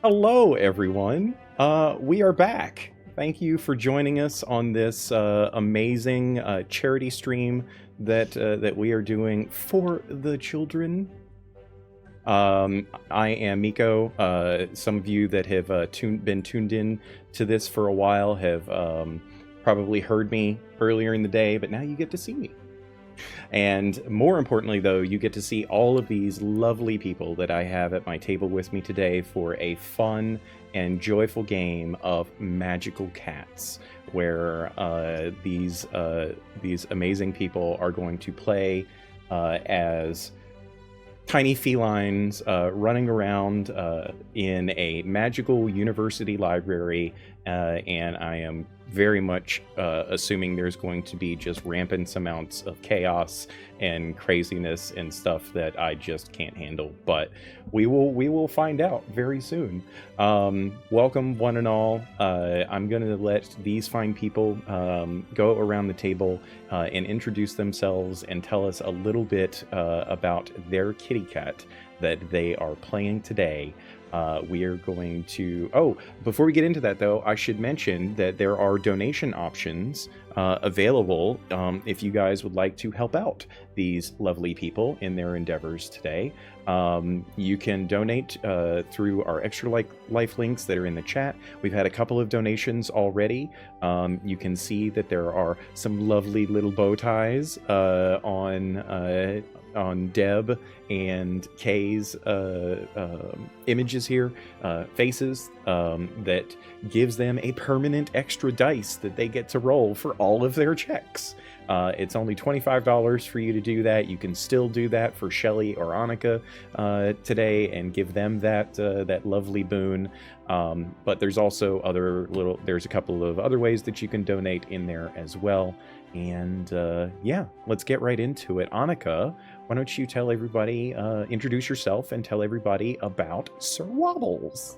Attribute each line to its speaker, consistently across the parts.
Speaker 1: Hello, everyone. We are back. Thank you for joining us on this amazing charity stream that we are doing for the children. I am Miko. Some of you that have been tuned in to this for a while have probably heard me earlier in the day, but now you get to see me. And more importantly, though, you get to see all of these lovely people that I have at my table with me today for a fun and joyful game of magical cats, where these amazing people are going to play as tiny felines running around in a magical university library, and I am very much assuming there's going to be just rampant amounts of chaos and craziness and stuff that I just can't handle. But we will find out very soon. Welcome, one and all. I'm going to let these fine people go around the table and introduce themselves and tell us a little bit about their kitty cat that they are playing today. We are going to... Oh, before we get into that, though, I should mention that there are donation options available if you guys would like to help out these lovely people in their endeavors today. You can donate through our extra life links that are in the chat. We've had a couple of donations already. You can see that there are some lovely little bow ties on Deb and Kay's images here, faces, that gives them a permanent extra dice that they get to roll for all of their checks. It's only $25 for you to do that. You can still do that for Shelley or Annika today and give them that lovely boon. But there's also there's a couple of other ways that you can donate in there as well. And yeah, let's get right into it. Annika, why don't you tell everybody, introduce yourself and tell everybody about Sir Wobbles.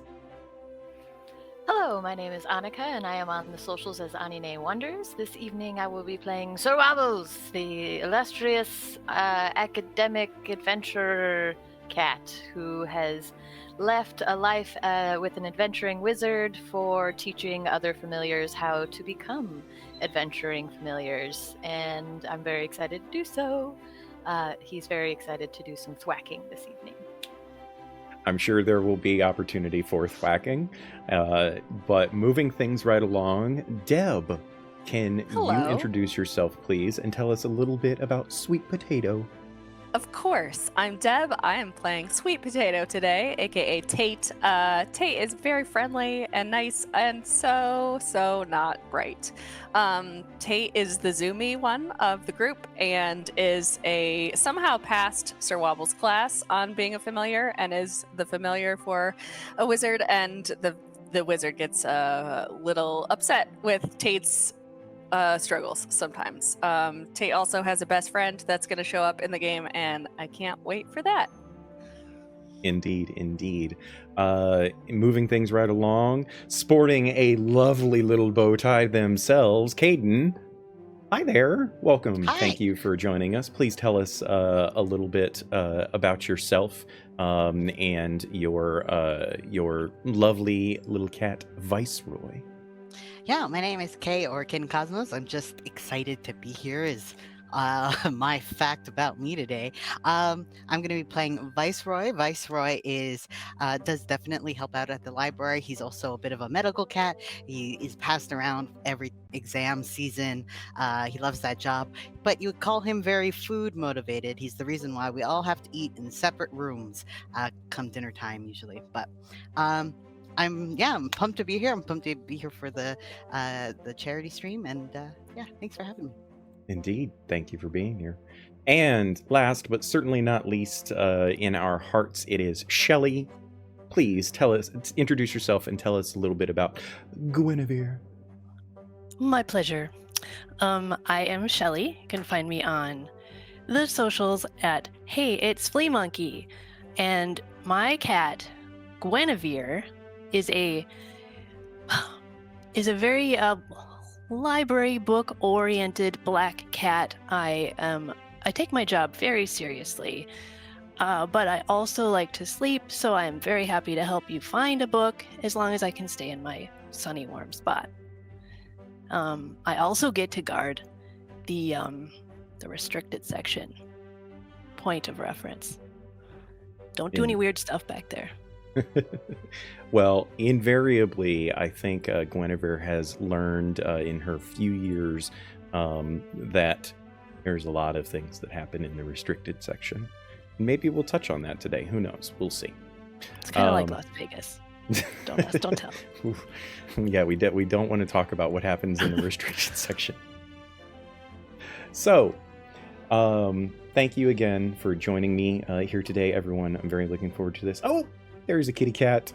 Speaker 2: Hello, my name is Annika, and I am on the socials as Anine Wonders. This evening I will be playing Sir Wobbles, the illustrious academic adventurer cat who has left a life with an adventuring wizard for teaching other familiars how to become adventuring familiars, and I'm very excited to do so. He's very excited to do some thwacking this evening.
Speaker 1: I'm sure there will be opportunity for thwacking, but moving things right along, Deb, can
Speaker 3: Hello.
Speaker 1: you introduce yourself, please, and tell us a little bit about Sweet Potato?
Speaker 3: Of course, I'm Deb. I am playing Sweet Potato today, aka Tate. Tate is very friendly and nice and so not bright. Tate is the zoomy one of the group and is somehow passed Sir Wobble's class on being a familiar and is the familiar for a wizard, and the wizard gets a little upset with Tate's struggles sometimes. Tate also has a best friend that's going to show up in the game, and I can't wait for that.
Speaker 1: Indeed. Moving things right along, sporting a lovely little bow tie themselves, Caden. Hi there. Welcome.
Speaker 4: Hi.
Speaker 1: Thank you for joining us. Please tell us a little bit about yourself and your lovely little cat, Viceroy.
Speaker 4: Yeah, my name is Kay or Kin Cosmos. I'm just excited to be here is my fact about me today. I'm going to be playing Viceroy. Viceroy does definitely help out at the library. He's also a bit of a medical cat. He is passed around every exam season. He loves that job, but you would call him very food motivated. He's the reason why we all have to eat in separate rooms come dinner time usually. But I'm pumped to be here. I'm pumped to be here for the charity stream, and thanks for having me.
Speaker 1: Indeed, thank you for being here. And last but certainly not least, in our hearts, it is Shelley. Please introduce yourself and tell us a little bit about Guinevere.
Speaker 5: My pleasure. I am Shelley. You can find me on the socials at Hey, it's Flea Monkey, and my cat Guinevere is a very library book oriented black cat. I take my job very seriously. But I also like to sleep, so I am very happy to help you find a book as long as I can stay in my sunny, warm spot. I also get to guard the restricted section. Point of reference. Don't do any weird stuff back there.
Speaker 1: Well, invariably, I think Guinevere has learned in her few years that there's a lot of things that happen in the restricted section. Maybe we'll touch on that today. Who knows? We'll see.
Speaker 5: It's kind of like Las Vegas. Don't ask, don't tell.
Speaker 1: Yeah, we don't want to talk about what happens in the restricted section. So, thank you again for joining me here today, everyone. I'm very looking forward to this. Oh, there's a kitty cat.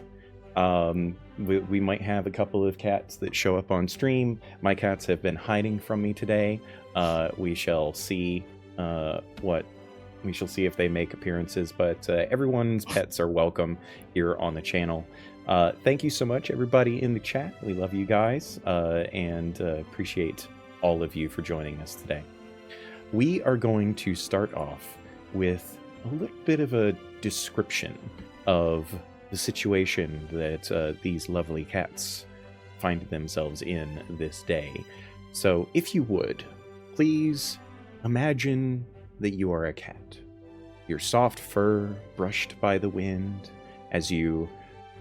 Speaker 1: We might have a couple of cats that show up on stream. My cats have been hiding from me today. We shall see we shall see if they make appearances, but everyone's pets are welcome here on the channel. Thank you so much, everybody in the chat. We love you guys and appreciate all of you for joining us today. We are going to start off with a little bit of a description of the situation that these lovely cats find themselves in this day. So if you would, please imagine that you are a cat. Your soft fur brushed by the wind as you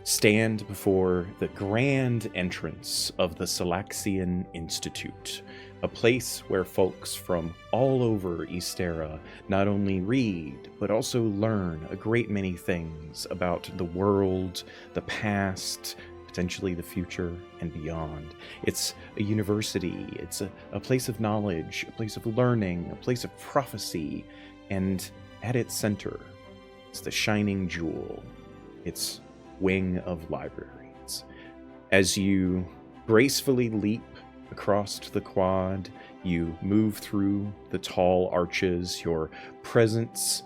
Speaker 1: stand before the grand entrance of the Solaxyian Institute, a place where folks from all over Ystera not only read, but also learn a great many things about the world, the past, potentially the future, and beyond. It's a university, it's a place of knowledge, a place of learning, a place of prophecy, and at its center, it's the shining jewel. It's wing of libraries. As you gracefully leap across the quad, you move through the tall arches, your presence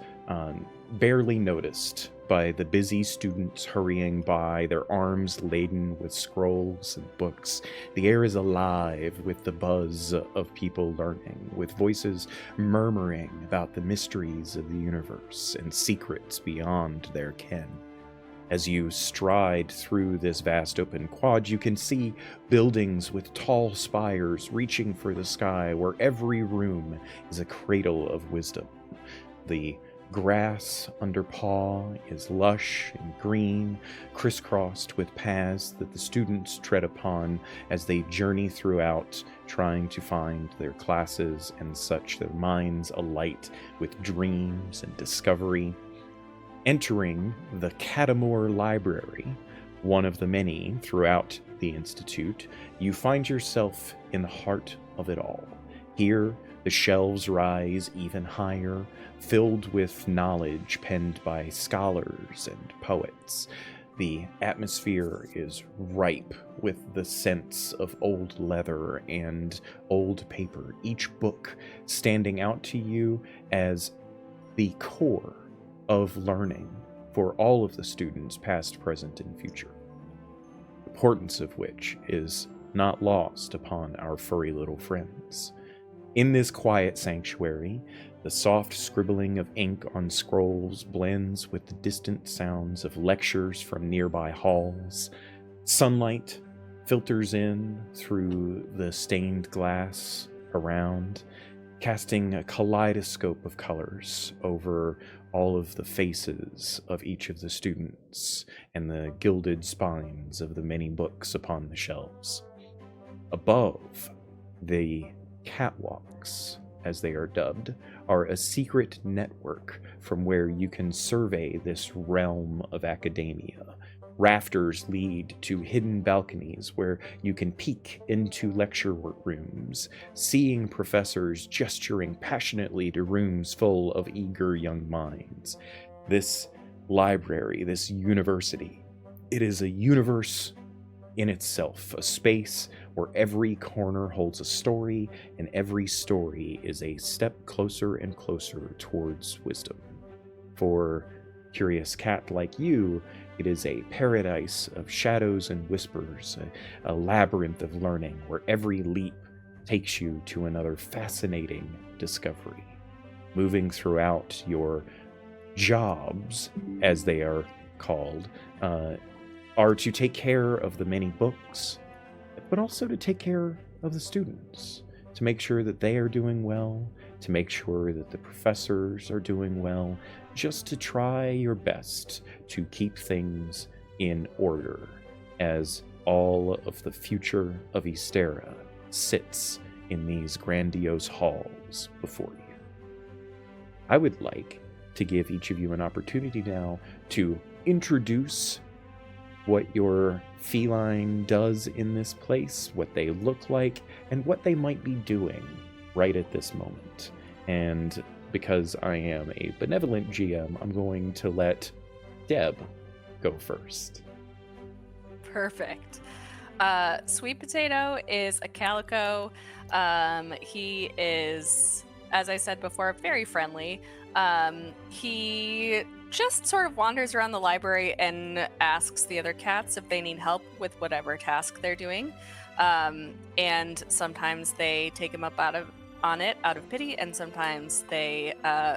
Speaker 1: barely noticed by the busy students hurrying by, their arms laden with scrolls and books. The air is alive with the buzz of people learning, with voices murmuring about the mysteries of the universe and secrets beyond their ken. As you stride through this vast open quad, you can see buildings with tall spires reaching for the sky, where every room is a cradle of wisdom. The grass under paw is lush and green, crisscrossed with paths that the students tread upon as they journey throughout, trying to find their classes and such, their minds alight with dreams and discovery. Entering the Catamore Library, one of the many throughout the Institute, you find yourself in the heart of it all. Here, the shelves rise even higher, filled with knowledge penned by scholars and poets. The atmosphere is ripe with the scents of old leather and old paper, each book standing out to you as the core of learning for all of the students, past, present, and future. The importance of which is not lost upon our furry little friends. In this quiet sanctuary, the soft scribbling of ink on scrolls blends with the distant sounds of lectures from nearby halls. Sunlight filters in through the stained glass around, casting a kaleidoscope of colors over all of the faces of each of the students and the gilded spines of the many books upon the shelves. Above, the catwalks, as they are dubbed, are a secret network from where you can survey this realm of academia. Rafters lead to hidden balconies where you can peek into lecture rooms, seeing professors gesturing passionately to rooms full of eager young minds. This library, this university, it is a universe in itself, a space where every corner holds a story, and every story is a step closer and closer towards wisdom. For curious cat like you, it is a paradise of shadows and whispers, a labyrinth of learning where every leap takes you to another fascinating discovery. Moving throughout your jobs, as they are called, are to take care of the many books, but also to take care of the students, to make sure that they are doing well, to make sure that the professors are doing well, just to try your best to keep things in order as all of the future of Ystera sits in these grandiose halls before you. I would like to give each of you an opportunity now to introduce what your feline does in this place, what they look like, and what they might be doing right at this moment. And because I am a benevolent GM, I'm going to let Deb go first.
Speaker 3: Perfect. Sweet Potato is a calico. He is, as I said before, very friendly. He just sort of wanders around the library and asks the other cats if they need help with whatever task they're doing. And sometimes they take him up out of pity, and sometimes they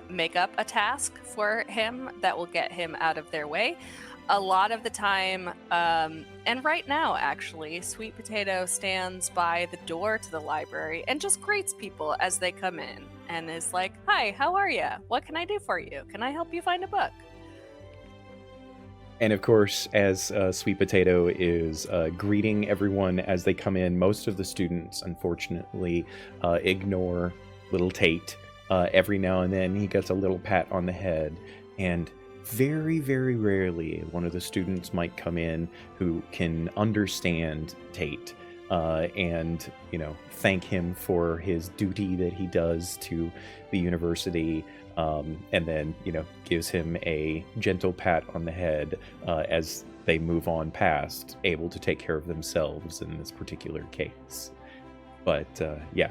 Speaker 3: make up a task for him that will get him out of their way. A lot of the time, and right now actually, Sweet Potato stands by the door to the library and just greets people as they come in and is like, "Hi, how are you? What can I do for you? Can I help you find a book?"
Speaker 1: And of course, as Sweet Potato is greeting everyone as they come in, most of the students, unfortunately, ignore little Tate. Every now and then, he gets a little pat on the head, and very, very rarely, one of the students might come in who can understand Tate and, thank him for his duty that he does to the university. And then, gives him a gentle pat on the head as they move on past, able to take care of themselves in this particular case. But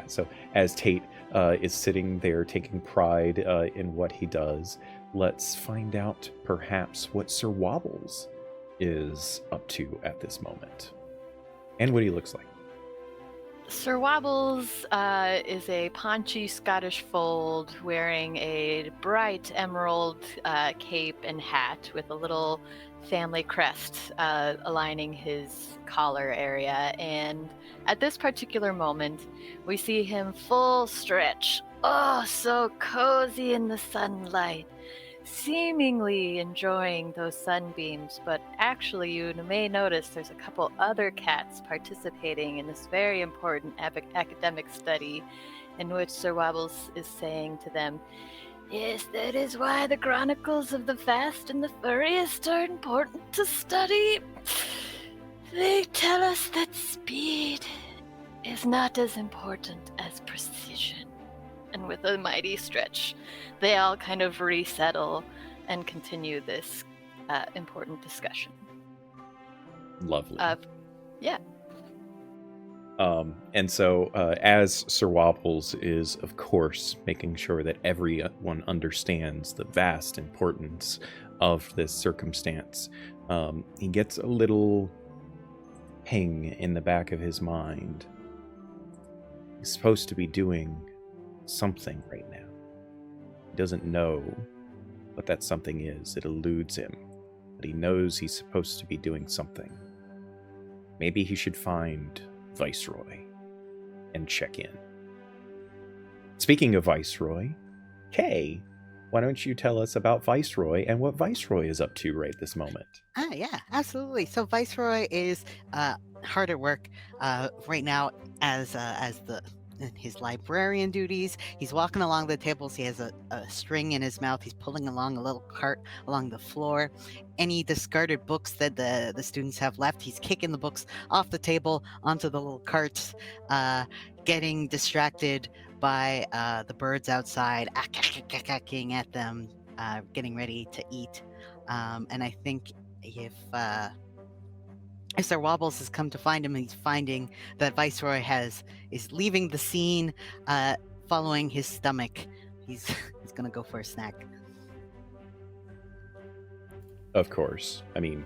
Speaker 1: so as Tate is sitting there taking pride in what he does, let's find out perhaps what Sir Wobbles is up to at this moment and what he looks like.
Speaker 2: Sir Wobbles is a paunchy Scottish fold wearing a bright emerald cape and hat with a little family crest aligning his collar area. And at this particular moment, we see him full stretch. Oh, so cozy in the sunlight, seemingly enjoying those sunbeams, but actually you may notice there's a couple other cats participating in this very important academic study in which Sir Wobbles is saying to them, "Yes, that is why the Chronicles of the Fast and the Furriest are important to study. They tell us that speed is not as important as precision." And with a mighty stretch, they all kind of resettle and continue this important discussion.
Speaker 1: Lovely.
Speaker 2: Yeah.
Speaker 1: And so as Sir Wobbles is, of course, making sure that everyone understands the vast importance of this circumstance, he gets a little ping in the back of his mind. He's supposed to be doing something right now. He doesn't know what that something is. It eludes him, but he knows he's supposed to be doing something. Maybe he should find Viceroy and check in. Speaking of Viceroy, Kay, why don't you tell us about Viceroy and what Viceroy is up to right this moment?
Speaker 4: Yeah, absolutely. So Viceroy is hard at work right now as his librarian duties. He's walking along the tables. He has a string in his mouth. He's pulling along a little cart along the floor. Any discarded books that the students have left, he's kicking the books off the table onto the little carts, getting distracted by the birds outside, acking at them, getting ready to eat. And I think if Sir Wobbles has come to find him, he's finding that Viceroy is leaving the scene, following his stomach. He's gonna go for a snack.
Speaker 1: Of course. I mean,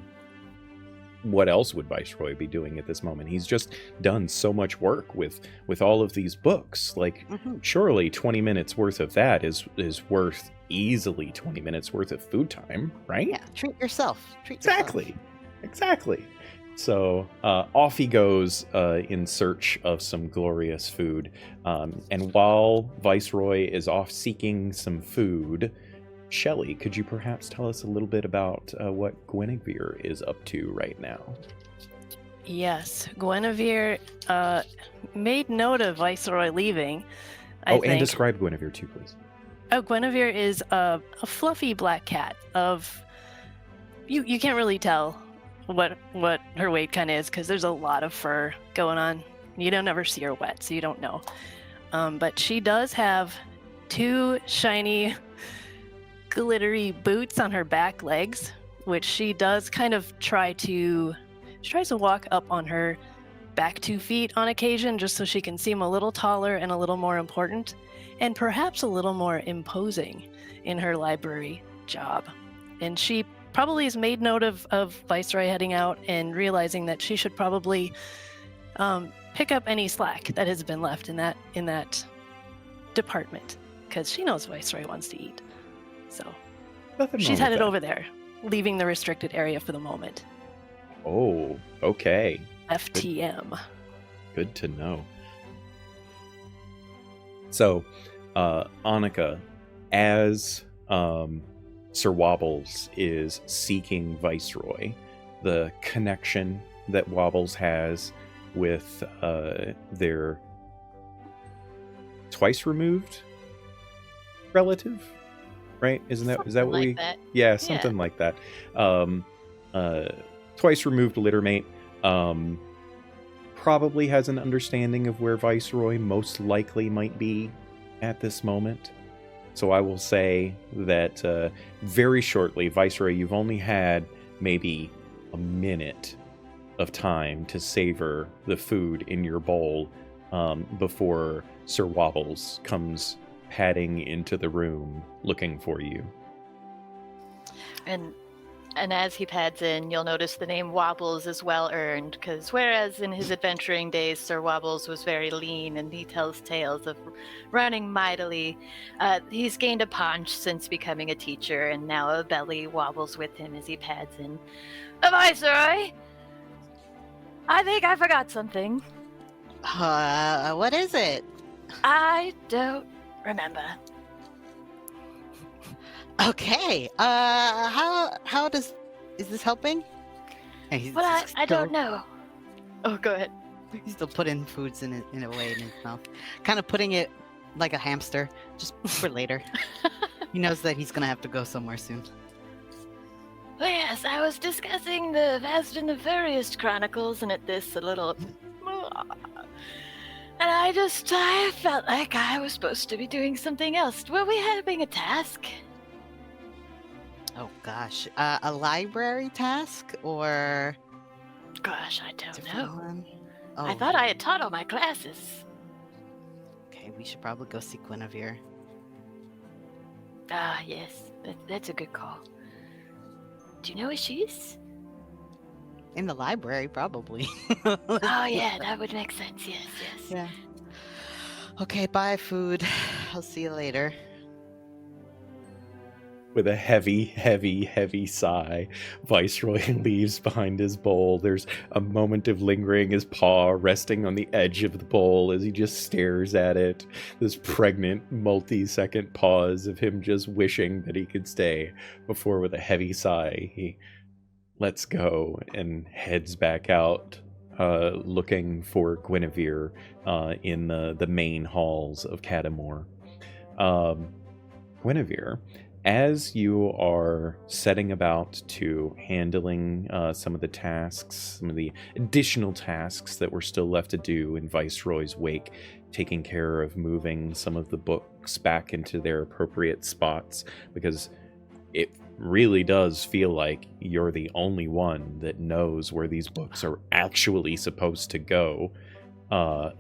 Speaker 1: what else would Viceroy be doing at this moment? He's just done so much work with all of these books. Like, surely 20 minutes worth of that is worth easily 20 minutes worth of food time, right?
Speaker 4: Yeah, treat yourself. Treat yourself.
Speaker 1: Exactly. So off he goes in search of some glorious food. And while Viceroy is off seeking some food, Shelley, could you perhaps tell us a little bit about what Guinevere is up to right now?
Speaker 5: Yes, Guinevere made note of Viceroy leaving. I think.
Speaker 1: And describe Guinevere too, please.
Speaker 5: Oh, Guinevere is a fluffy black cat of... You can't really tell what her weight kind of is because there's a lot of fur going on. You don't ever see her wet, so you don't know. But she does have 2 shiny, glittery boots on her back legs, which she does kind of tries to walk up on her back 2 feet on occasion, just so she can seem a little taller and a little more important, and perhaps a little more imposing in her library job. And she probably has made note of Viceroy heading out and realizing that she should probably pick up any slack that has been left in that department, because she knows Viceroy wants to eat. So she's headed over there, leaving the restricted area for the moment.
Speaker 1: Oh, okay.
Speaker 5: FTM.
Speaker 1: Good to know. So, Annika, as Sir Wobbles is seeking Viceroy, the connection that Wobbles has with their twice removed relative, right? Is that what
Speaker 2: like
Speaker 1: we?
Speaker 2: that.
Speaker 1: Yeah, something like that. Twice removed littermate. Probably has an understanding of where Viceroy most likely might be at this moment. So I will say that very shortly, Viceroy, you've only had maybe a minute of time to savor the food in your bowl before Sir Wobbles comes padding into the room looking for you.
Speaker 2: And as he pads in, you'll notice the name Wobbles is well earned, because whereas in his adventuring days, Sir Wobbles was very lean and he tells tales of running mightily, he's gained a paunch since becoming a teacher, and now a belly wobbles with him as he pads in. Viceroy! I think I forgot something.
Speaker 4: What is it?
Speaker 2: I don't remember.
Speaker 4: Okay. Is this helping?
Speaker 2: Well, I don't know. Oh, go ahead.
Speaker 4: He's still putting foods in a way in his mouth, kind of putting it like a hamster, just for later. He knows that he's gonna have to go somewhere soon.
Speaker 2: Oh, yes, I was discussing the Vast and the Furious Chronicles, and at this a little... And I felt like I was supposed to be doing something else. Were we having a task?
Speaker 4: Oh gosh, a library task or?
Speaker 2: Gosh, I don't know.
Speaker 4: One? Oh,
Speaker 2: I thought I had taught all my classes.
Speaker 4: Okay, we should probably go see Guinevere.
Speaker 2: Ah, yes, that's a good call. Do you know where she is?
Speaker 4: In the library, probably.
Speaker 2: Oh yeah, that would make sense. Yes.
Speaker 4: Yeah. Okay, bye, food. I'll see you later.
Speaker 1: With a heavy, heavy, heavy sigh, Viceroy leaves behind his bowl. There's a moment of lingering, his paw resting on the edge of the bowl as he just stares at it. This pregnant, multi-second pause of him just wishing that he could stay, before with a heavy sigh, he lets go and heads back out, looking for Guinevere in the main halls of Catamore. Guinevere, as you are setting about to handling some of the tasks, some of the additional tasks that were still left to do in Viceroy's wake, taking care of moving some of the books back into their appropriate spots, because it really does feel like you're the only one that knows where these books are actually supposed to go.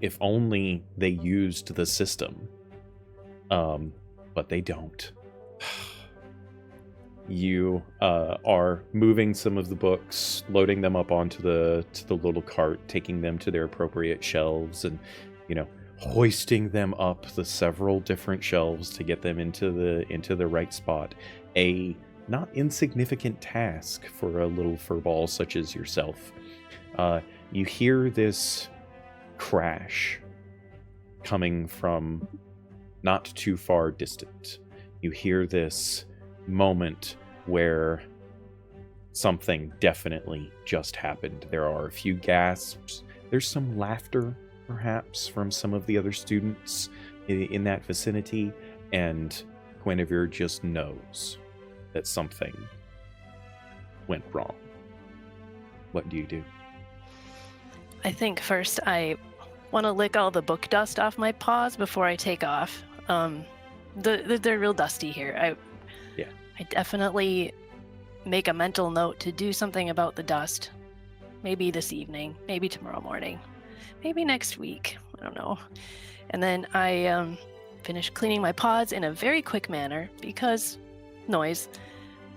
Speaker 1: If only they used the system. But they don't. You are moving some of the books, loading them up onto the little cart, taking them to their appropriate shelves, and hoisting them up the several different shelves to get them into the right spot. A not insignificant task for a little furball such as yourself. You hear this crash coming from not too far distant. You hear this moment where something definitely just happened. There are a few gasps. There's some laughter, perhaps, from some of the other students in that vicinity, and Guinevere just knows that something went wrong. What do you do?
Speaker 5: I think first I want to lick all the book dust off my paws before I take off. They're real dusty here. I definitely make a mental note to do something about the dust. Maybe this evening, maybe tomorrow morning, maybe next week. I don't know. And then I finish cleaning my paws in a very quick manner because noise.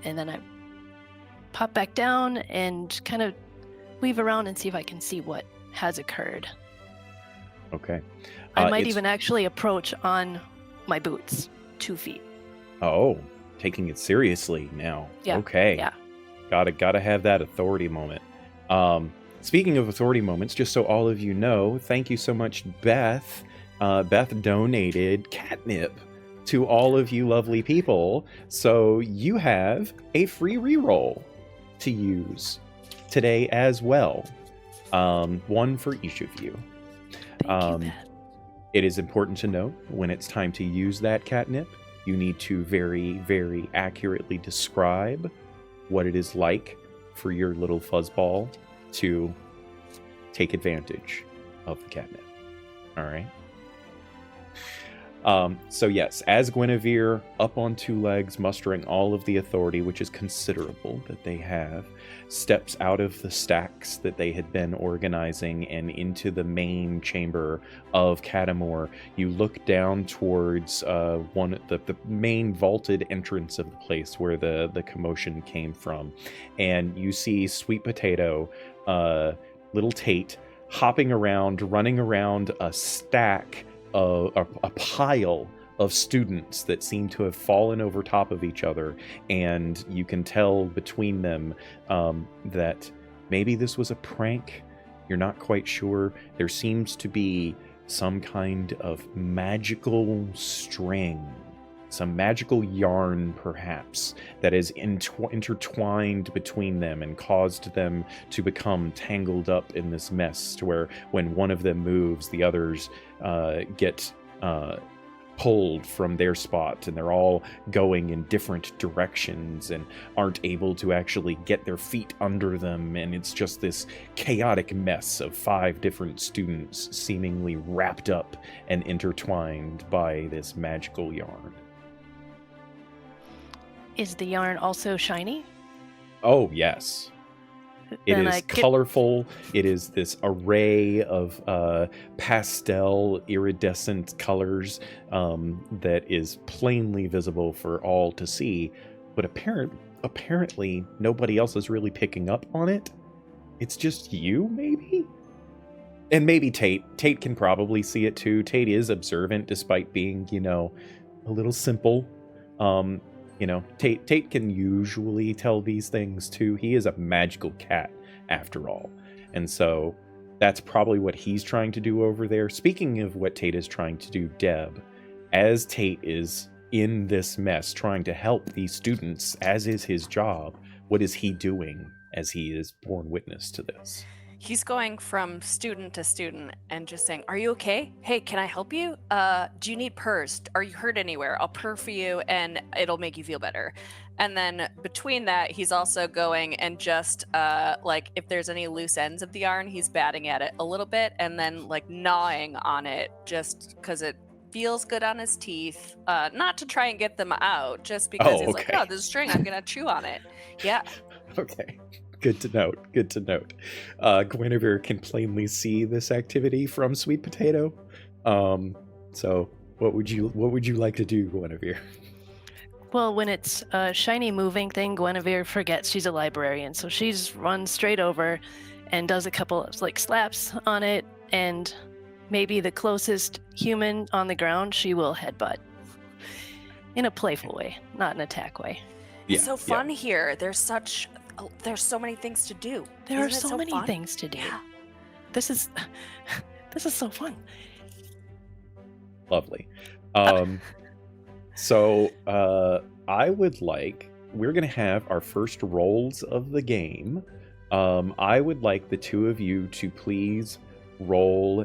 Speaker 5: And then I pop back down and kind of weave around and see if I can see what has occurred.
Speaker 1: Okay.
Speaker 5: I might even actually approach on my boots, 2 feet.
Speaker 1: Oh, taking it seriously now.
Speaker 5: Yeah.
Speaker 1: Okay.
Speaker 5: Yeah.
Speaker 1: Gotta have that authority moment. Speaking of authority moments, just so all of you know, thank you so much, Beth. Beth donated catnip to all of you lovely people, so you have a free reroll to use today as well. One for each of you.
Speaker 5: Thank you, Beth.
Speaker 1: It is important to note when it's time to use that catnip, you need to very, very accurately describe what it is like for your little fuzzball to take advantage of the catnip. All right. So yes, as Guinevere, up on 2 legs, mustering all of the authority, which is considerable that they have, steps out of the stacks that they had been organizing and into the main chamber of Catamore. You look down towards the main vaulted entrance of the place where the commotion came from, and you see Sweet Potato, little Tate, hopping around, running around a stack, a pile of students that seem to have fallen over top of each other, and you can tell between them that maybe this was a prank. You're not quite sure. There seems to be some kind of magical string, some magical yarn perhaps, that is intertwined between them and caused them to become tangled up in this mess, to where when one of them moves, the others get pulled from their spot, and they're all going in different directions and aren't able to actually get their feet under them, and it's just this chaotic mess of 5 different students seemingly wrapped up and intertwined by this magical yarn.
Speaker 5: Is the yarn also shiny?
Speaker 1: Oh, yes. It
Speaker 5: Then
Speaker 1: is colorful. It is this array of pastel, iridescent colors that is plainly visible for all to see, but apparently nobody else is really picking up on it. It's just you, maybe? And maybe Tate. Tate can probably see it too. Tate is observant despite being, a little simple. Tate can usually tell these things too. He is a magical cat, after all. And so that's probably what he's trying to do over there. Speaking of what Tate is trying to do, Deb, as Tate is in this mess trying to help these students, as is his job, what is he doing as he is borne witness to this?
Speaker 3: He's going from student to student and just saying, "Are you okay? Hey, can I help you? Do you need purrs? Are you hurt anywhere? I'll purr for you and it'll make you feel better." And then between that, he's also going and just if there's any loose ends of the yarn, he's batting at it a little bit and then gnawing on it just because it feels good on his teeth. Not to try and get them out, just because he's like, "Oh, this is string, I'm gonna chew on it." Yeah.
Speaker 1: Okay. Good to note. Guinevere can plainly see this activity from Sweet Potato. So what would you like to do, Guinevere?
Speaker 5: Well, when it's a shiny moving thing, Guinevere forgets she's a librarian, so she's runs straight over and does a couple of slaps on it and maybe the closest human on the ground, she will headbutt. In a playful way, not an attack way.
Speaker 3: It's so fun here. There's so many things to do.
Speaker 5: There are
Speaker 3: Isn't it
Speaker 5: so many
Speaker 3: fun?
Speaker 5: things to do.
Speaker 3: Yeah.
Speaker 5: This is so fun.
Speaker 1: Lovely. So I would like, we're going to have our first rolls of the game. I would like the two of you to please roll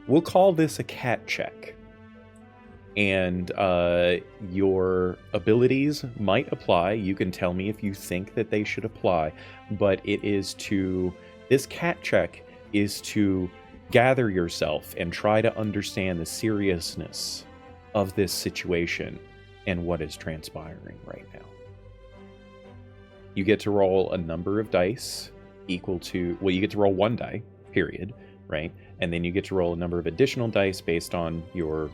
Speaker 1: we'll call this a cat check. And your abilities might apply. You can tell me if you think that they should apply. But this cat check is to gather yourself and try to understand the seriousness of this situation and what is transpiring right now. You get to roll a number of dice equal to, you get to roll one die, period, right? And then you get to roll a number of additional dice based on your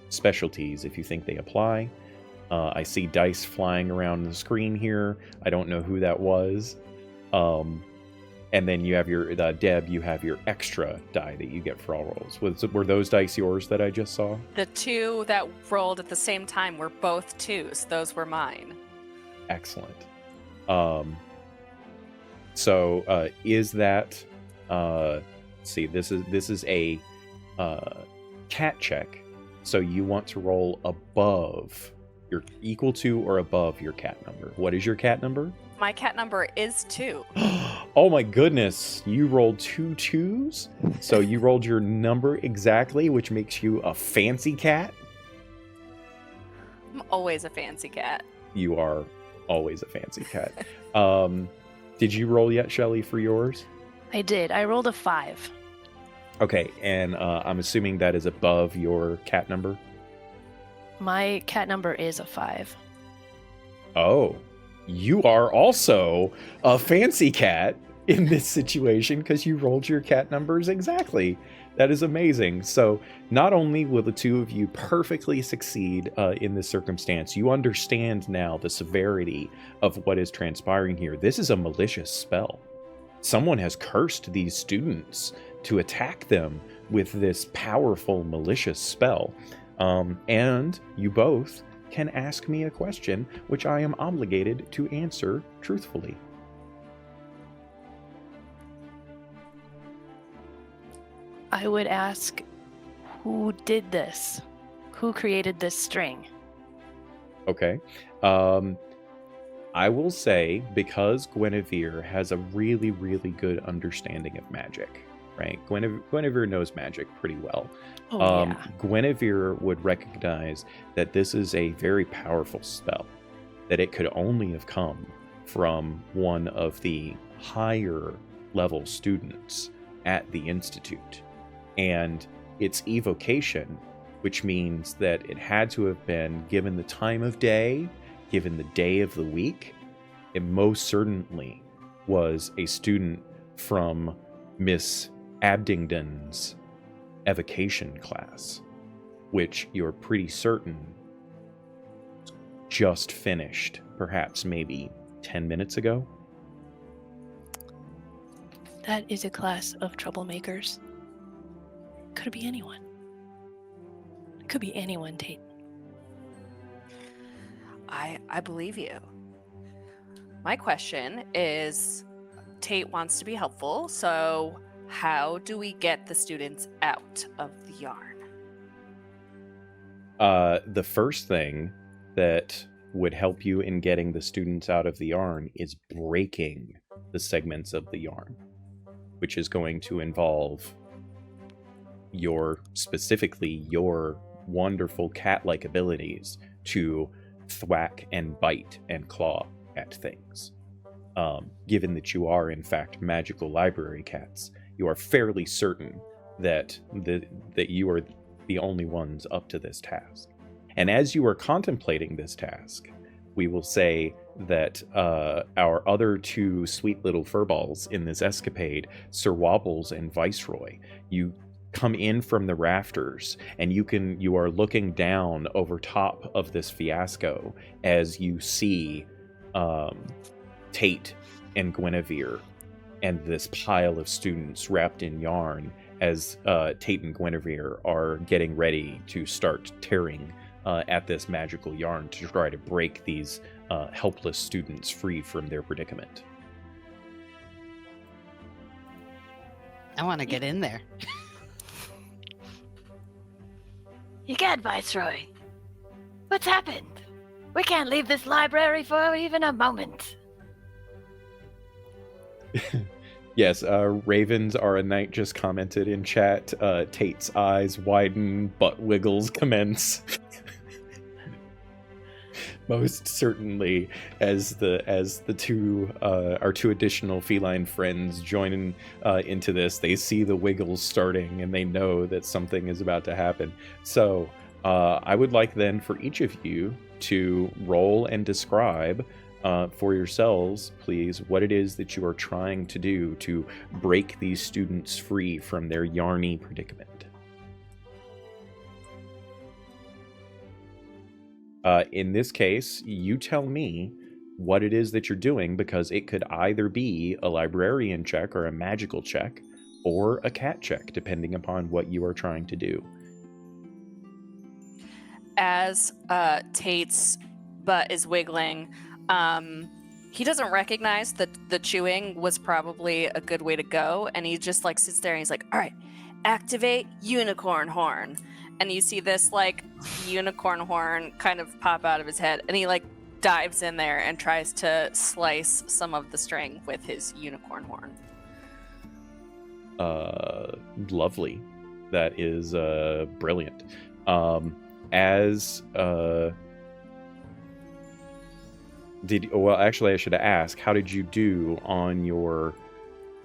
Speaker 1: specialties if you think they apply. I see dice flying around the screen here. I don't know who that was. And then you have your, Deb, you have your extra die that you get for all rolls. Were those dice yours that I just saw?
Speaker 3: The two that rolled at the same time were both twos. Those were mine.
Speaker 1: Excellent. So is that, let's see, this is a cat check. So you want to roll above, you're equal to or above your cat number. What is your cat number?
Speaker 3: My cat number is 2.
Speaker 1: Oh my goodness, you rolled 2 2s? So you rolled your number exactly, which makes you a fancy cat?
Speaker 3: I'm always a fancy cat.
Speaker 1: You are always a fancy cat. Did you roll yet, Shelley, for yours?
Speaker 5: I did. I rolled a 5.
Speaker 1: Okay, and I'm assuming that is above your cat number?
Speaker 5: My cat number is a 5.
Speaker 1: Oh, you are also a fancy cat in this situation because you rolled your cat numbers exactly. That is amazing. So not only will the two of you perfectly succeed in this circumstance, you understand now the severity of what is transpiring here. This is a malicious spell. Someone has cursed these students to attack them with this powerful malicious spell. And you both can ask me a question, which I am obligated to answer truthfully.
Speaker 5: I would ask, who did this? Who created this string?
Speaker 1: Okay. I will say, because Guinevere has a really, really good understanding of magic, right? Guinevere knows magic pretty well.
Speaker 5: Yeah.
Speaker 1: Guinevere would recognize that this is a very powerful spell, that it could only have come from one of the higher level students at the Institute. And its evocation, which means that it had to have been given the time of day, given the day of the week, it most certainly was a student from Miss Abdingdon's evocation class, which you're pretty certain just finished, perhaps maybe 10 minutes ago.
Speaker 5: That is a class of troublemakers. Could it be anyone? It could be anyone, Tate.
Speaker 3: I believe you. My question is, Tate wants to be helpful, so how do we get the students out of the yarn?
Speaker 1: The first thing that would help you in getting the students out of the yarn is breaking the segments of the yarn, which is going to involve specifically your wonderful cat-like abilities to thwack and bite and claw at things. Given that you are in fact magical library cats, you are fairly certain that you are the only ones up to this task. And as you are contemplating this task, we will say that our other two sweet little furballs in this escapade, Sir Wobbles and Viceroy, you come in from the rafters, and you are looking down over top of this fiasco as you see Tate and Guinevere and this pile of students wrapped in yarn as Tate and Guinevere are getting ready to start tearing at this magical yarn to try to break these helpless students free from their predicament.
Speaker 4: I want to get in there.
Speaker 2: You can't, Viceroy. What's happened? We can't leave this library for even a moment.
Speaker 1: Yes, Ravens are a knight just commented in chat. Tate's eyes widen, butt wiggles commence. Most certainly, as the two our two additional feline friends join into this, they see the wiggles starting and they know that something is about to happen. So I would like then for each of you to roll and describe for yourselves, please, what it is that you are trying to do to break these students free from their yarny predicament. In this case, you tell me what it is that you're doing, because it could either be a librarian check or a magical check or a cat check, depending upon what you are trying to do.
Speaker 3: As Tate's butt is wiggling, he doesn't recognize that the chewing was probably a good way to go, and he just like sits there and he's like, all right, activate unicorn horn. And you see this like unicorn horn kind of pop out of his head, and he like dives in there and tries to slice some of the string with his unicorn horn.
Speaker 1: Lovely. That is brilliant. Actually, I should ask, how did you do on your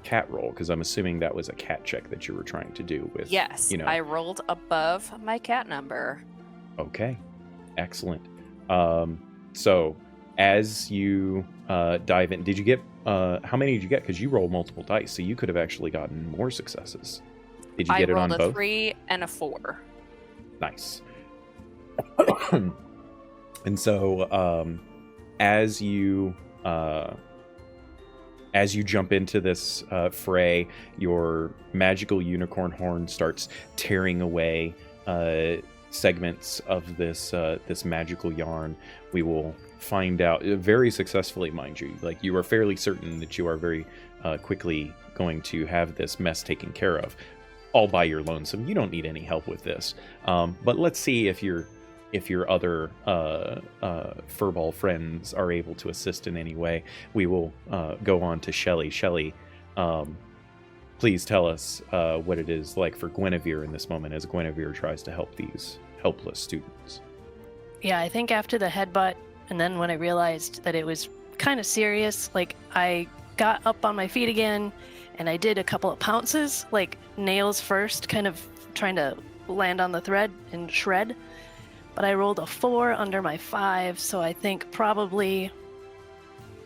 Speaker 1: cat roll? Because I'm assuming that was a cat check that you were trying to do with.
Speaker 3: Yes, I rolled above my cat number.
Speaker 1: Okay, excellent. So as you dive in, did you get how many did you get? Because you rolled multiple dice, so you could have actually gotten more successes. Did you get it on both?
Speaker 3: I rolled a 3 and a 4.
Speaker 1: Nice. And so as you jump into this fray, your magical unicorn horn starts tearing away segments of this magical yarn. We will find out very successfully, mind you. Like, you are fairly certain that you are very quickly going to have this mess taken care of, all by your lonesome. You don't need any help with this. But let's see if your other furball friends are able to assist in any way. We will go on to Shelley. Shelley, please tell us what it is like for Guinevere in this moment, as Guinevere tries to help these helpless students.
Speaker 5: Yeah, I think after the headbutt, and then when I realized that it was kind of serious, like, I got up on my feet again, and I did a couple of pounces, like nails first, kind of trying to land on the thread and shred. But I rolled a 4 under my 5, so I think probably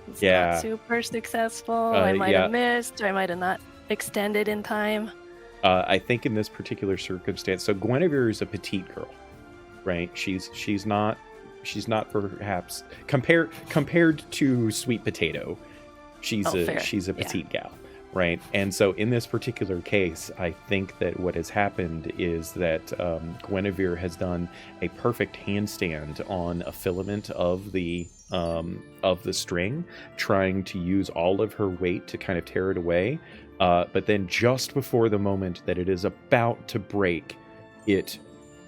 Speaker 5: it's not super successful. I might have missed, or I might have not extended in time.
Speaker 1: I think in this particular circumstance, so Guinevere is a petite girl, right? She's not perhaps compared to Sweet Potato, she's a petite gal. Right, and so in this particular case, I think that what has happened is that Guinevere has done a perfect handstand on a filament of the string, trying to use all of her weight to kind of tear it away. But then just before the moment that it is about to break, it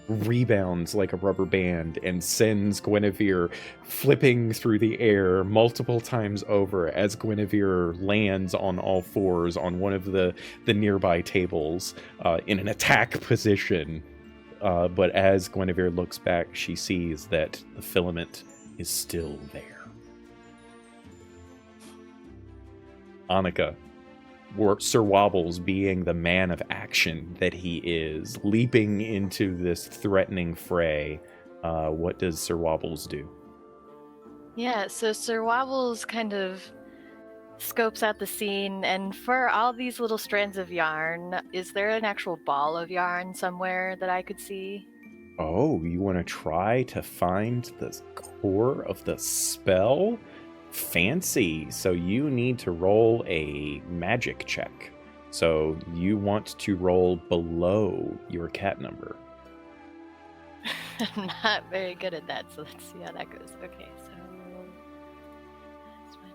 Speaker 1: rebounds like a rubber band and sends Guinevere flipping through the air multiple times over as Guinevere lands on all fours on one of the nearby tables in an attack position. But as Guinevere looks back, she sees that the filament is still there. Annika, Sir Wobbles, being the man of action that he is, leaping into this threatening fray, what does Sir Wobbles do?
Speaker 2: Yeah, so Sir Wobbles kind of scopes out the scene, and for all these little strands of yarn, is there an actual ball of yarn somewhere that I could see?
Speaker 1: Oh, you want to try to find the core of the spell? Fancy. So you need to roll a magic check. So you want to roll below your cat number.
Speaker 2: I'm not very good at that, so let's see how that goes. Okay, so that's fine.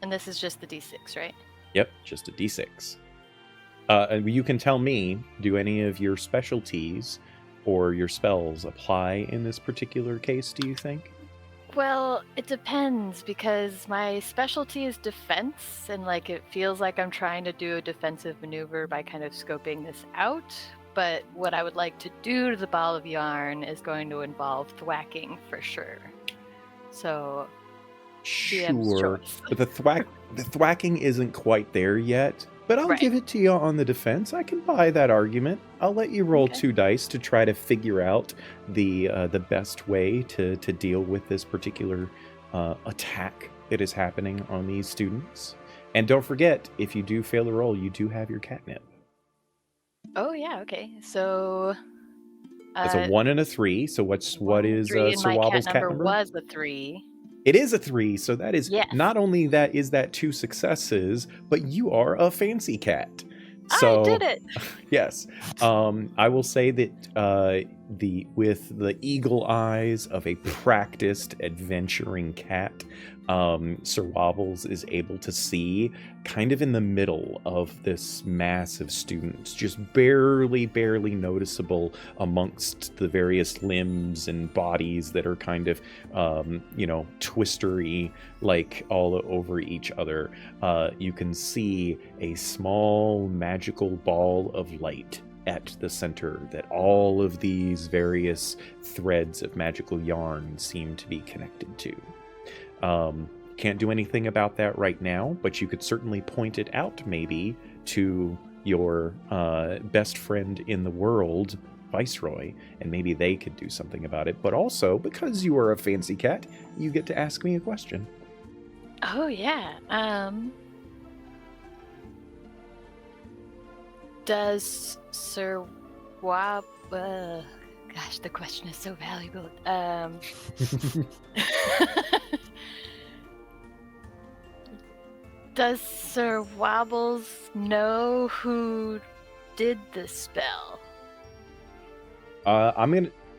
Speaker 2: And this is just the D6, right?
Speaker 1: Yep, just a d6. You can tell me, do any of your specialties or your spells apply in this particular case, do you think?
Speaker 2: Well, it depends because my specialty is defense, and like it feels like I'm trying to do a defensive maneuver by kind of scoping this out. But what I would like to do to the ball of yarn is going to involve thwacking for sure. So, GM's
Speaker 1: Sure,
Speaker 2: choice.
Speaker 1: but the thwacking isn't quite there yet. But I'll
Speaker 2: Right.
Speaker 1: give it to you on the defense. I can buy that argument. I'll let you roll
Speaker 2: Okay.
Speaker 1: 2 dice to try to figure out the best way to deal with this particular attack that is happening on these students. And don't forget, if you do fail the roll, you do have your catnip.
Speaker 2: Oh yeah, okay. So
Speaker 1: It's a 1 and a 3. So what is
Speaker 2: 3, and
Speaker 1: Sir
Speaker 2: my
Speaker 1: Wobble's
Speaker 2: cat
Speaker 1: cat
Speaker 2: number
Speaker 1: number?
Speaker 2: was a 3.
Speaker 1: It is a 3, so that is
Speaker 2: Yes.
Speaker 1: not only that is that 2 successes, but you are a fancy cat. So
Speaker 2: I did it.
Speaker 1: yes, I will say that with the eagle eyes of a practiced adventuring cat, Sir Wobbles is able to see kind of in the middle of this mass of students, just barely noticeable amongst the various limbs and bodies that are kind of, twistery, like all over each other. You can see a small magical ball of light at the center that all of these various threads of magical yarn seem to be connected to. Can't do anything about that right now, but you could certainly point it out maybe to your best friend in the world, Viceroy, and maybe they could do something about it. But also, because you are a fancy cat, you get to ask me a question.
Speaker 2: Oh yeah. Does Sir Wob? Gosh, the question is so valuable. Does Sir Wobbles know who did the spell?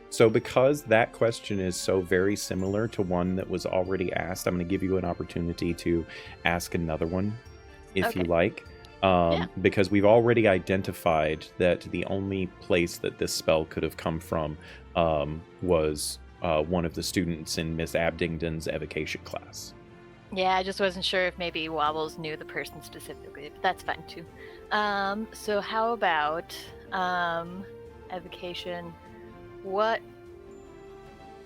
Speaker 1: So because that question is so very similar to one that was already asked, I'm going to give you an opportunity to ask another one, if you
Speaker 2: Okay.
Speaker 1: like.
Speaker 2: Yeah.
Speaker 1: Because we've already identified that the only place that this spell could have come from was one of the students in Miss Abdingdon's evocation class.
Speaker 2: Yeah, I just wasn't sure if maybe Wobbles knew the person specifically, but that's fine too. So how about evocation? What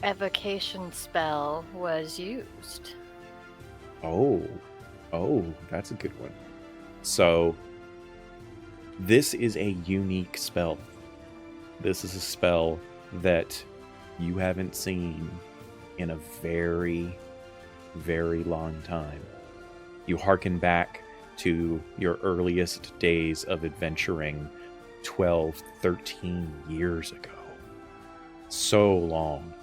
Speaker 2: evocation spell was used?
Speaker 1: Oh, that's a good one. So, this is a unique spell. This is a spell that you haven't seen in a very, very long time. You hearken back to your earliest days of adventuring 12, 13 years ago. So long.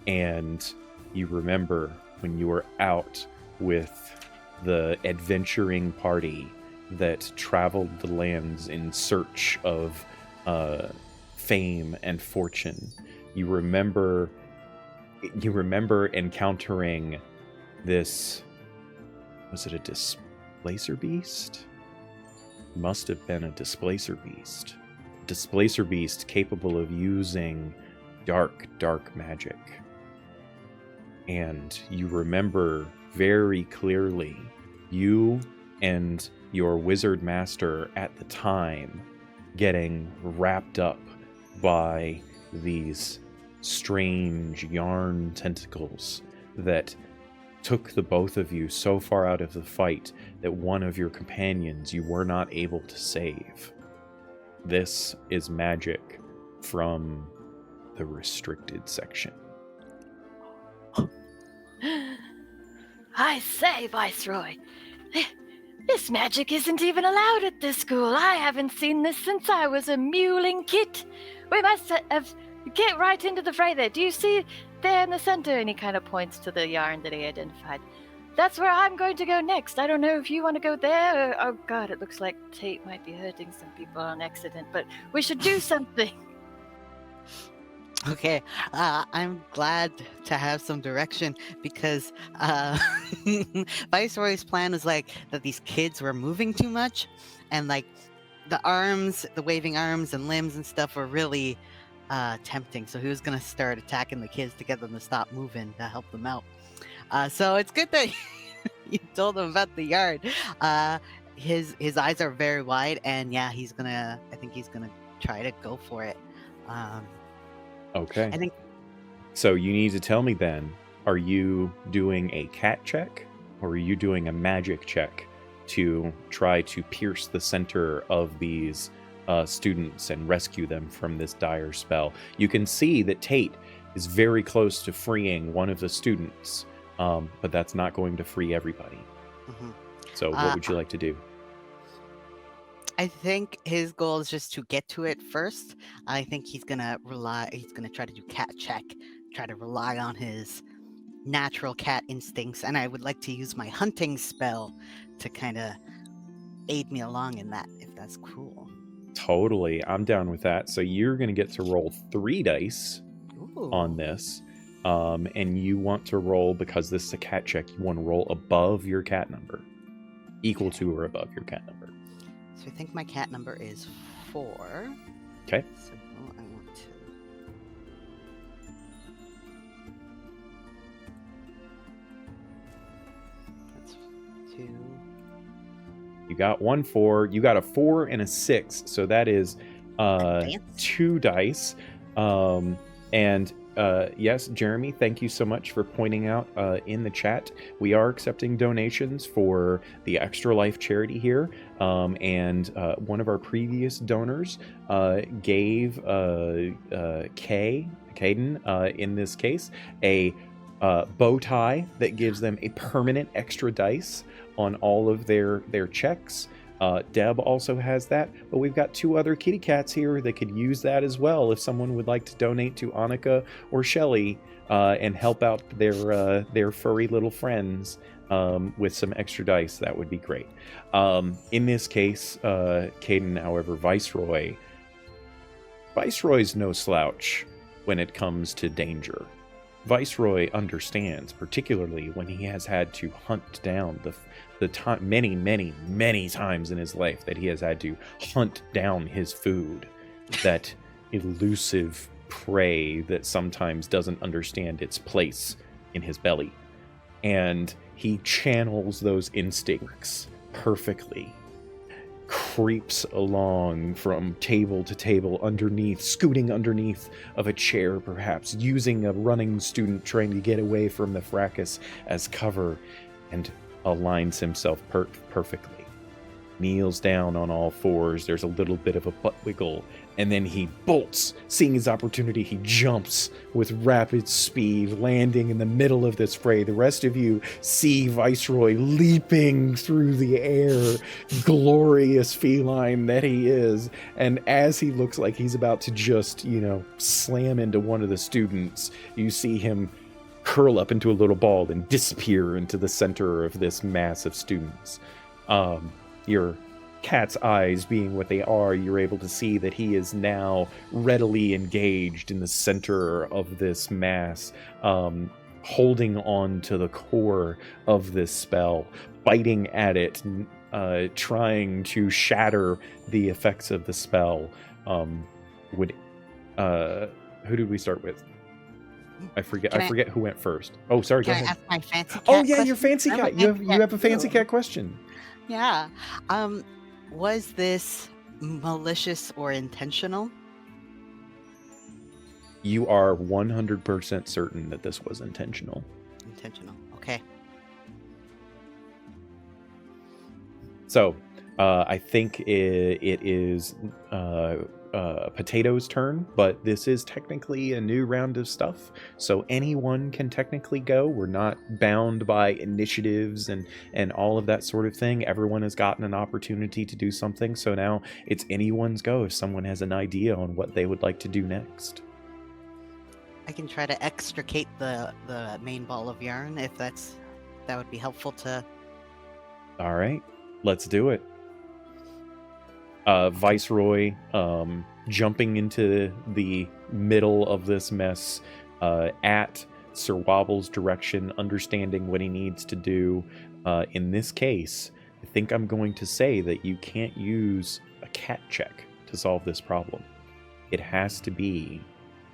Speaker 1: And you remember when you were out with the adventuring party that traveled the lands in search of fame and fortune. You remember encountering this, was it a displacer beast? Must have been a displacer beast. Displacer beast capable of using dark magic. And you remember very clearly you and your wizard master at the time getting wrapped up by these strange yarn tentacles that took the both of you so far out of the fight that one of your companions you were not able to save. This is magic from the restricted section.
Speaker 2: I say, Viceroy, this magic isn't even allowed at this school. I haven't seen this since I was a mewling kit. We must have Get right into the fray there. Do you see there in the center? And he kind of points to the yarn that he identified. That's where I'm going to go next. I don't know if you want to go there or... Oh, God, it looks like Tate might be hurting some people on accident, but we should do something.
Speaker 4: Okay, I'm glad to have some direction because Viceroy's plan was like that these kids were moving too much, and like the waving arms and limbs and stuff were really tempting. So he was gonna start attacking the kids to get them to stop moving to help them out. So it's good that you told him about the yard. His eyes are very wide, and yeah, I think he's gonna try to go for it.
Speaker 1: Okay.
Speaker 4: I think
Speaker 1: So you need to tell me then, are you doing a cat check or are you doing a magic check to try to pierce the center of these students and rescue them from this dire spell? You can see that Tate is very close to freeing one of the students, but that's not going to free everybody.
Speaker 4: mhm.
Speaker 1: So what would you like to do?
Speaker 4: I think his goal is just to get to it first. I think he's gonna try to do cat check, try to rely on his natural cat instincts, and I would like to use my hunting spell to kind of aid me along in that, if that's cool.
Speaker 1: Totally. I'm down with that. So you're going to get to roll 3 dice
Speaker 4: Ooh.
Speaker 1: on this. And you want to roll, because this is a cat check, you want to roll above your cat number. Equal to or above your cat number.
Speaker 4: So I think my cat number is 4.
Speaker 1: Okay.
Speaker 4: So I want to. That's 2.
Speaker 1: You got 1 4. You got a 4 and a 6. So that is
Speaker 4: Advance.
Speaker 1: 2 dice. And yes, Jeremy, thank you so much for pointing out in the chat. We are accepting donations for the Extra Life charity here. And one of our previous donors gave Caden, in this case, a bow tie that gives them a permanent extra dice on all of their checks. Deb also has that, but we've got 2 other kitty cats here that could use that as well if someone would like to donate to Annika or Shelley and help out their furry little friends with some extra dice. That would be great. In this case, Caden, however, Viceroy's no slouch when it comes to danger. Viceroy understands, particularly when he has had to hunt down the time, many times in his life that he has had to hunt down his food, that elusive prey that sometimes doesn't understand its place in his belly. And he channels those instincts perfectly, creeps along from table to table, scooting underneath of a chair perhaps, using a running student trying to get away from the fracas as cover, and aligns himself perfectly. Kneels down on all 4s. There's a little bit of a butt wiggle, and then he bolts. Seeing his opportunity, he jumps with rapid speed, landing in the middle of this fray. The rest of you see Viceroy leaping through the air, glorious feline that he is. And as he looks like he's about to just, slam into one of the students, you see him curl up into a little ball and disappear into the center of this mass of students. Your cat's eyes being what they are, you're able to see that he is now readily engaged in the center of this mass, holding on to the core of this spell, biting at it, trying to shatter the effects of the spell. Who did we start with? I forget who went first. Oh, sorry. Go ahead.
Speaker 4: Can I ask my fancy cat?
Speaker 1: Oh yeah,
Speaker 4: question?
Speaker 1: your fancy
Speaker 4: I have
Speaker 1: cat.
Speaker 4: a
Speaker 1: You
Speaker 4: fancy
Speaker 1: have a
Speaker 4: cat,
Speaker 1: fancy
Speaker 4: too.
Speaker 1: cat question.
Speaker 4: Yeah. Was this malicious or intentional?
Speaker 1: You are 100% certain that this was intentional.
Speaker 4: Intentional. Okay.
Speaker 1: So, I think it is Potato's turn, but this is technically a new round of stuff, so anyone can technically go. We're not bound by initiatives and all of that sort of thing. Everyone has gotten an opportunity to do something, so now it's anyone's go if someone has an idea on what they would like to do next.
Speaker 4: I can try to extricate the main ball of yarn if that would be helpful to.
Speaker 1: All right, let's do it. Viceroy, jumping into the middle of this mess, at Sir Wobble's direction, understanding what he needs to do. In this case, I think I'm going to say that you can't use a cat check to solve this problem. It has to be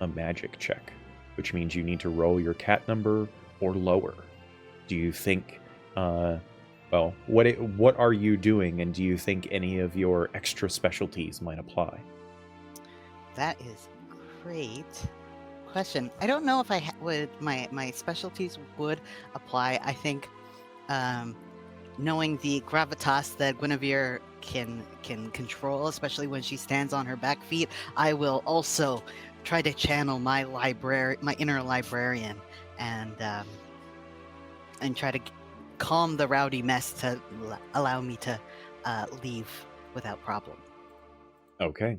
Speaker 1: a magic check, which means you need to roll your cat number or lower. Do you think, well, what are you doing, and do you think any of your extra specialties might apply?
Speaker 4: That is great question. I don't know if I would my specialties would apply. I think knowing the gravitas that Guinevere can control, especially when she stands on her back feet, I will also try to channel my inner librarian, and try to calm the rowdy mess to allow me to leave without problem.
Speaker 1: Okay.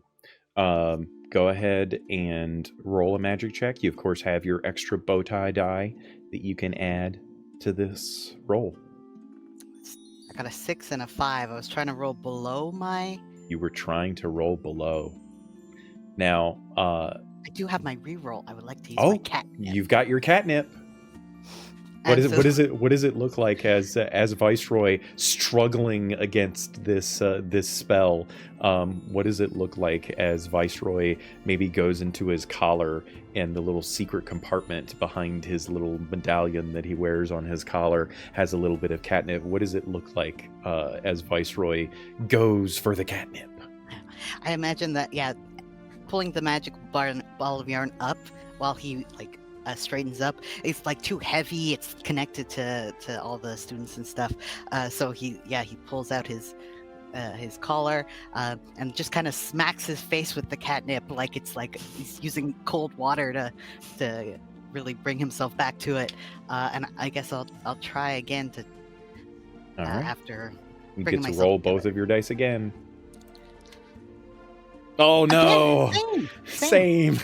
Speaker 1: Go ahead and roll a magic check. You, of course, have your extra bow tie die that you can add to this roll.
Speaker 4: I got a 6 and a 5. I was trying to roll below my...
Speaker 1: You were trying to roll below. Now,
Speaker 4: I do have my reroll. I would like to use my catnip.
Speaker 1: You've got your catnip. What does it look like as Viceroy struggling against this spell? What does it look like as Viceroy maybe goes into his collar, and the little secret compartment behind his little medallion that he wears on his collar has a little bit of catnip? What does it look like as Viceroy goes for the catnip?
Speaker 4: I imagine that, pulling the magic ball of yarn up while he straightens up. It's too heavy. It's connected to all the students and stuff. So he pulls out his collar and just kind of smacks his face with the catnip, like it's like he's using cold water to really bring himself back to it. And I guess I'll try again to
Speaker 1: all right.
Speaker 4: After
Speaker 1: you
Speaker 4: bringing
Speaker 1: get to
Speaker 4: myself
Speaker 1: roll
Speaker 4: together.
Speaker 1: both of your dice again. Oh no!
Speaker 4: Again, same.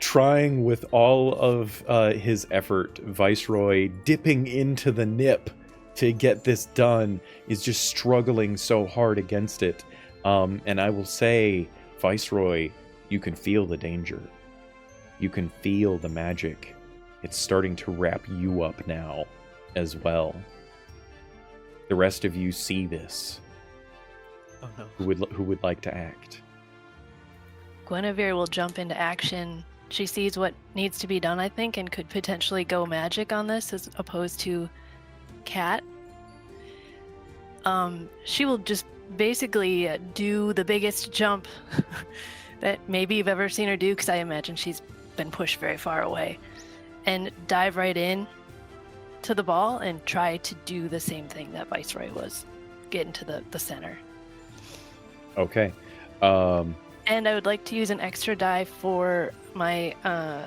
Speaker 1: Trying with all of his effort, Viceroy dipping into the nip to get this done is just struggling so hard against it. And I will say, Viceroy, you can feel the danger. You can feel the magic. It's starting to wrap you up now as well. The rest of you see this.
Speaker 4: Oh no.
Speaker 1: Who would like to act?
Speaker 5: Guinevere will jump into action. She sees what needs to be done, I think, and could potentially go magic on this as opposed to cat. She will just basically do the biggest jump that maybe you've ever seen her do, because I imagine she's been pushed very far away, and dive right in to the ball and try to do the same thing that Viceroy was, get into the center.
Speaker 1: Okay.
Speaker 5: And I would like to use an extra die for my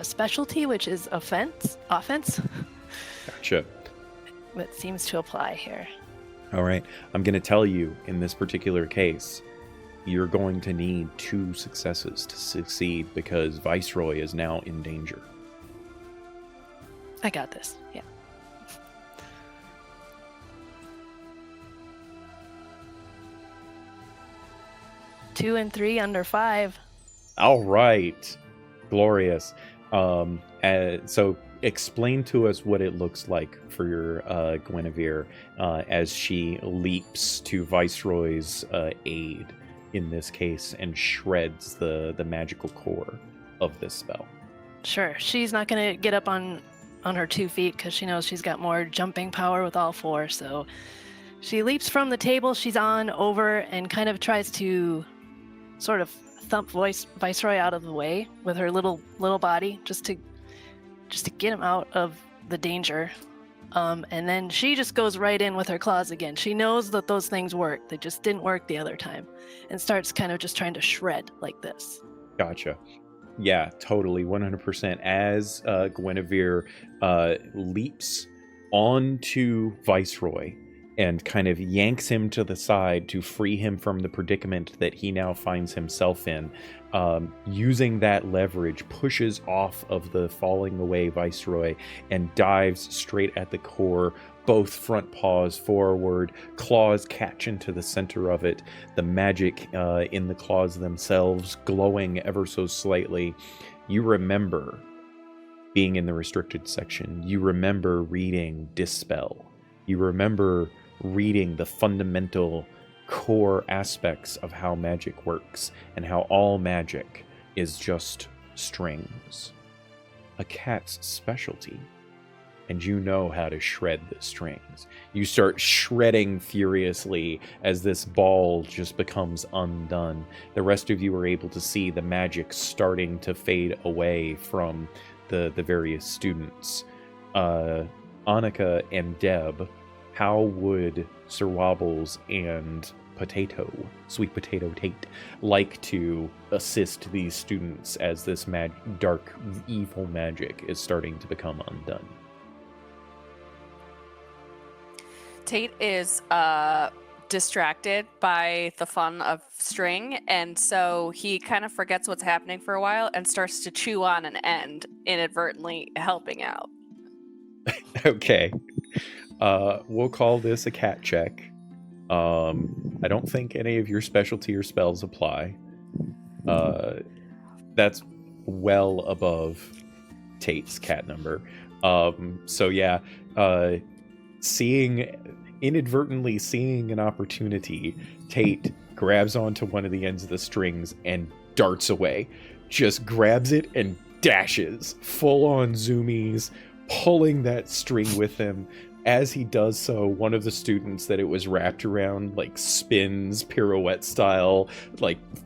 Speaker 5: specialty, which is offense.
Speaker 1: Gotcha.
Speaker 5: That seems to apply here.
Speaker 1: All right. I'm going to tell you, in this particular case, you're going to need 2 successes to succeed, because Viceroy is now in danger.
Speaker 5: I got this. Yeah. Two and 3 under 5.
Speaker 1: All right. Glorious. So explain to us what it looks like for your Guinevere as she leaps to Viceroy's aid in this case and shreds the magical core of this spell.
Speaker 5: Sure. She's not going to get up on her 2 feet because she knows she's got more jumping power with all 4. So she leaps from the table she's on over and kind of tries to sort of thump Viceroy out of the way with her little body just to get him out of the danger. And then she just goes right in with her claws again. She knows that those things work. They just didn't work the other time. And starts kind of just trying to shred like this.
Speaker 1: Gotcha. Yeah, totally, 100%. As Guinevere leaps onto Viceroy and kind of yanks him to the side to free him from the predicament that he now finds himself in. Using that leverage, pushes off of the falling away Viceroy and dives straight at the core, both front paws forward, claws catch into the center of it, the magic in the claws themselves glowing ever so slightly. You remember being in the restricted section. You remember reading Dispel. You remember reading the fundamental core aspects of how magic works and how all magic is just strings. A cat's specialty. And you know how to shred the strings. You start shredding furiously as this ball just becomes undone. The rest of you are able to see the magic starting to fade away from the various students. Annika and Deb, how would Sir Wobbles and Sweet Potato Tate, like to assist these students as this dark, evil magic is starting to become undone?
Speaker 3: Tate is distracted by the fun of string, and so he kind of forgets what's happening for a while and starts to chew on an end, inadvertently helping out.
Speaker 1: Okay. We'll call this a cat check. I don't think any of your specialty or spells apply. That's well above Tate's cat number. So yeah, inadvertently seeing an opportunity, Tate grabs onto one of the ends of the strings and darts away. Just grabs it and dashes, full on zoomies, pulling that string with him. As he does so, one of the students that it was wrapped around spins pirouette style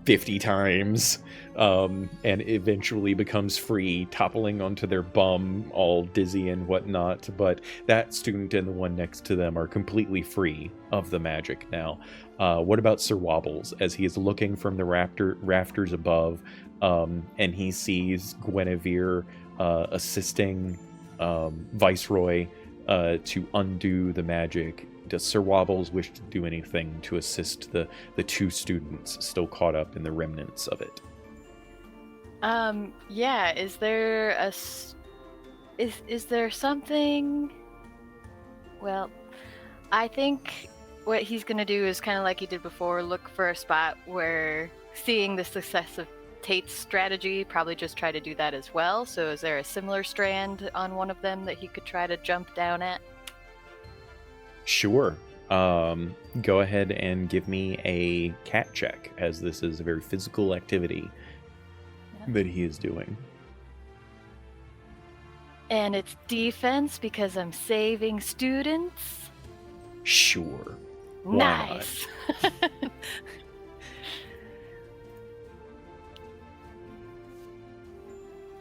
Speaker 1: 50 times, and eventually becomes free, toppling onto their bum, all dizzy and whatnot. But that student and the one next to them are completely free of the magic now. What about Sir Wobbles, as he is looking from the rafters above, and he sees Guinevere assisting Viceroy to undo the magic? Does Sir Wobbles wish to do anything to assist the two students still caught up in the remnants of it?
Speaker 2: Yeah, is there is there something? Well, I think what he's gonna do is kind of like he did before, look for a spot where, seeing the success of Tate's strategy, probably just try to do that as well. So is there a similar strand on one of them that he could try to jump down at?
Speaker 1: Sure. Go ahead and give me a cat check, as this is a very physical activity that he is doing.
Speaker 2: And it's defense because I'm saving students?
Speaker 1: Sure. Why
Speaker 2: Nice.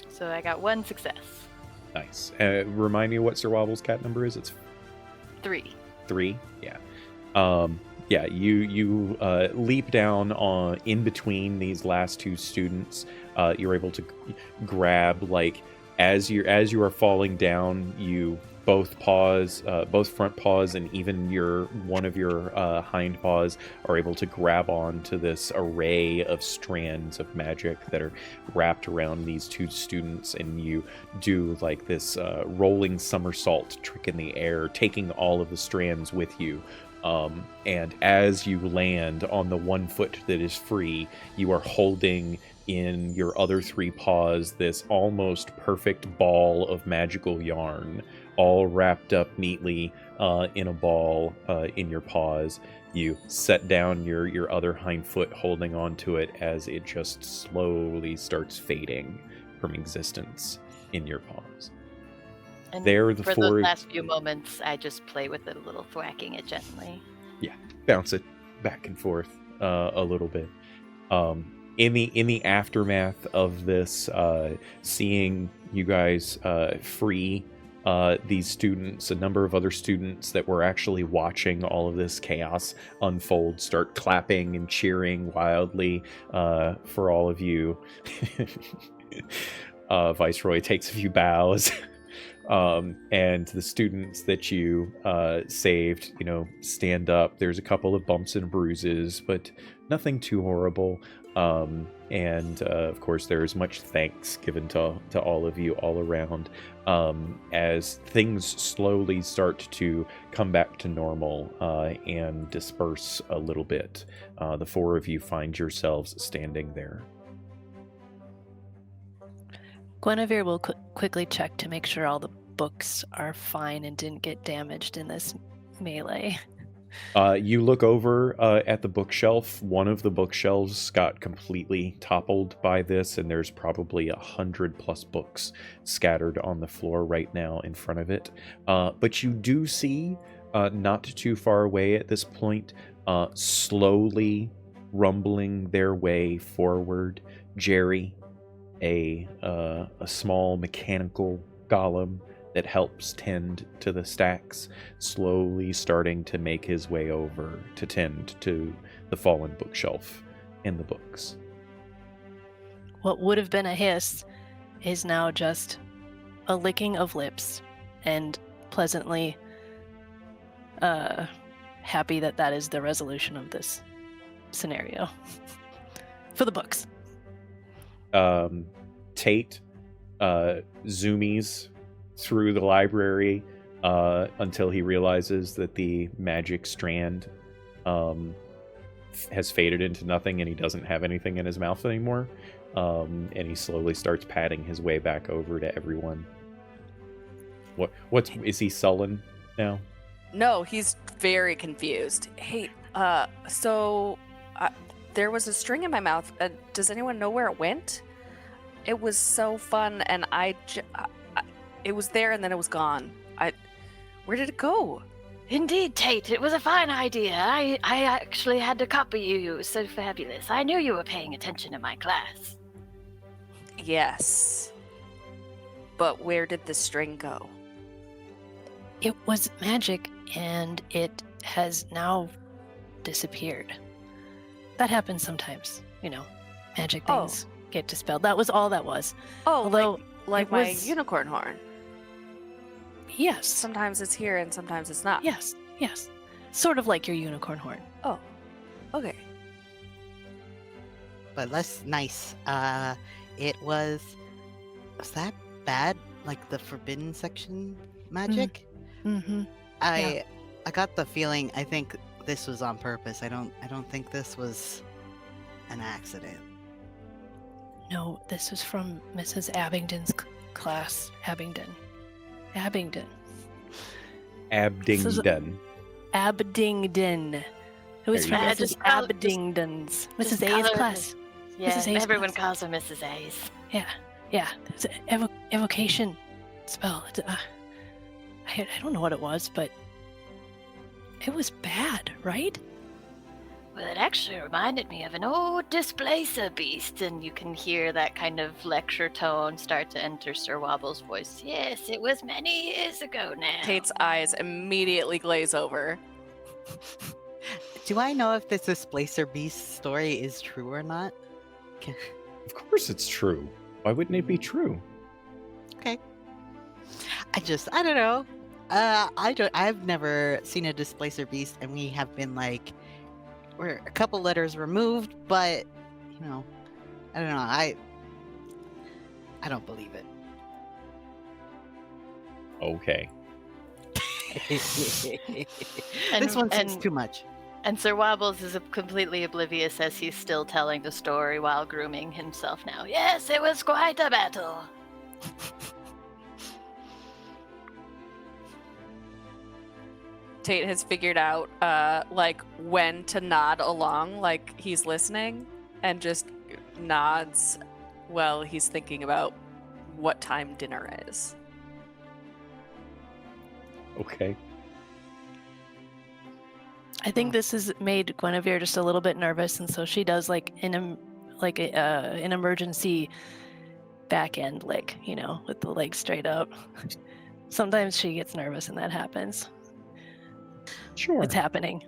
Speaker 2: So I got one success.
Speaker 1: Nice. Remind me what Sir Wobble's cat number is. It's
Speaker 2: 3.
Speaker 1: 3. Yeah. Yeah. You leap down in between these last two students. You're able to grab, as you are falling down, you both front paws, and even one of your hind paws are able to grab onto this array of strands of magic that are wrapped around these two students, and you do this rolling somersault trick in the air, taking all of the strands with you. And as you land on the one foot that is free, you are holding in your other 3 paws this almost perfect ball of magical yarn, all wrapped up neatly in a ball in your paws. You set down your other hind foot, holding onto it as it just slowly starts fading from existence in your paws.
Speaker 2: And
Speaker 1: There, the
Speaker 2: for
Speaker 1: four.
Speaker 2: those last few moments, I just play with it a little, thwacking it gently.
Speaker 1: Yeah, bounce it back and forth a little bit. In the aftermath of this, seeing you guys free these students, a number of other students that were actually watching all of this chaos unfold start clapping and cheering wildly for all of you. Viceroy takes a few bows. And the students that you saved, stand up. There's a couple of bumps and bruises, but nothing too horrible. And of course, there's much thanks given to all of you all around as things slowly start to come back to normal and disperse a little bit. The four of you find yourselves standing there.
Speaker 5: Guinevere will quickly check to make sure all the books are fine and didn't get damaged in this melee.
Speaker 1: You look over at the bookshelf. One of the bookshelves got completely toppled by this, and there's probably 100+ books scattered on the floor right now in front of it. But you do see, not too far away at this point, slowly rumbling their way forward, Jerry, a small mechanical golem that helps tend to the stacks, slowly starting to make his way over to tend to the fallen bookshelf and the books.
Speaker 5: What would have been a hiss is now just a licking of lips and pleasantly happy that is the resolution of this scenario for the books.
Speaker 1: Tate zoomies through the library until he realizes that the magic strand has faded into nothing and he doesn't have anything in his mouth anymore. And he slowly starts patting his way back over to everyone. What's is he sullen now?
Speaker 3: No, he's very confused. Hey, so there was a string in my mouth. Does anyone know where it went? It was so fun, and it was there and then it was gone. Where did it go?
Speaker 2: Indeed, Tate, it was a fine idea. I actually had to copy you. You were so fabulous. I knew you were paying attention in my class.
Speaker 3: Yes. But where did the string go?
Speaker 5: It was magic, and it has now disappeared. That happens sometimes, magic things get dispelled. That was all that was.
Speaker 3: Oh,
Speaker 5: although
Speaker 3: like
Speaker 5: it
Speaker 3: my
Speaker 5: was...
Speaker 3: unicorn horn.
Speaker 5: Yes.
Speaker 3: Sometimes it's here and sometimes it's not.
Speaker 5: Yes. Sort of like your unicorn horn.
Speaker 3: Oh, okay.
Speaker 4: But less nice. It was that bad? Like the forbidden section magic?
Speaker 5: Mm-hmm.
Speaker 4: I got the feeling. I think this was on purpose. I don't think this was an accident.
Speaker 5: No, this was from Mrs. Abingdon's class. Abingdon.
Speaker 1: Abdingdon.
Speaker 5: Abdingdon. It was from Mrs. Abdingdon's. Mrs. A's class.
Speaker 2: Yeah,
Speaker 5: Mrs. A's
Speaker 2: everyone
Speaker 5: class.
Speaker 2: calls her Mrs. A's.
Speaker 5: Yeah. It's an evocation spell. I don't know what it was, but it was bad, right?
Speaker 2: Well, it actually reminded me of an old displacer beast, and you can hear that kind of lecture tone start to enter Sir Wobble's voice. Yes, it was many years ago now.
Speaker 3: Tate's eyes immediately glaze over.
Speaker 4: Do I know if this displacer beast story is true or not?
Speaker 1: Of course it's true. Why wouldn't it be true?
Speaker 4: Okay. I don't know. I've never seen a displacer beast, and we have been we're a couple letters removed, but I don't know. I don't believe it.
Speaker 1: Okay.
Speaker 4: This one seems too much.
Speaker 2: And Sir Wobbles is completely oblivious as he's still telling the story while grooming himself now. Yes, it was quite a battle.
Speaker 3: Tate has figured out when to nod along, like he's listening, and just nods while he's thinking about what time dinner is.
Speaker 1: Okay.
Speaker 5: I think this has made Guinevere just a little bit nervous, and so she does an emergency back end lick, with the leg straight up. Sometimes she gets nervous, and that happens.
Speaker 1: Sure.
Speaker 5: It's happening.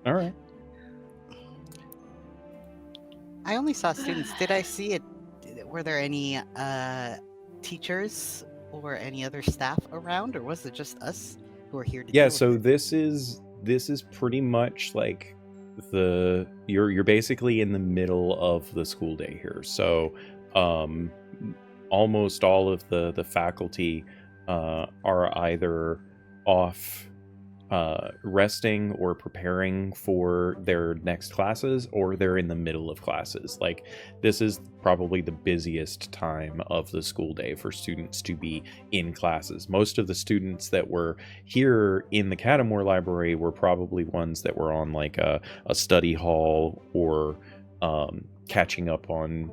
Speaker 1: All right.
Speaker 4: I only saw students. Did I see it? Were there any teachers or any other staff around, or was it just us who are here to
Speaker 1: Yeah,
Speaker 4: deal
Speaker 1: so
Speaker 4: with it?
Speaker 1: this is pretty much like you're basically in the middle of the school day here. So um almost all of the faculty are either off resting or preparing for their next classes, or they're in the middle of classes. Like, this is probably the busiest time of the school day for students to be in classes. Most of the students that were here in the Catamore Library were probably ones that were on like a study hall, or catching up on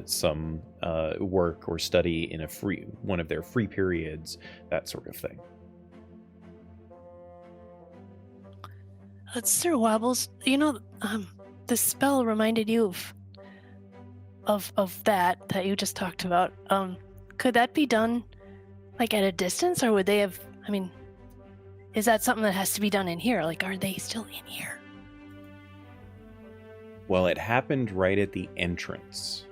Speaker 1: some work or study in one of their free periods, that sort of thing.
Speaker 5: Sir Wobbles, you know, the spell reminded you of that you just talked about. Could that be done like at a distance, or would they have? I mean, is that something that has to be done in here? Like, are they still in here?
Speaker 1: Well, it happened right at the entrance.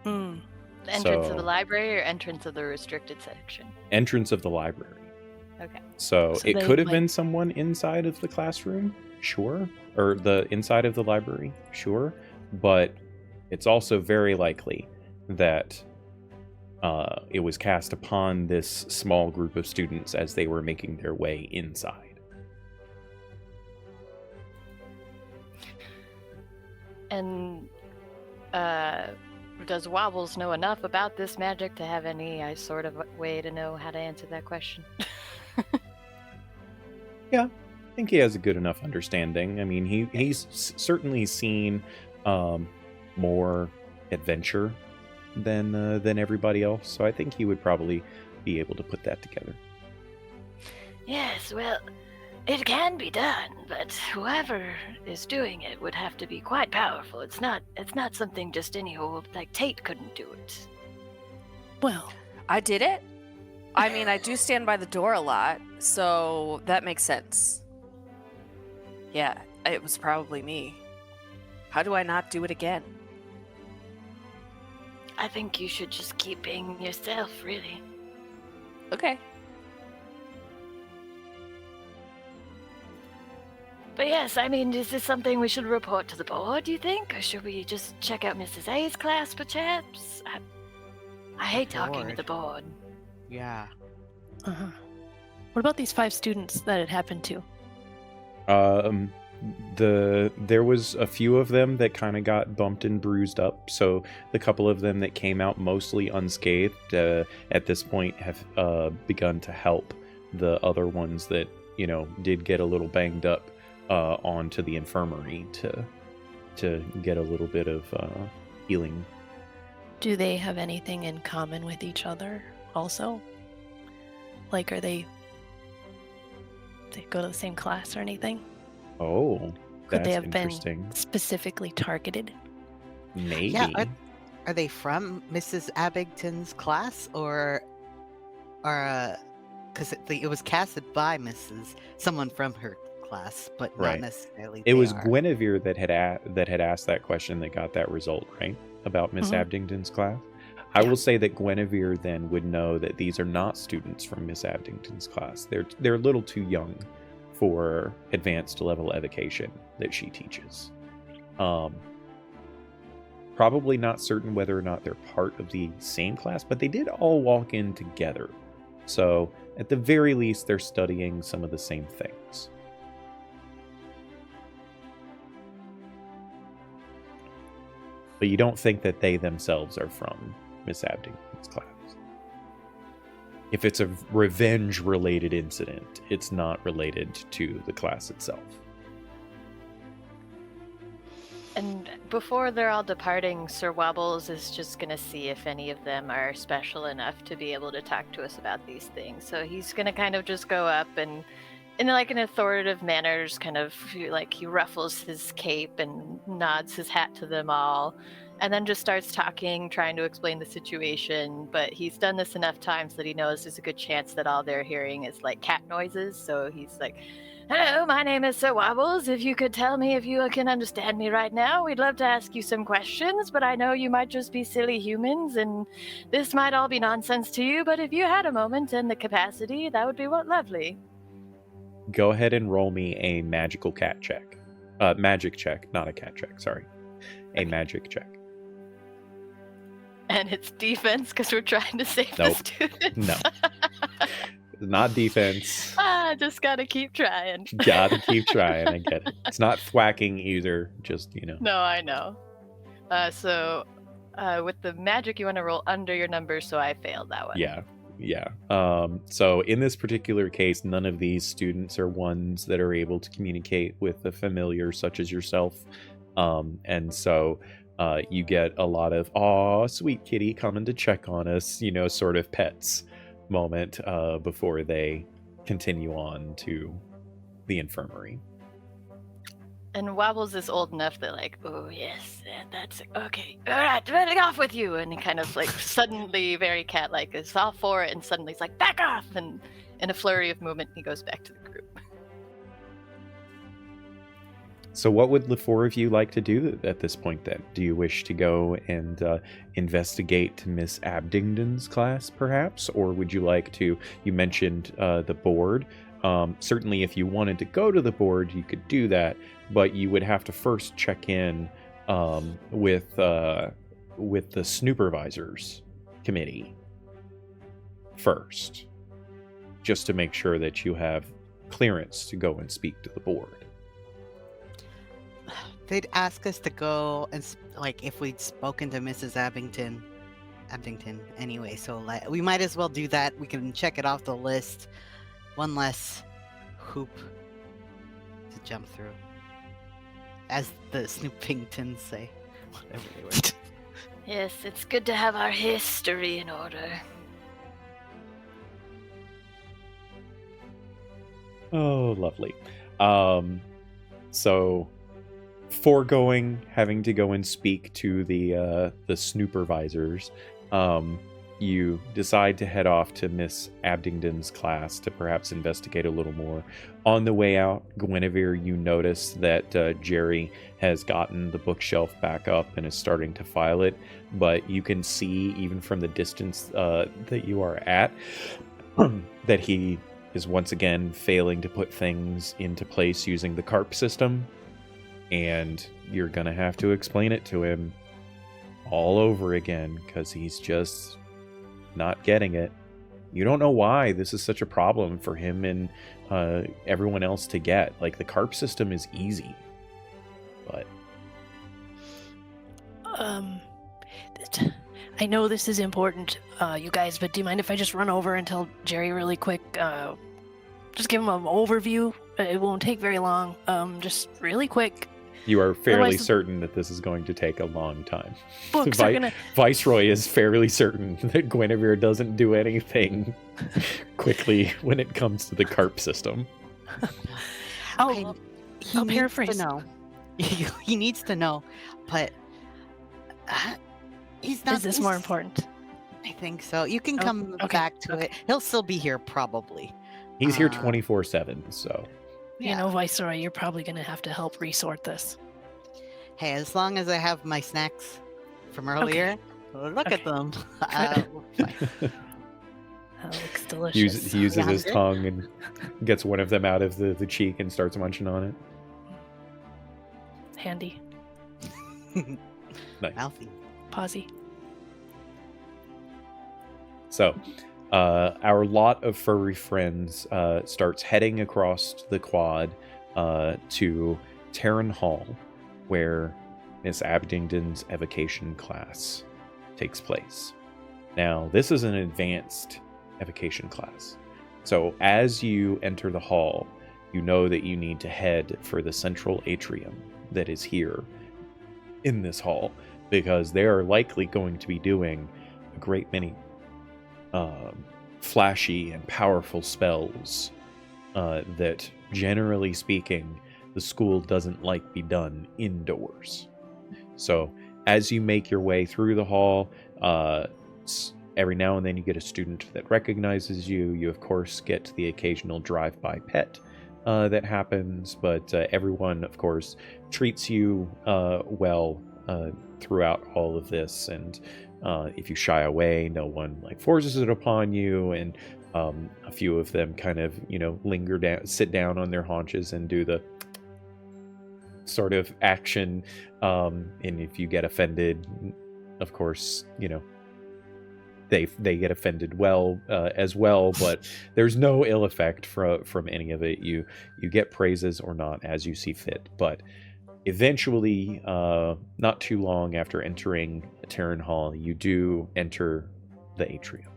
Speaker 5: Hmm.
Speaker 2: The entrance of the
Speaker 1: So-
Speaker 2: library or entrance of the restricted section?
Speaker 1: Entrance of the library.
Speaker 2: Okay.
Speaker 1: So
Speaker 5: So
Speaker 1: it
Speaker 5: they
Speaker 1: could have
Speaker 5: might-
Speaker 1: been someone inside of the classroom, sure, or the inside of the library, sure, but it's also very likely that it was cast upon this small group of students as they were making their way inside.
Speaker 2: And does Wobbles know enough about this magic to have any sort of way to know how to answer that question?
Speaker 1: I think he has a good enough understanding. I mean, he's certainly seen more adventure than everybody else, so I think he would probably be able to put that together.
Speaker 2: Yes, well, it can be done, but whoever is doing it would have to be quite powerful. It's not something just any old, like Tate couldn't do it.
Speaker 5: Well,
Speaker 3: I did it. I mean, I do stand by the door a lot, so that makes sense. Yeah, it was probably me. How do I not do it again?
Speaker 2: I think you should just keep being yourself, really.
Speaker 3: Okay.
Speaker 2: But yes, I mean, is this something we should report to the board, do you think? Or should we just check out Mrs. A's class, perhaps? I hate talking to the board.
Speaker 4: Yeah.
Speaker 5: uh-huh. What about these 5 students that it happened to?
Speaker 1: There was a few of them that kind of got bumped and bruised up. So the couple of them that came out mostly unscathed at this point have begun to help the other ones that did get a little banged up onto the infirmary to get a little bit of healing.
Speaker 5: Do they have anything in common with each other also? Like, they go to the same class or anything?
Speaker 1: Oh,
Speaker 5: Could
Speaker 1: that's
Speaker 5: they have
Speaker 1: interesting.
Speaker 5: been specifically targeted?
Speaker 1: Maybe.
Speaker 4: Yeah, are they from Mrs. Abington's class, or because it was casted by someone from her class, but
Speaker 1: Right.
Speaker 4: not necessarily.
Speaker 1: It
Speaker 4: they
Speaker 1: was
Speaker 4: are.
Speaker 1: Guinevere that had asked that question that got that result, right? About Miss
Speaker 5: Mhm.
Speaker 1: Abington's class. I
Speaker 4: Yeah.
Speaker 1: will say that Guinevere then would know that these are not students from Miss Abington's class. They're a little too young for advanced level evocation that she teaches. Probably not certain whether or not they're part of the same class, but they did all walk in together. So at the very least, they're studying some of the same things. But you don't think that they themselves are from Miss Abington's class. If it's a revenge-related incident, it's not related to the class itself.
Speaker 2: And before they're all departing, Sir Wobbles is just going to see if any of them are special enough to be able to talk to us about these things. So he's going to kind of just go up and, in like an authoritative manner, just kind of like he ruffles his cape and nods his hat to them all and then just starts talking, trying to explain the situation. But he's done this enough times that he knows there's a good chance that all they're hearing is like cat noises. So he's like, "Hello, my name is Sir Wobbles. If you could tell me if you can understand me right now, we'd love to ask you some questions, but I know you might just be silly humans, and this might all be nonsense to you, but if you had a moment and the capacity, that would be lovely."
Speaker 1: Go ahead and roll me a magical cat check. Magic check, not a cat check, sorry. A magic check.
Speaker 2: And it's defense because we're trying to save the
Speaker 1: Nope.
Speaker 2: students.
Speaker 1: No. Not defense.
Speaker 2: Just gotta keep trying.
Speaker 1: Gotta keep trying, I get it. It's not thwacking either, just,
Speaker 2: No, I know. So with the magic, you want to roll under your number, so I failed that one.
Speaker 1: Yeah. So in this particular case, none of these students are ones that are able to communicate with a familiar such as yourself. And so you get a lot of, "Aw, sweet kitty coming to check on us," sort of pets moment before they continue on to the infirmary.
Speaker 2: And Wobbles is old enough that like, "Oh yes, that's okay. All right, running off with you." And he kind of like suddenly, very cat-like, is all for it, and suddenly he's like, "Back off!" And in a flurry of movement, he goes back to the group.
Speaker 1: So what would the four of you like to do at this point then? Do you wish to go and investigate Miss Abdingdon's class, perhaps? Or would you like to, you mentioned the board. Certainly if you wanted to go to the board, you could do that, but you would have to first check in with the Snoopervisors committee first, just to make sure that you have clearance to go and speak to the board.
Speaker 4: They'd ask us to go and if we'd spoken to Mrs. Abington anyway, so we might as well do that. We can check it off the list. One less hoop to jump through, as the Snoopingtons say. Whatever they were.
Speaker 2: Yes, it's good to have our history in order.
Speaker 1: Oh, lovely. So foregoing having to go and speak to the Snoopervisors, you decide to head off to Miss Abdingdon's class to perhaps investigate a little more. On the way out, Guinevere, you notice that Jerry has gotten the bookshelf back up and is starting to file it, but you can see, even from the distance that you are at, that he is once again failing to put things into place using the CARP system, and you're gonna have to explain it to him all over again because he's just not getting it. You don't know why this is such a problem for him and everyone else to get. Like, the CARP system is easy, but
Speaker 5: I know this is important, you guys, but do you mind if I just run over and tell Jerry really quick? Just give him an overview. It won't take very long. Just really quick.
Speaker 1: you are fairly
Speaker 5: Otherwise-
Speaker 1: certain that this is going to take a long time.
Speaker 5: Books are gonna.
Speaker 1: Viceroy is fairly certain that Guinevere doesn't do anything quickly when it comes to the CARP system.
Speaker 5: I'll
Speaker 4: He needs
Speaker 5: paraphrase.
Speaker 4: to know. He needs to know, but he's not.
Speaker 5: Is this more important?
Speaker 4: I think so. You can
Speaker 5: Oh,
Speaker 4: come
Speaker 5: okay,
Speaker 4: back to
Speaker 5: okay.
Speaker 4: it. He'll still be here probably.
Speaker 1: He's here
Speaker 4: Uh,
Speaker 1: 24/7, so
Speaker 5: You know, Viceroy, you're probably gonna have to help resort this.
Speaker 4: Hey, as long as I have my snacks from earlier, look at them. We're fine.
Speaker 5: That looks delicious.
Speaker 1: he uses his
Speaker 4: Hungry?
Speaker 1: tongue and gets one of them out of the cheek and starts munching on it.
Speaker 5: Handy.
Speaker 1: Nice.
Speaker 4: Mouthy.
Speaker 5: Posy.
Speaker 1: So, our lot of furry friends starts heading across the quad to Terran Hall, where Miss Abdingdon's evocation class takes place. Now, this is an advanced evocation class. So, as you enter the hall, you know that you need to head for the central atrium that is here in this hall, because they are likely going to be doing a great many flashy and powerful spells that, generally speaking, the school doesn't like be done indoors. So As you make your way through the hall, every now and then you get a student that recognizes you. You, of course, get the occasional drive-by pet that happens, but everyone, of course, treats you well throughout all of this. And if you shy away, no one forces it upon you. And a few of them kind of, linger down, sit down on their haunches and do the sort of action. And if you get offended, of course, they get offended as well, but there's no ill effect from any of it. You get praises or not as you see fit. But eventually, not too long after entering Terran Hall, you do enter the atrium.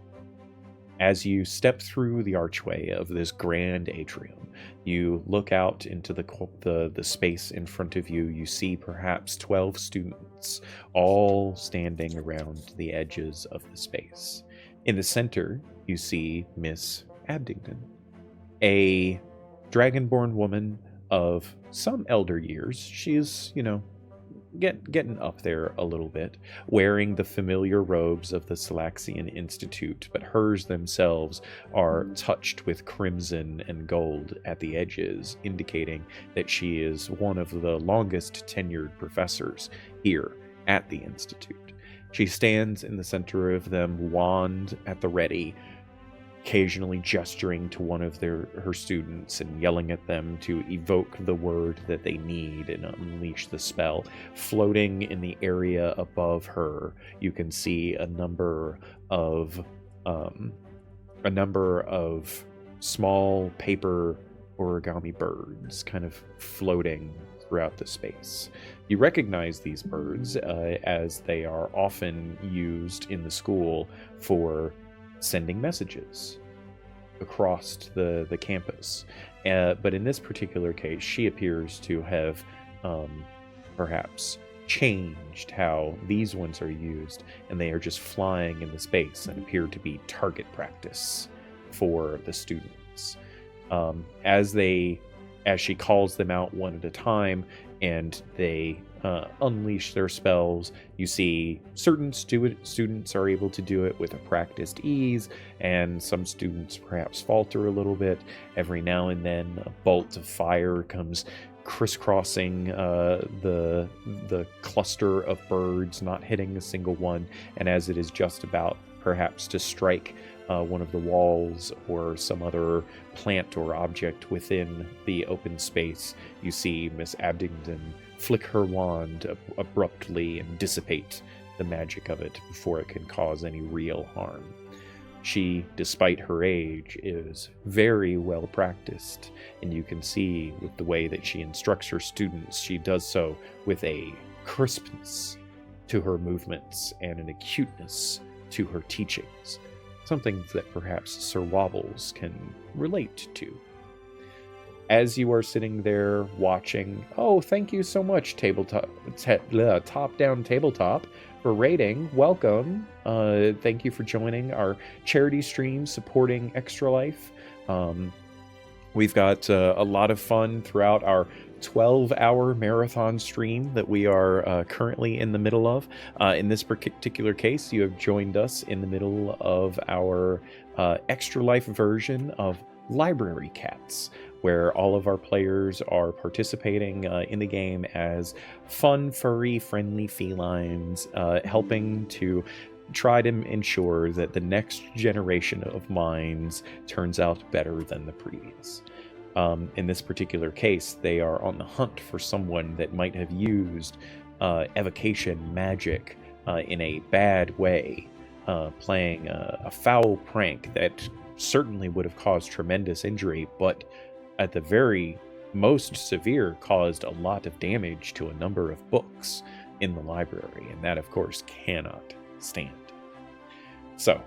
Speaker 1: As you step through the archway of this grand atrium, you look out into the space in front of you. You see perhaps 12 students, all standing around the edges of the space. In the center, you see Miss Abingdon, a dragonborn woman of some elder years. She's, getting up there a little bit, wearing the familiar robes of the Solaxyian Institute, but hers themselves are touched with crimson and gold at the edges, indicating that she is one of the longest tenured professors here at the Institute. She stands in the center of them, wand at the ready, occasionally gesturing to one of her students and yelling at them to evoke the word that they need and unleash the spell. Floating in the area above her, you can see a number of small paper origami birds kind of floating throughout the space. You recognize these birds as they are often used in the school for sending messages across the campus. But in this particular case, she appears to have perhaps changed how these ones are used, and they are just flying in the space and appear to be target practice for the students. As she calls them out one at a time and they unleash their spells, you see certain students are able to do it with a practiced ease, and some students perhaps falter a little bit. Every now and then a bolt of fire comes crisscrossing the cluster of birds, not hitting a single one, and as it is just about perhaps to strike one of the walls or some other plant or object within the open space, you see Miss Abingdon flick her wand abruptly and dissipate the magic of it before it can cause any real harm. She, despite her age, is very well practiced, and you can see with the way that she instructs her students, she does so with a crispness to her movements and an acuteness to her teachings, something that perhaps Sir Wobbles can relate to. As you are sitting there watching, thank you so much, Top-Down Tabletop, for rating. Welcome. Thank you for joining our charity stream supporting Extra Life. We've got a lot of fun throughout our 12-hour marathon stream that we are currently in the middle of. In this particular case, you have joined us in the middle of our Extra Life version of Library Cats, where all of our players are participating in the game as fun, furry, friendly felines, helping to try to ensure that the next generation of minds turns out better than the previous. In this particular case, they are on the hunt for someone that might have used evocation magic in a bad way, playing a foul prank that certainly would have caused tremendous injury, but at the very most severe caused a lot of damage to a number of books in the library, and that of course cannot stand. So,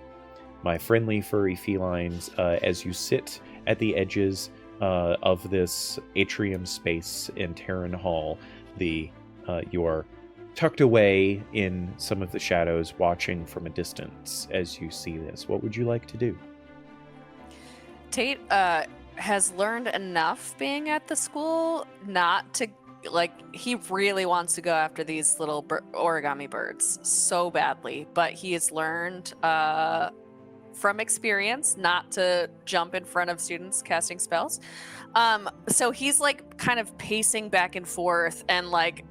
Speaker 1: my friendly furry felines, as you sit at the edges of this atrium space in Terran Hall, you are tucked away in some of the shadows, watching from a distance as you see this. What would you like to do?
Speaker 3: Tate has learned enough being at the school not to he really wants to go after these little origami birds so badly, but he has learned from experience not to jump in front of students casting spells. So he's like kind of pacing back and forth and like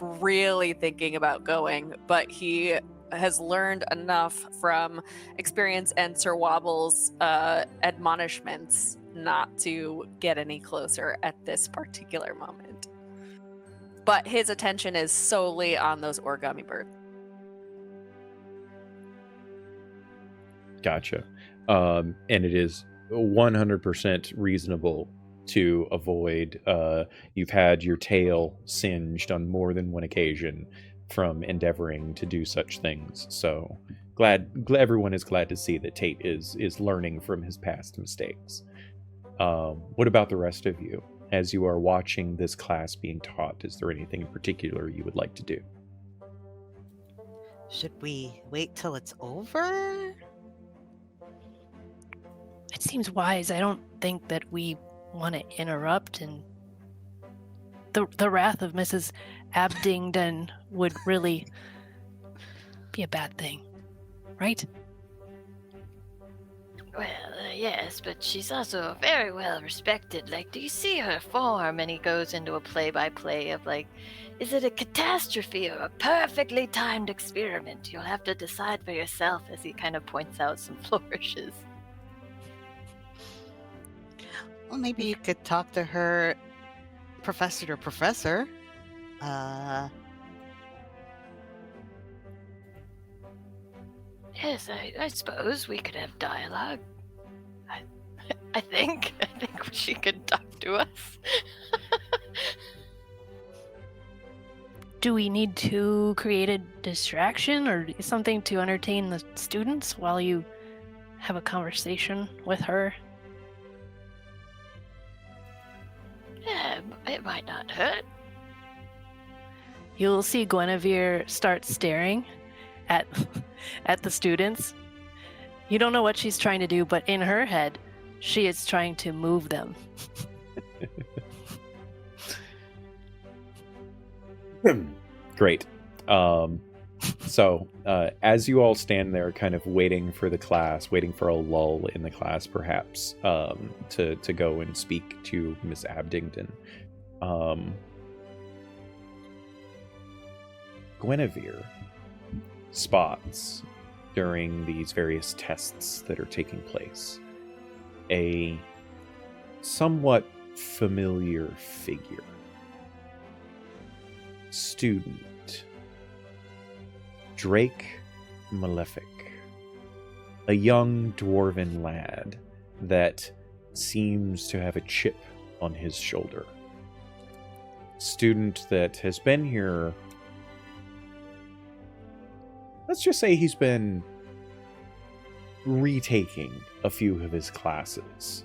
Speaker 3: really thinking about going, but he has learned enough from experience and Sir Wobble's admonishments not to get any closer at this particular moment. But his attention is solely on those origami birds.
Speaker 1: Gotcha. And it is 100% reasonable to avoid. You've had your tail singed on more than one occasion from endeavoring to do such things. So glad everyone is glad to see that Tate is learning from his past mistakes. What about the rest of you? As you are watching this class being taught, is there anything in particular you would like to do?
Speaker 4: Should we wait till it's over?
Speaker 5: It seems wise. I don't think that we want to interrupt, and the wrath of Mrs. Abdingdon would really be a bad thing, right?
Speaker 2: Well, yes, but she's also very well respected. Like, do you see her form? And he goes into a play-by-play of, like, is it a catastrophe or a perfectly timed experiment? You'll have to decide for yourself, as he kind of points out some flourishes.
Speaker 4: Well, maybe you could talk to her professor to professor.
Speaker 2: Yes, I suppose we could have dialogue. I think she could talk to us.
Speaker 5: Do we need to create a distraction or something to entertain the students while you have a conversation with her?
Speaker 2: Yeah, it might not hurt.
Speaker 5: You'll see Guinevere start staring at the students. You don't know what she's trying to do, but in her head, she is trying to move them.
Speaker 1: Great. So as you all stand there kind of waiting for the class, waiting for a lull in the class perhaps, to go and speak to Miss Abdingdon, Guinevere spots during these various tests that are taking place a somewhat familiar figure. Student Drake Malefic, a young dwarven lad that seems to have a chip on his shoulder. Student that has been here, let's just say he's been retaking a few of his classes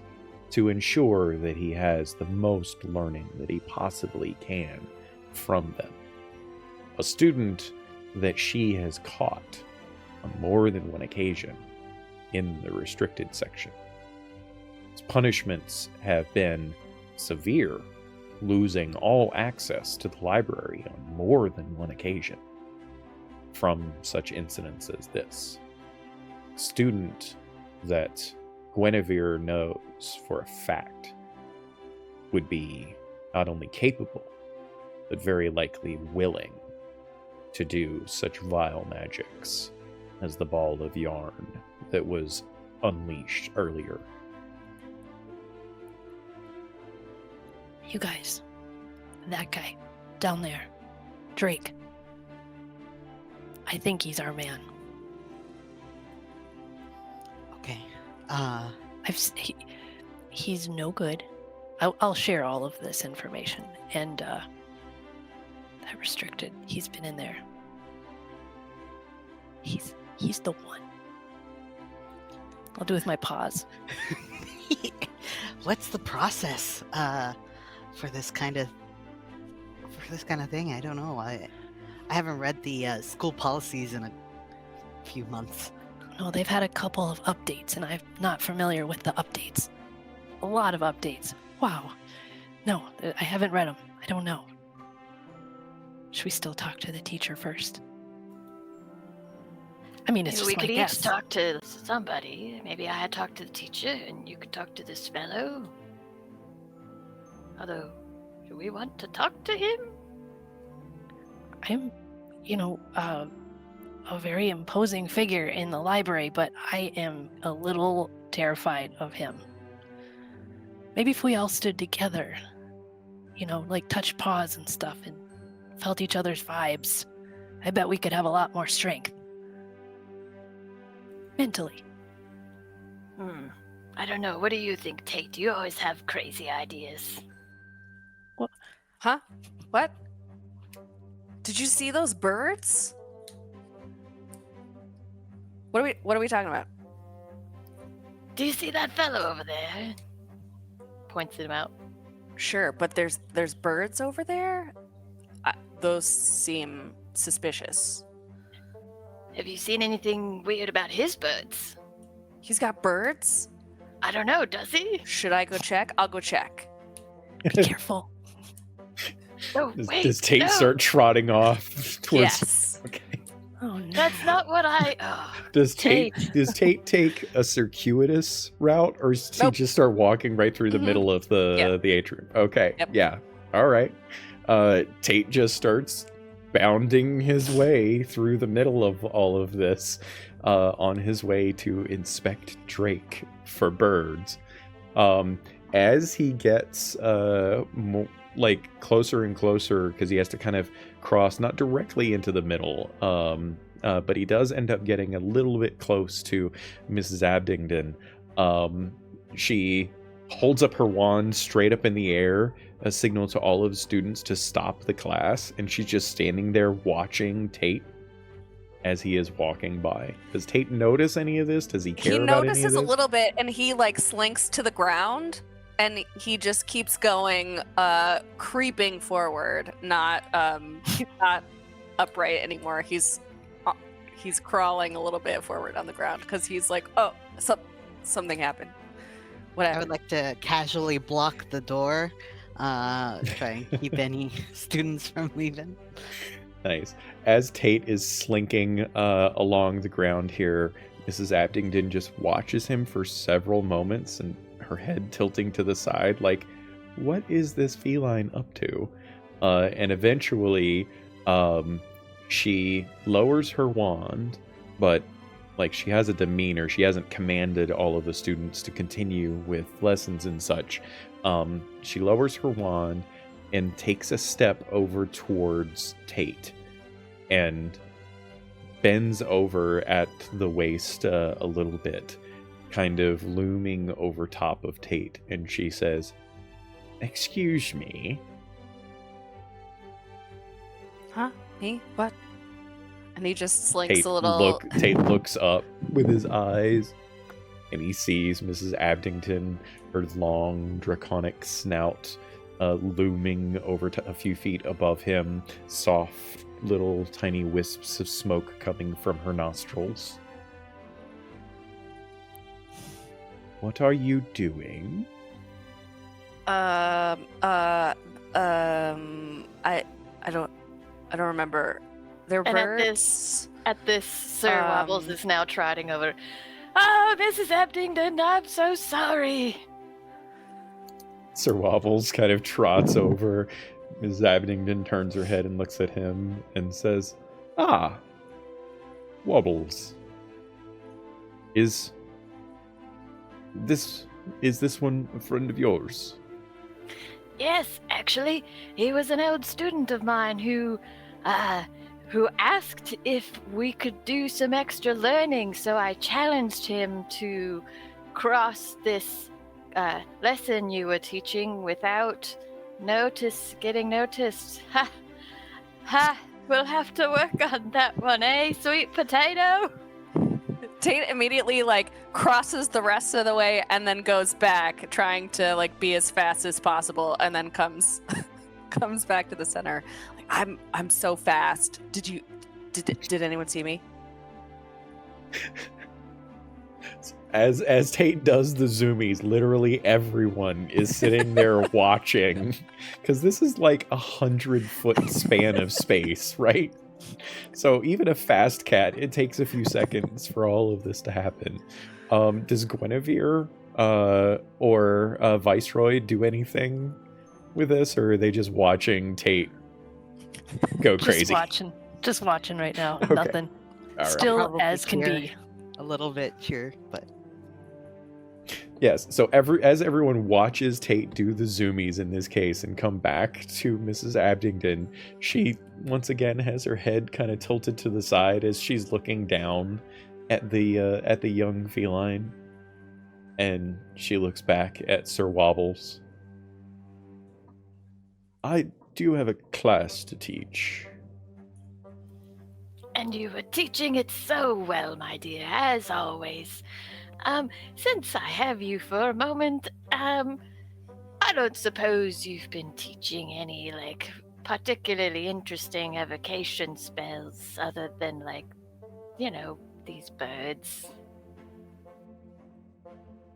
Speaker 1: to ensure that he has the most learning that he possibly can from them. A student that she has caught on more than one occasion in the restricted section. His punishments have been severe, losing all access to the library on more than one occasion from such incidents as this. Student that Guinevere knows for a fact would be not only capable, but very likely willing to do such vile magics as the ball of yarn that was unleashed earlier.
Speaker 5: You guys, that guy down there, Drake, I think he's our man.
Speaker 4: Okay.
Speaker 5: He's no good. I'll share all of this information. And that restricted, he's been in there. He's the one. I'll do with my paws.
Speaker 4: What's the process for this kind of thing? I don't know. I haven't read the school policies in a few months.
Speaker 5: No, they've had a couple of updates, and I'm not familiar with the updates. A lot of updates. Wow. No, I haven't read them. I don't know. should we still talk to the teacher first? I mean, it's
Speaker 2: Maybe
Speaker 5: just
Speaker 2: we
Speaker 5: my
Speaker 2: could
Speaker 5: guess.
Speaker 2: each talk to somebody. Maybe I talk to the teacher and you could talk to this fellow. Although, do we want to talk to him?
Speaker 5: I'm, a very imposing figure in the library, but I am a little terrified of him. Maybe if we all stood together, like touched paws and stuff and felt each other's vibes, I bet we could have a lot more strength. Mentally.
Speaker 2: I don't know. What do you think, Tate? You always have crazy ideas.
Speaker 3: Huh? What? Did you see those birds? What are we talking about?
Speaker 2: Do you see that fellow over there? Points him out.
Speaker 3: Sure, but there's birds over there? Those seem suspicious.
Speaker 2: Have you seen anything weird about his birds?
Speaker 3: He's got birds?
Speaker 2: I don't know, does he?
Speaker 3: Should I go check? I'll go check.
Speaker 5: Be careful.
Speaker 2: Oh, wait,
Speaker 1: Does Tate
Speaker 2: no.
Speaker 1: start trotting off towards?
Speaker 3: Yes.
Speaker 1: Okay.
Speaker 5: Oh no.
Speaker 2: That's not what I... Oh,
Speaker 1: Does Tate take a circuitous route, or does he
Speaker 3: Nope.
Speaker 1: just start walking right through the
Speaker 3: Mhm.
Speaker 1: middle of the atrium? Okay.
Speaker 3: Yep.
Speaker 1: Yeah. All right. Tate just starts bounding his way through the middle of all of this, on his way to inspect Drake for birds. As he gets closer and closer, because he has to kind of cross not directly into the middle, but he does end up getting a little bit close to Mrs. Abdingdon. She holds up her wand straight up in the air, a signal to all of the students to stop the class, and she's just standing there watching Tate as he is walking by. Does Tate notice any of this? Does he care
Speaker 3: He
Speaker 1: about any of
Speaker 3: notices
Speaker 1: this?
Speaker 3: a little bit, and he slinks to the ground, and he just keeps going, creeping forward, not upright anymore. He's crawling a little bit forward on the ground because he's like, oh, something happened. What
Speaker 4: I would
Speaker 3: happened?
Speaker 4: like to casually block the door, try and keep any students from leaving.
Speaker 1: Nice. As Tate is slinking along the ground here, Mrs. Abdingdon just watches him for several moments, and her head tilting to the side, like, what is this feline up to? And eventually, she lowers her wand, but she has a demeanor. She hasn't commanded all of the students to continue with lessons and such. She lowers her wand and takes a step over towards Tate and bends over at the waist a little bit, kind of looming over top of Tate, and she says, "Excuse me."
Speaker 3: Huh? Me? What? And he just slinks a little.
Speaker 1: Tate looks up with his eyes, and he sees Mrs. Abdington, her long draconic snout looming over a few feet above him, soft little tiny wisps of smoke coming from her nostrils. What are you doing?
Speaker 3: I don't remember. They're
Speaker 2: And
Speaker 3: birds.
Speaker 2: at this, Sir Wobbles is now trotting over. Oh, Mrs. Abdingdon, I'm so sorry.
Speaker 1: Sir Wobbles kind of trots over. Mrs. Abingdon turns her head and looks at him and says, "Ah, Wobbles. Is this one a friend of yours?"
Speaker 2: Yes, actually, he was an old student of mine who asked if we could do some extra learning, so I challenged him to cross this lesson you were teaching without getting noticed. Ha! Ha! We'll have to work on that one, eh, sweet potato?
Speaker 3: Tate immediately crosses the rest of the way and then goes back, trying to be as fast as possible, and then comes back to the center. I'm so fast. Did anyone see me?
Speaker 1: As Tate does the zoomies, literally everyone is sitting there watching, because this is like 100-foot span of space, right? So even a fast cat, it takes a few seconds for all of this to happen. Does Guinevere or Viceroy do anything with this, or are they just watching Tate go crazy?
Speaker 5: Just watching right now.
Speaker 1: Okay.
Speaker 5: Nothing.
Speaker 1: All right.
Speaker 5: Still
Speaker 4: Probably
Speaker 5: as can
Speaker 4: cheer.
Speaker 5: be.
Speaker 4: A little bit, sure, but
Speaker 1: Yes, so as everyone watches Tate do the zoomies in this case and come back to Mrs. Abingdon, she once again has her head kind of tilted to the side as she's looking down at the young feline, and she looks back at Sir Wobbles. I do have a class to teach.
Speaker 2: And you were teaching it so well, my dear, as always. Since I have you for a moment, I don't suppose you've been teaching any, like, particularly interesting evocation spells other than, like, you know, these birds.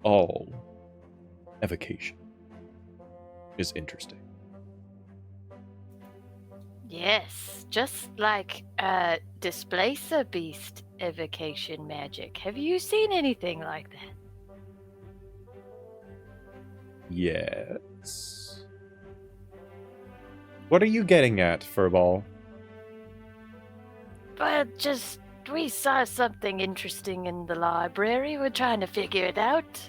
Speaker 1: All evocation is interesting.
Speaker 2: Yes, just like displacer beast evocation magic. Have you seen anything like that?
Speaker 1: Yes. What are you getting at, Furball?
Speaker 2: But just, we saw something interesting in the library. We're trying to figure it out.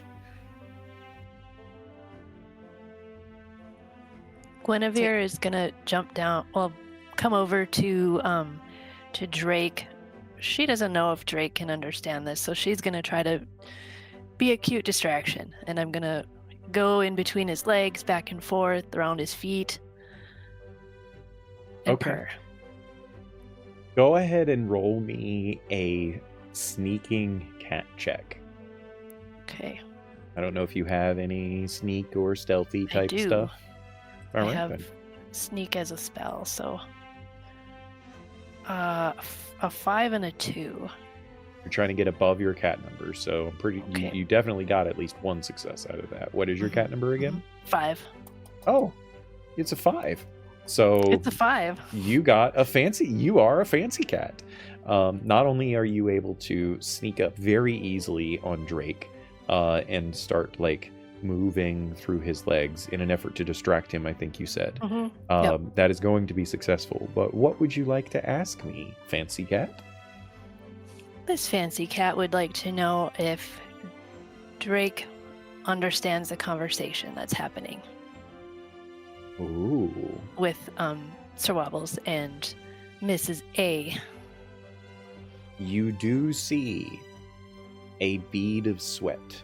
Speaker 5: Guinevere is gonna jump down. Well, come over to Drake. She doesn't know if Drake can understand this, so she's gonna try to be a cute distraction. And I'm gonna go in between his legs, back and forth, around his feet. And
Speaker 1: Okay.
Speaker 5: purr.
Speaker 1: Go ahead and roll me a sneaking cat check.
Speaker 5: Okay.
Speaker 1: I don't know if you have any sneak or stealthy
Speaker 5: I
Speaker 1: type
Speaker 5: do.
Speaker 1: stuff. All
Speaker 5: I
Speaker 1: right,
Speaker 5: have
Speaker 1: good.
Speaker 5: sneak as a spell, so a 5 and a 2.
Speaker 1: You're trying to get above your cat number, so I'm pretty.
Speaker 5: Okay.
Speaker 1: You definitely got at least one success out of that. What is your cat number again?
Speaker 5: 5.
Speaker 1: Oh, it's a 5. So
Speaker 5: It's a 5.
Speaker 1: you got a fancy. You are a fancy cat. Not only are you able to sneak up very easily on Drake, and start like moving through his legs in an effort to distract him, I think you said.
Speaker 5: Mm-hmm.
Speaker 1: That is going to be successful. But what would you like to ask me, fancy cat?
Speaker 5: This fancy cat would like to know if Drake understands the conversation that's happening
Speaker 1: Ooh.
Speaker 5: with Sir Wobbles and Mrs. A.
Speaker 1: You do see a bead of sweat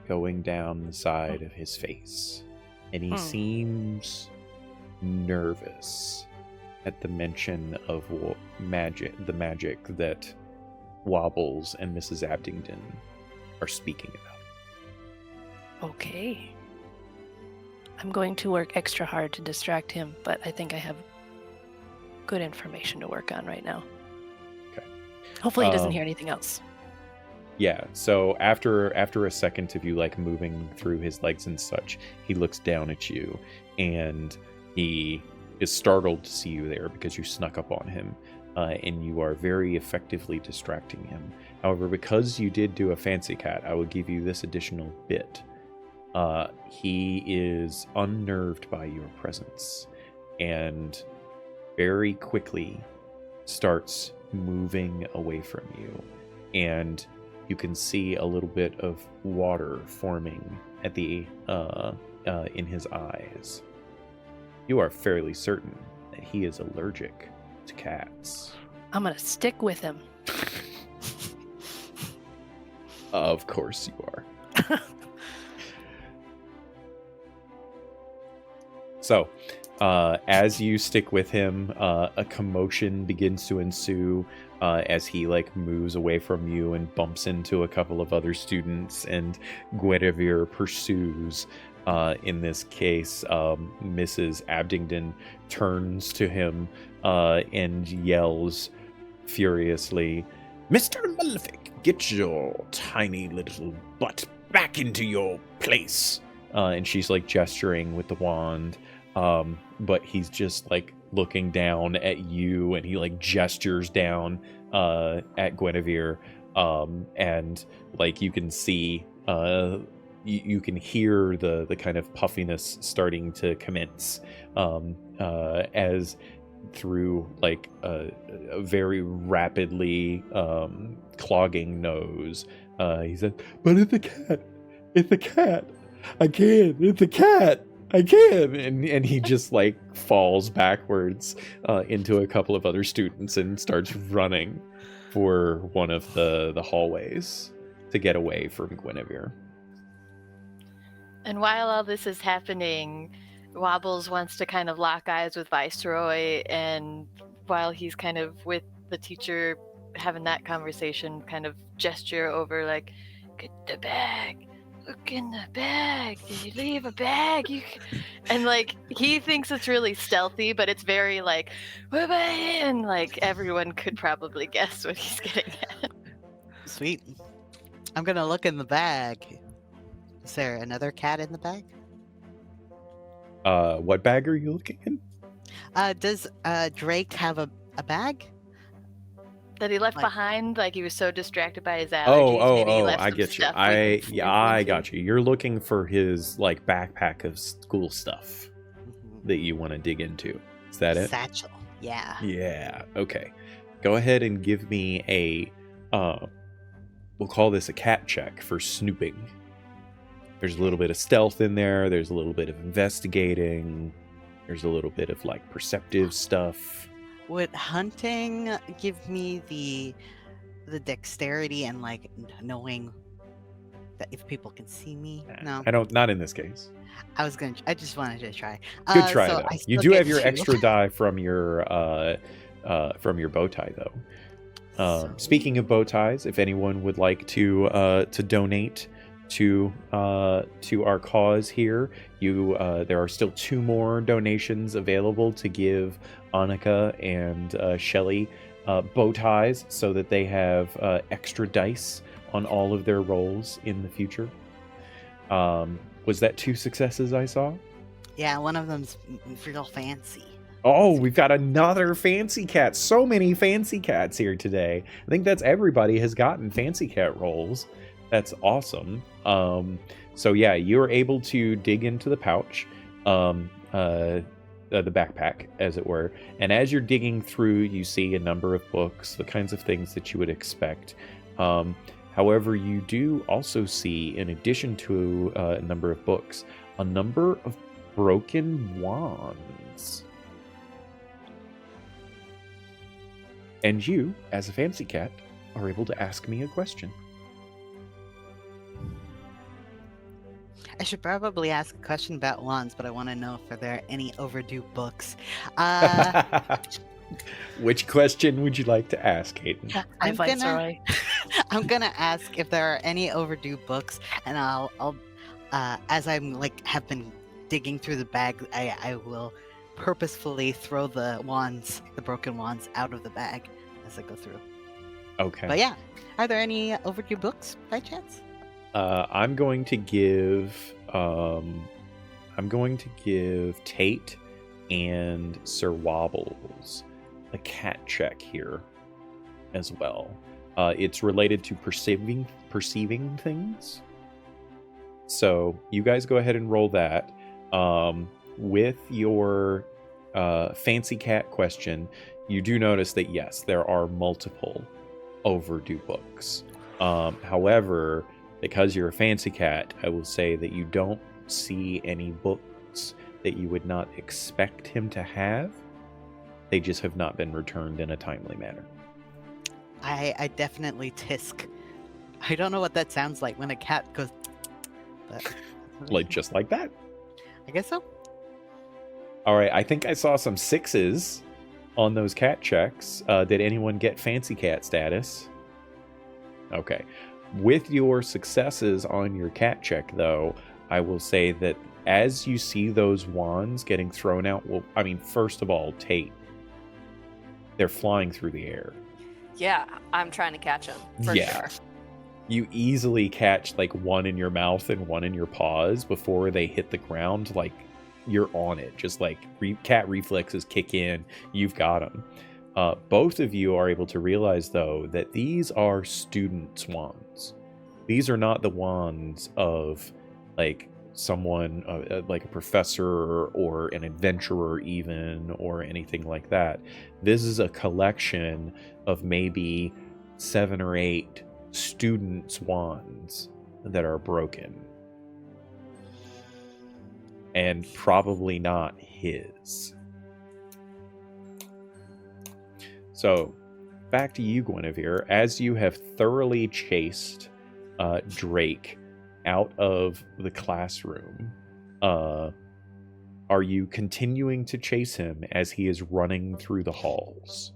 Speaker 1: going down the side of his face, and he seems nervous at the mention of the magic that Wobbles and Mrs. Abingdon are speaking about.
Speaker 5: Okay. I'm going to work extra hard to distract him, but I think I have good information to work on right now.
Speaker 1: Okay.
Speaker 5: Hopefully he doesn't hear anything else.
Speaker 1: Yeah, so after a second of you like moving through his legs and such, he looks down at you, and he is startled to see you there because you snuck up on him, and you are very effectively distracting him. However, because you did do a fancy cat, I will give you this additional bit. He is unnerved by your presence, and very quickly starts moving away from you, and you can see a little bit of water forming at the in his eyes. You are fairly certain that he is allergic to cats.
Speaker 5: I'm going to stick with him.
Speaker 1: Of course you are. So, as you stick with him, a commotion begins to ensue as he like moves away from you and bumps into a couple of other students, and Guinevere pursues. In this case, Mrs. Abingdon turns to him and yells furiously, "Mr. Malefic, Get your tiny little butt back into your place. And she's like gesturing with the wand. But he's just like looking down at you, and he like gestures down at Guinevere. And like you can see, you can hear the kind of puffiness starting to commence as through like a very rapidly clogging nose. He said, "But it's the cat. It's the cat. I can't. It's the cat. I can't." And he just like falls backwards into a couple of other students and starts running for one of the hallways to get away from Guinevere.
Speaker 2: And while all this is happening, Wobbles wants to kind of lock eyes with Viceroy, and while he's kind of with the teacher having that conversation, kind of gesture over like, "Get the bag. Look in the bag. Did you leave a bag?" And like he thinks it's really stealthy, but it's very like, and like everyone could probably guess what he's getting at.
Speaker 4: Sweet. I'm gonna look in the bag. Is there another cat in the bag?
Speaker 1: What bag are you looking in?
Speaker 4: Does Drake have a bag?
Speaker 2: That he left behind, like he was so distracted by his allergies. Maybe he left
Speaker 1: I
Speaker 2: some
Speaker 1: get you.
Speaker 2: stuff
Speaker 1: I got you. You're looking for his like backpack of school stuff that you want to dig into. Is that it?
Speaker 4: Satchel. Yeah.
Speaker 1: Yeah. Okay. Go ahead and give me a we'll call this a cat check for snooping. There's a little bit of stealth in there. There's a little bit of investigating. There's a little bit of like perceptive stuff.
Speaker 4: Would hunting give me the dexterity and like knowing that if people can see me? No,
Speaker 1: I don't. Not in this case.
Speaker 4: I just wanted to try.
Speaker 1: Good try
Speaker 4: so
Speaker 1: though.
Speaker 4: I
Speaker 1: You
Speaker 4: still
Speaker 1: do
Speaker 4: get
Speaker 1: have your
Speaker 4: 2.
Speaker 1: extra die from your bow tie though. Speaking of bow ties, if anyone would like to donate to our cause here, there are still 2 more donations available to give Annika and Shelley bow ties so that they have extra dice on all of their rolls in the future. Was that 2 successes I saw?
Speaker 4: Yeah, one of them's real fancy.
Speaker 1: Oh, we've got another fancy cat. So many fancy cats here today. I think that's everybody has gotten fancy cat rolls. That's awesome. So yeah, you're able to dig into the pouch, the backpack, as it were. And as you're digging through, you see a number of books, the kinds of things that you would expect. However, you do also see, in addition to a number of books, a number of broken wands. And you, as a fancy cat, are able to ask me a question.
Speaker 4: I should probably ask a question about wands, but I want to know if there are any overdue books.
Speaker 1: Which question would you like to ask, Hayden?
Speaker 5: I'm Viceroy.
Speaker 4: I'm gonna ask if there are any overdue books, and I'll as I'm like have been digging through the bag, I will purposefully throw the broken wands out of the bag as I go through.
Speaker 1: Okay.
Speaker 4: But yeah, are there any overdue books by chance?
Speaker 1: I'm going to give Tate and Sir Wobbles a cat check here as well. It's related to perceiving things. So you guys go ahead and roll that. With your fancy cat question, you do notice that yes, there are multiple overdue books. However, because you're a fancy cat, I will say that you don't see any books that you would not expect him to have. They just have not been returned in a timely manner.
Speaker 4: I definitely tisk. I don't know what that sounds like when a cat goes, but
Speaker 1: Like just like that.
Speaker 4: I guess so.
Speaker 1: All right, I think I saw some 6s on those cat checks. Did anyone get fancy cat status? Okay. With your successes on your cat check, though, I will say that as you see those wands getting thrown out, well, I mean, first of all, Tate, they're flying through the air.
Speaker 3: Yeah, I'm trying to catch him, for
Speaker 1: Yeah.
Speaker 3: sure.
Speaker 1: You easily catch like one in your mouth and one in your paws before they hit the ground. Like you're on it, just like cat reflexes kick in. You've got them. Both of you are able to realize, though, that these are students' wands. These are not the wands of like someone like a professor or an adventurer even, or anything like that. This is a collection of maybe 7 or 8 students' wands that are broken. And probably not his. So, back to you, Guinevere. As you have thoroughly chased Drake out of the classroom, are you continuing to chase him as he is running through the halls?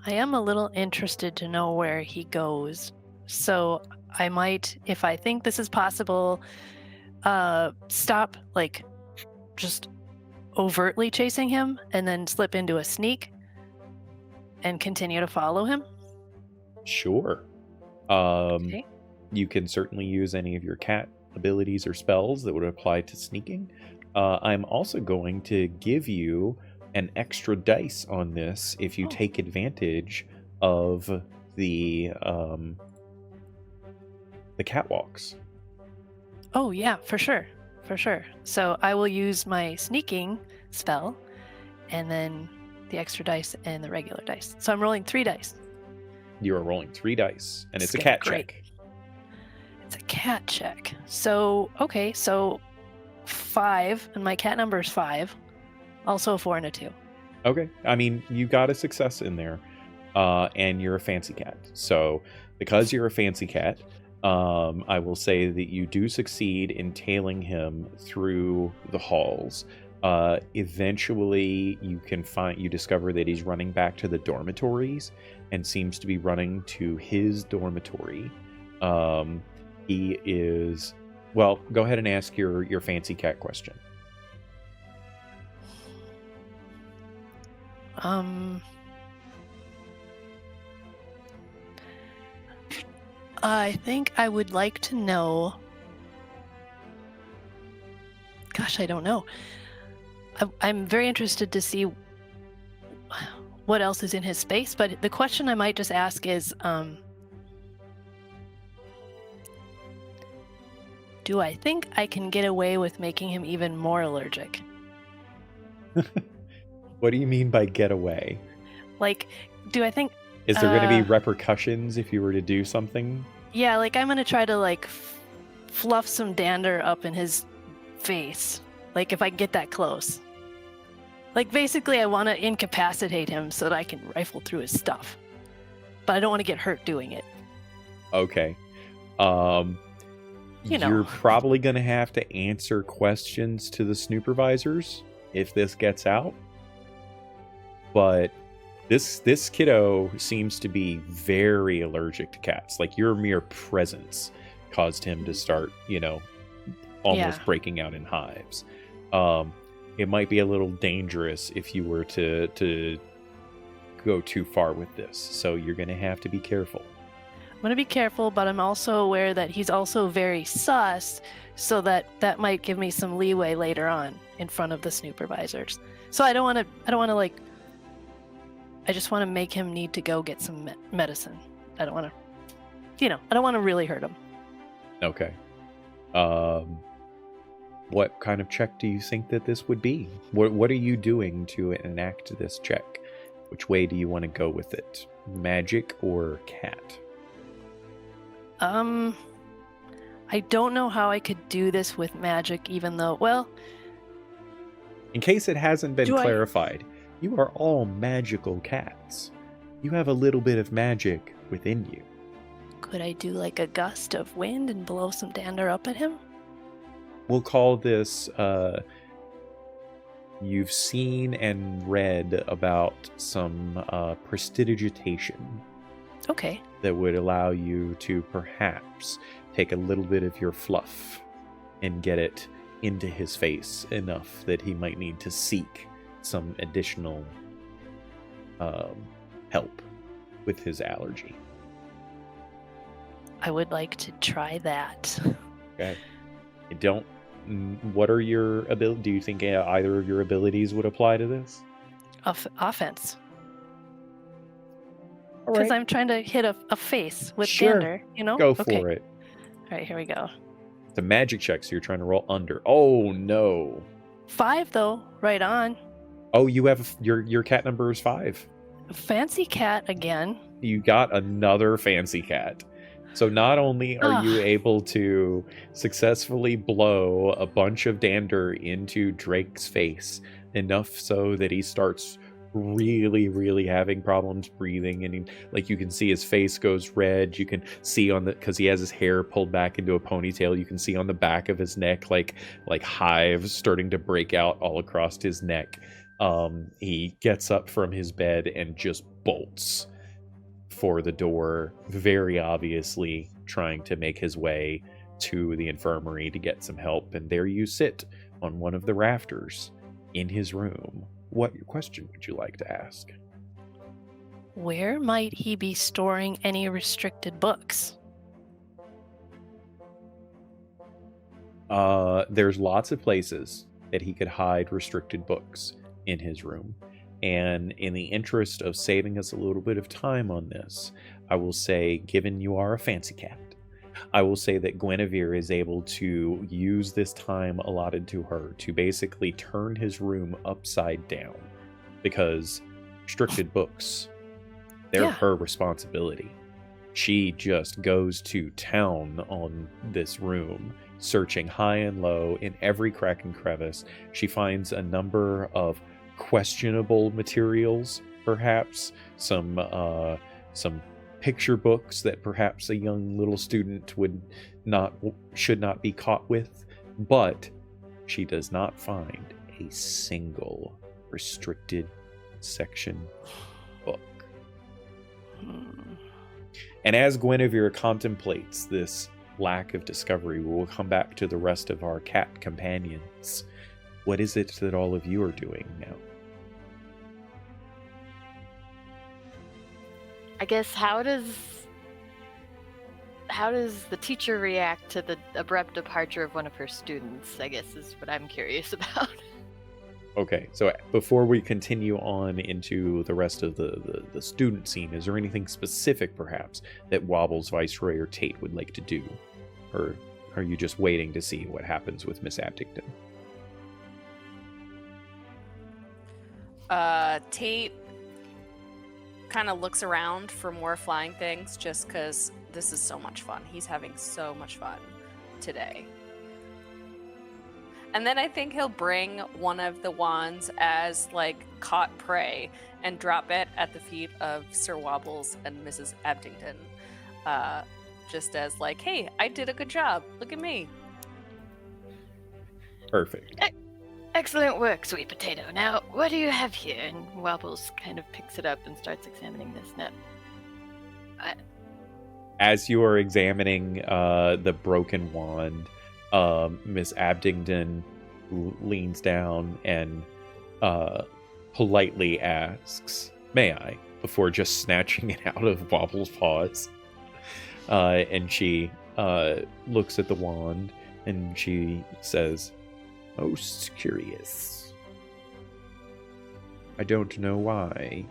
Speaker 5: I am a little interested to know where he goes. So I might, if I think this is possible, stop, like, just overtly chasing him and then slip into a sneak and continue to follow him.
Speaker 1: Sure.
Speaker 5: Okay.
Speaker 1: You can certainly use any of your cat abilities or spells that would apply to sneaking. I'm also going to give you an extra dice on this if you take advantage of the catwalks.
Speaker 5: Oh yeah, for sure. So I will use my sneaking spell and then the extra dice and the regular dice. So I'm rolling 3 dice.
Speaker 1: You are rolling 3 dice, and it's a
Speaker 5: Okay,
Speaker 1: cat
Speaker 5: great.
Speaker 1: check.
Speaker 5: It's a cat check. So, okay, so 5, and my cat number is 5. Also a 4 and a 2.
Speaker 1: Okay, I mean, you got a success in there, and you're a fancy cat. So, because you're a fancy cat, I will say that you do succeed in tailing him through the halls. Eventually, you discover that he's running back to the dormitories and seems to be running to his dormitory. He is... Well, go ahead and ask your fancy cat question.
Speaker 5: I think I would like to know... Gosh, I don't know. I'm very interested to see what else is in his space, but the question I might just ask is, do I think I can get away with making him even more allergic?
Speaker 1: What do you mean by get away?
Speaker 5: Like, do I think...
Speaker 1: Is there going to be repercussions if you were to do something?
Speaker 5: Yeah, like I'm going to try to like fluff some dander up in his face. Like if I get that close. Like basically I want to incapacitate him so that I can rifle through his stuff. But I don't want to get hurt doing it.
Speaker 1: Okay. You're probably going to have to answer questions to the supervisors if this gets out. But this kiddo seems to be very allergic to cats. Like your mere presence caused him to start, almost breaking out in hives. It might be a little dangerous if you were to go too far with this. So you're going to have to be careful.
Speaker 5: I'm going to be careful, but I'm also aware that he's also very sus, so that might give me some leeway later on in front of the supervisors. So I don't want to like... I just want to make him need to go get some medicine. I don't want to, I don't want to really hurt him.
Speaker 1: Okay. What kind of check do you think that this would be? What are you doing to enact this check? Which way do you want to go with it? Magic or cat?
Speaker 5: I don't know how I could do this with magic, even though, well...
Speaker 1: In case it hasn't been clarified, you are all magical cats. You have a little bit of magic within you.
Speaker 5: Could I do like a gust of wind and blow some dander up at him?
Speaker 1: We'll call this, you've seen and read about some prestidigitation.
Speaker 5: Okay.
Speaker 1: That would allow you to perhaps take a little bit of your fluff and get it into his face enough that he might need to seek some additional help with his allergy.
Speaker 5: I would like to try that.
Speaker 1: Okay. I don't. What are your abilities? Do you think either of your abilities would apply to this?
Speaker 5: Offense.
Speaker 1: All
Speaker 5: Because
Speaker 1: right.
Speaker 5: I'm trying to hit a face with
Speaker 1: Sure.
Speaker 5: dander, you know?
Speaker 1: Go
Speaker 5: Okay.
Speaker 1: for it.
Speaker 5: All right, here we go.
Speaker 1: It's a magic check, so you're trying to roll under. Oh no.
Speaker 5: 5 though, right on.
Speaker 1: Oh, you have your cat number is 5.
Speaker 5: Fancy cat again.
Speaker 1: You got another fancy cat. So not only are you able to successfully blow a bunch of dander into Drake's face, enough so that he starts really having problems breathing, and you can see his face goes red. You can see because he has his hair pulled back into a ponytail, you can see on the back of his neck like hives starting to break out all across his neck. He gets up from his bed and just bolts for the door, very obviously trying to make his way to the infirmary to get some help. And there you sit on one of the rafters in his room. What question would you like to ask?
Speaker 5: Where might he be storing any restricted books?
Speaker 1: There's lots of places that he could hide restricted books in his room. And in the interest of saving us a little bit of time on this, I will say, given you are a fancy cat, I will say that Guinevere is able to use this time allotted to her to basically turn his room upside down, because restricted books, they're her responsibility. She just goes to town on this room, searching high and low in every crack and crevice. She finds a number of questionable materials, perhaps some picture books that perhaps a young little student should not be caught with, but she does not find a single restricted section book. And as Guinevere contemplates this lack of discovery, we will come back to the rest of our cat companions. What is it that all of you are doing now?
Speaker 2: I guess how does the teacher react to the abrupt departure of one of her students, I guess, is what I'm curious about.
Speaker 1: Okay, so before we continue on into the rest of the student scene, is there anything specific, perhaps, that Wobbles, Viceroy, or Tate would like to do? Or are you just waiting to see what happens with Miss Abington?
Speaker 3: Tate kind of looks around for more flying things just because this is so much fun. He's having so much fun today. And then I think he'll bring one of the wands as caught prey and drop it at the feet of Sir Wobbles and Mrs. Abington. Just as hey, I did a good job. Look at me.
Speaker 1: Perfect.
Speaker 2: Excellent work, Sweet Potato. Now, what do you have here? And Wobbles kind of picks it up and starts examining this net.
Speaker 1: As you are examining the broken wand, Miss Abington leans down and politely asks, "May I?" before just snatching it out of Wobble's paws. And she looks at the wand and she says, "Most curious. I don't know why.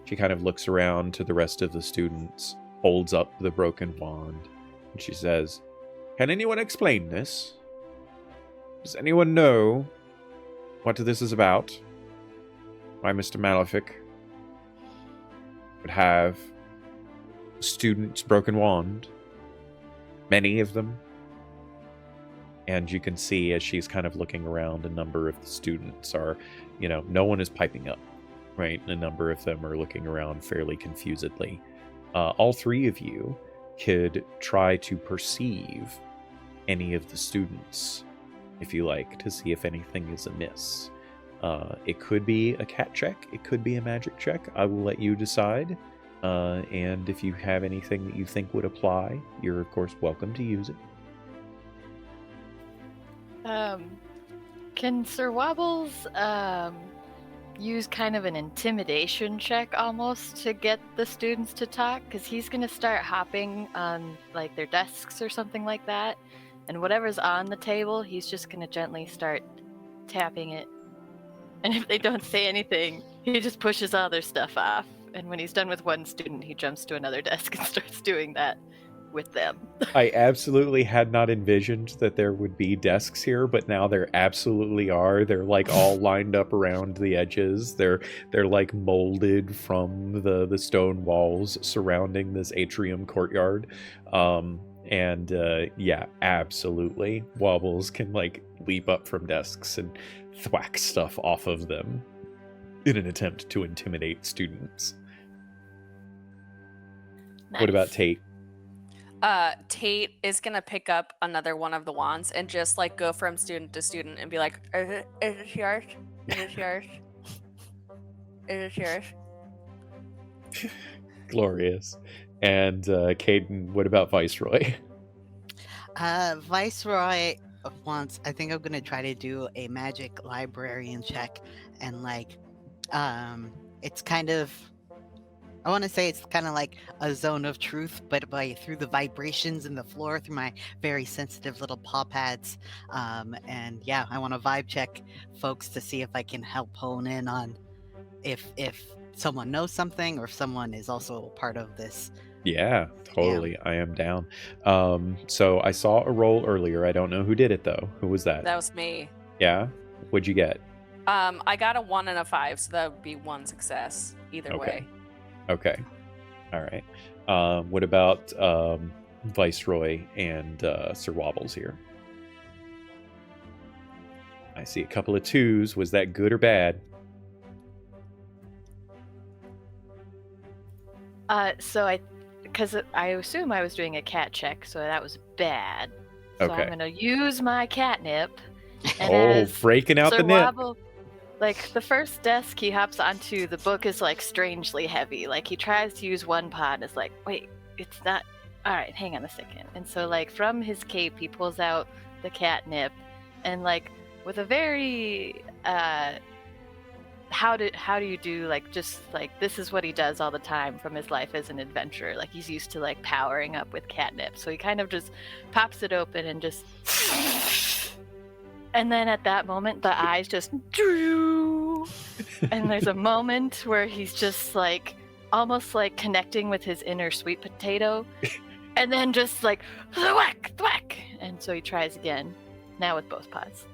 Speaker 1: She kind of looks around to the rest of the students, holds up the broken wand, and she says, "Can anyone explain this? Does anyone know what this is about? Why Mr. Malefic would have a student's broken wand? Many of them." And you can see as she's kind of looking around, a number of the students are, no one is piping up. Right, a number of them are looking around fairly confusedly. All three of you could try to perceive any of the students, if you like, to see if anything is amiss. It could be a cat check, it could be a magic check. I will let you decide. And if you have anything that you think would apply, you're of course welcome to use it.
Speaker 2: Can Sir Wobbles use kind of an intimidation check almost to get the students to talk, because he's going to start hopping on like their desks or something like that, and whatever's on the table, he's just going to gently start tapping it. And if they don't say anything, he just pushes all their stuff off. And when he's done with one student, he jumps to another desk and starts doing that with them.
Speaker 1: I absolutely had not envisioned that there would be desks here, but now there absolutely are. They're like all lined up around the edges. They're like molded from the stone walls surrounding this atrium courtyard. Yeah, absolutely. Wobbles can like leap up from desks and thwack stuff off of them in an attempt to intimidate students.
Speaker 2: Nice.
Speaker 1: What about Tate?
Speaker 3: Tate is gonna pick up another one of the wands and just like go from student to student and be like, is it yours? Is it yours? Is it yours?
Speaker 1: Glorious. And Caden, what about Viceroy?
Speaker 4: Viceroy wants. I think I'm gonna try to do a magic librarian check, and like, it's kind of. I want to say it's kind of like a zone of truth, but through the vibrations in the floor, through my very sensitive little paw pads. And yeah, I want to vibe check folks to see if I can help hone in on if someone knows something or if someone is also part of this.
Speaker 1: Yeah, totally. I am down. So I saw a roll earlier. I don't know who did it though. Who was that?
Speaker 3: That was me.
Speaker 1: Yeah? What'd you get?
Speaker 3: I got a 1 and a 5, so that would be 1 success either
Speaker 1: Okay.
Speaker 3: way.
Speaker 1: Okay. All right. What about Viceroy and Sir Wobbles here? I see a couple of 2s. Was that good or bad?
Speaker 2: Because I assume I was doing a cat check, so that was bad. So
Speaker 1: Okay.
Speaker 2: I'm going to use my catnip. And
Speaker 1: Oh,
Speaker 2: as
Speaker 1: breaking out
Speaker 2: Sir
Speaker 1: the nip.
Speaker 2: Wobble, like the first desk he hops onto, the book is like strangely heavy. Like he tries to use one paw and is like, wait, it's not. All right, hang on a second. And so like from his cape, he pulls out the catnip, and like with a very how do you do, like, just like this is what he does all the time from his life as an adventurer. Like he's used to like powering up with catnip, so he kind of just pops it open and just. And then at that moment, the eyes just drew, and there's a moment where he's just like almost like connecting with his inner sweet potato, and then just like thwack, thwack, and so he tries again, now with both paws.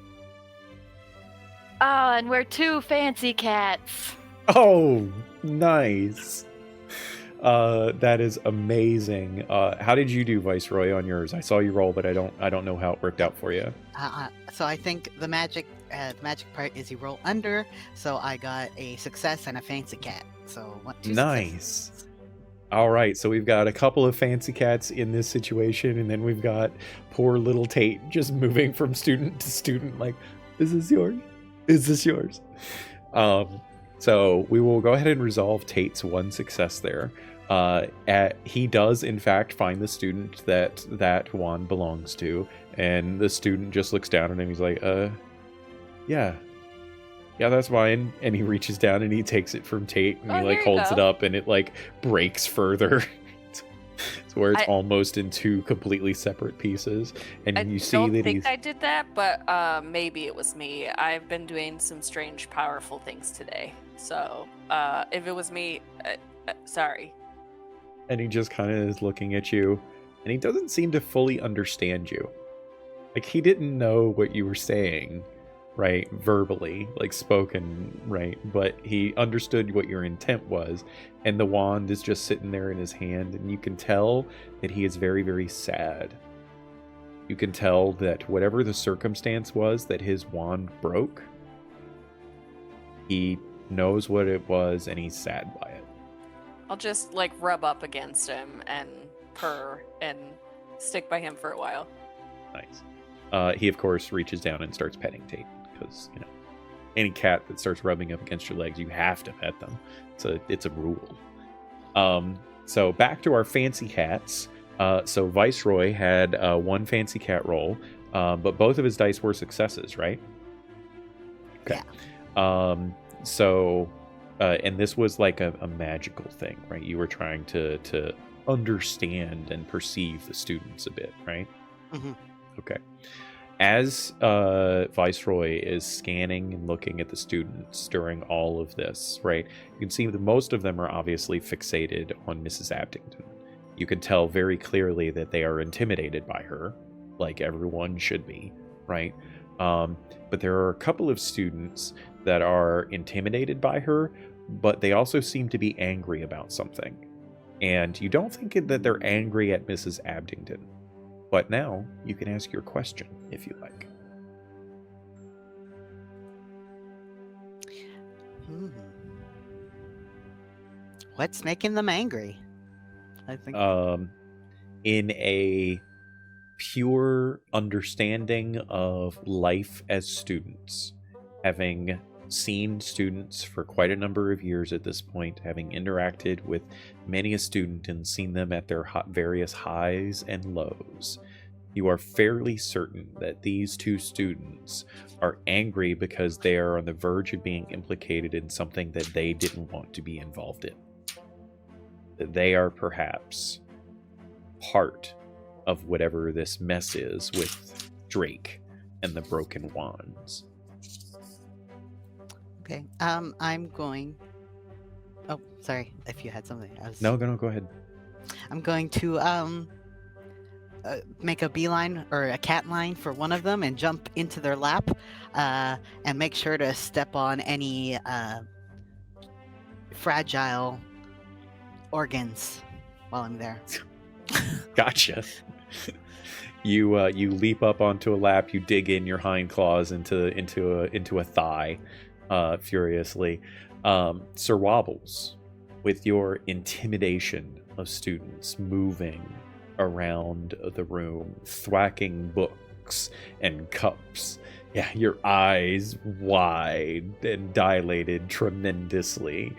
Speaker 2: Oh, and we're 2 fancy cats.
Speaker 1: Oh, nice. That is amazing. How did you do, Viceroy, on yours? I saw you roll, but I don't know how it worked out for you.
Speaker 4: So I think the magic part is you roll under. So I got a success and a fancy cat. So 2
Speaker 1: Nice.
Speaker 4: successes.
Speaker 1: All right, so we've got a couple of fancy cats in this situation, and then we've got poor little Tate just moving from student to student, like, is this yours? Is this yours? So we will go ahead and resolve Tate's 1 success there. He does, in fact, find the student that wand belongs to, and the student just looks down at him. He's like, yeah, that's mine. And he reaches down and he takes it from Tate, and he
Speaker 3: Oh,
Speaker 1: like
Speaker 3: here you
Speaker 1: holds
Speaker 3: go.
Speaker 1: it up, and it like breaks further. So where it's
Speaker 3: I-
Speaker 1: almost in 2 completely separate pieces, and
Speaker 3: I
Speaker 1: you see
Speaker 3: don't
Speaker 1: that
Speaker 3: think
Speaker 1: he's
Speaker 3: I did that, but maybe it was me. I've been doing some strange, powerful things today. So if it was me, sorry.
Speaker 1: and he just kind of is looking at you, and he doesn't seem to fully understand you. Like, he didn't know what you were saying, right, verbally, like spoken, right, but he understood what your intent was, and the wand is just sitting there in his hand, and you can tell that he is very, very sad. You can tell that whatever the circumstance was that his wand broke, he knows what it was, and he's sad by it.
Speaker 3: I'll just like rub up against him and purr and stick by him for a while.
Speaker 1: Nice. He, of course, reaches down and starts petting Tate, because, you know, any cat that starts rubbing up against your legs, you have to pet them. It's a rule. So back to our fancy cats. So Viceroy had 1 fancy cat roll, but both of his dice were successes, right? Okay. So, and this was like a magical thing, right? You were trying to understand and perceive the students a bit, right?
Speaker 4: Mhm.
Speaker 1: Okay. As Viceroy is scanning and looking at the students during all of this, right, you can see that most of them are obviously fixated on Mrs. Abingdon. You can tell very clearly that they are intimidated by her, like everyone should be, right? But there are a couple of students that are intimidated by her, but they also seem to be angry about something. And you don't think that they're angry at Mrs. Abingdon. But now you can ask your question if you like.
Speaker 4: What's making them angry? I think.
Speaker 1: In a pure understanding of life as students, having seen students for quite a number of years at this point, having interacted with many a student and seen them at their various highs and lows, you are fairly certain that these two students are angry because they are on the verge of being implicated in something that they didn't want to be involved in. That they are perhaps part of whatever this mess is with Drake and the broken wands.
Speaker 4: Okay. I'm going. Oh, sorry. If you had something,
Speaker 1: No, go ahead.
Speaker 4: I'm going to make a beeline or a cat line for one of them and jump into their lap, and make sure to step on any fragile organs while I'm there.
Speaker 1: Gotcha. You leap up onto a lap. You dig in your hind claws into a thigh, furiously. Sir Wobbles, with your intimidation of students moving around the room, thwacking books and cups. Yeah, your eyes wide and dilated tremendously.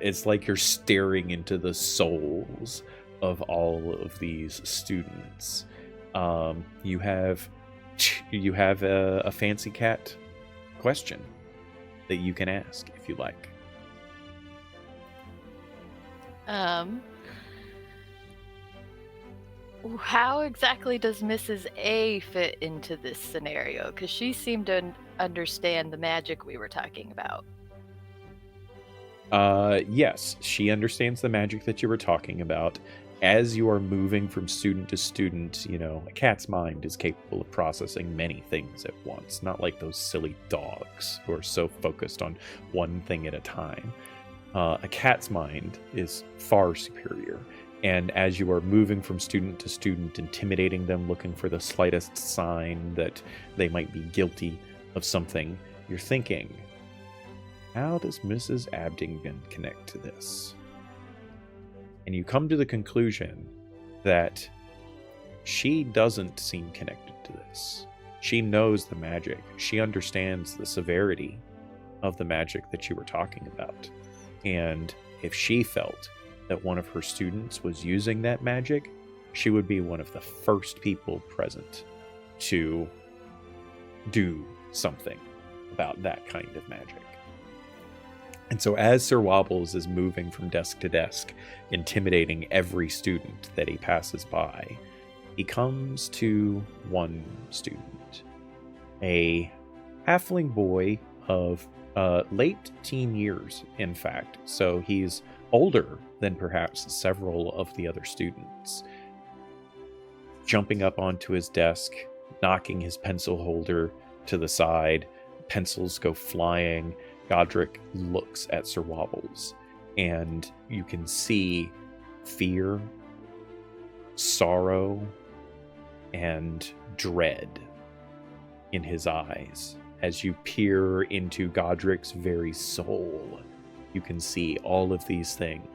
Speaker 1: It's like you're staring into the souls of all of these students. You have a fancy cat question that you can ask if you like.
Speaker 2: How exactly does Mrs. A fit into this scenario? Because she seemed to understand the magic we were talking about.
Speaker 1: Yes, she understands the magic that you were talking about. As you are moving from student to student, a cat's mind is capable of processing many things at once, not like those silly dogs who are so focused on one thing at a time. A cat's mind is far superior. And as you are moving from student to student, intimidating them, looking for the slightest sign that they might be guilty of something, you're thinking, how does Mrs. Abingdon connect to this? And you come to the conclusion that she doesn't seem connected to this. She knows the magic. She understands the severity of the magic that you were talking about. And if she felt that one of her students was using that magic, she would be one of the first people present to do something about that kind of magic. And so as Sir Wobbles is moving from desk to desk, intimidating every student that he passes by, he comes to one student, a halfling boy of late teen years, in fact. So he's older than perhaps several of the other students. Jumping up onto his desk, knocking his pencil holder to the side, pencils go flying. Godric looks at Sir Wobbles, and you can see fear, sorrow, and dread in his eyes. As you peer into Godric's very soul, you can see all of these things.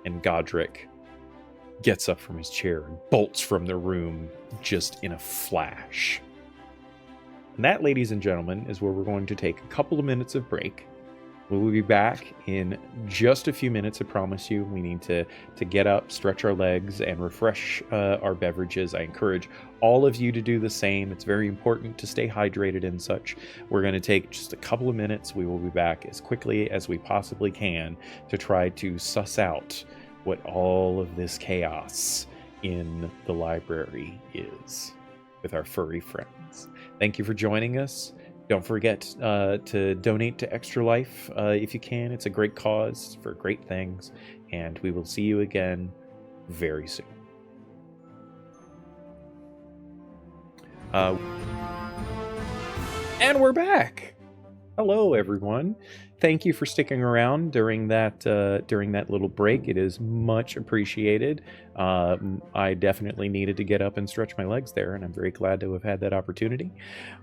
Speaker 1: And Godric gets up from his chair and bolts from the room just in a flash. And that, ladies and gentlemen, is where we're going to take a couple of minutes of break. We'll be back in just a few minutes, I promise you. We need to get up, stretch our legs, and refresh our beverages. I encourage all of you to do the same. It's very important to stay hydrated and such. We're going to take just a couple of minutes. We will be back as quickly as we possibly can to try to suss out what all of this chaos in the library is with our furry friends. Thank you for joining us. Don't forget to donate to Extra Life if you can. It's a great cause for great things. And we will see you again very soon. And we're back. Hello, everyone. Thank you for sticking around during that little break. It is much appreciated. I definitely needed to get up and stretch my legs there, and I'm very glad to have had that opportunity.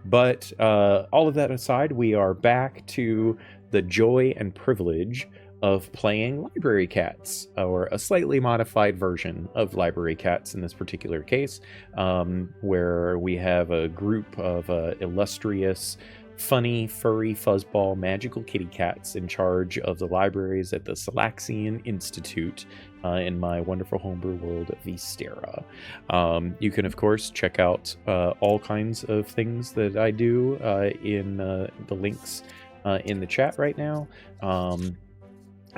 Speaker 1: But all of that aside, we are back to the joy and privilege of playing Library Cats, or a slightly modified version of Library Cats in this particular case, where we have a group of illustrious, funny, furry, fuzzball, magical kitty cats in charge of the libraries at the Solaxyian Institute in my wonderful homebrew world of Vistera. You can, of course, check out all kinds of things that I do in the links in the chat right now.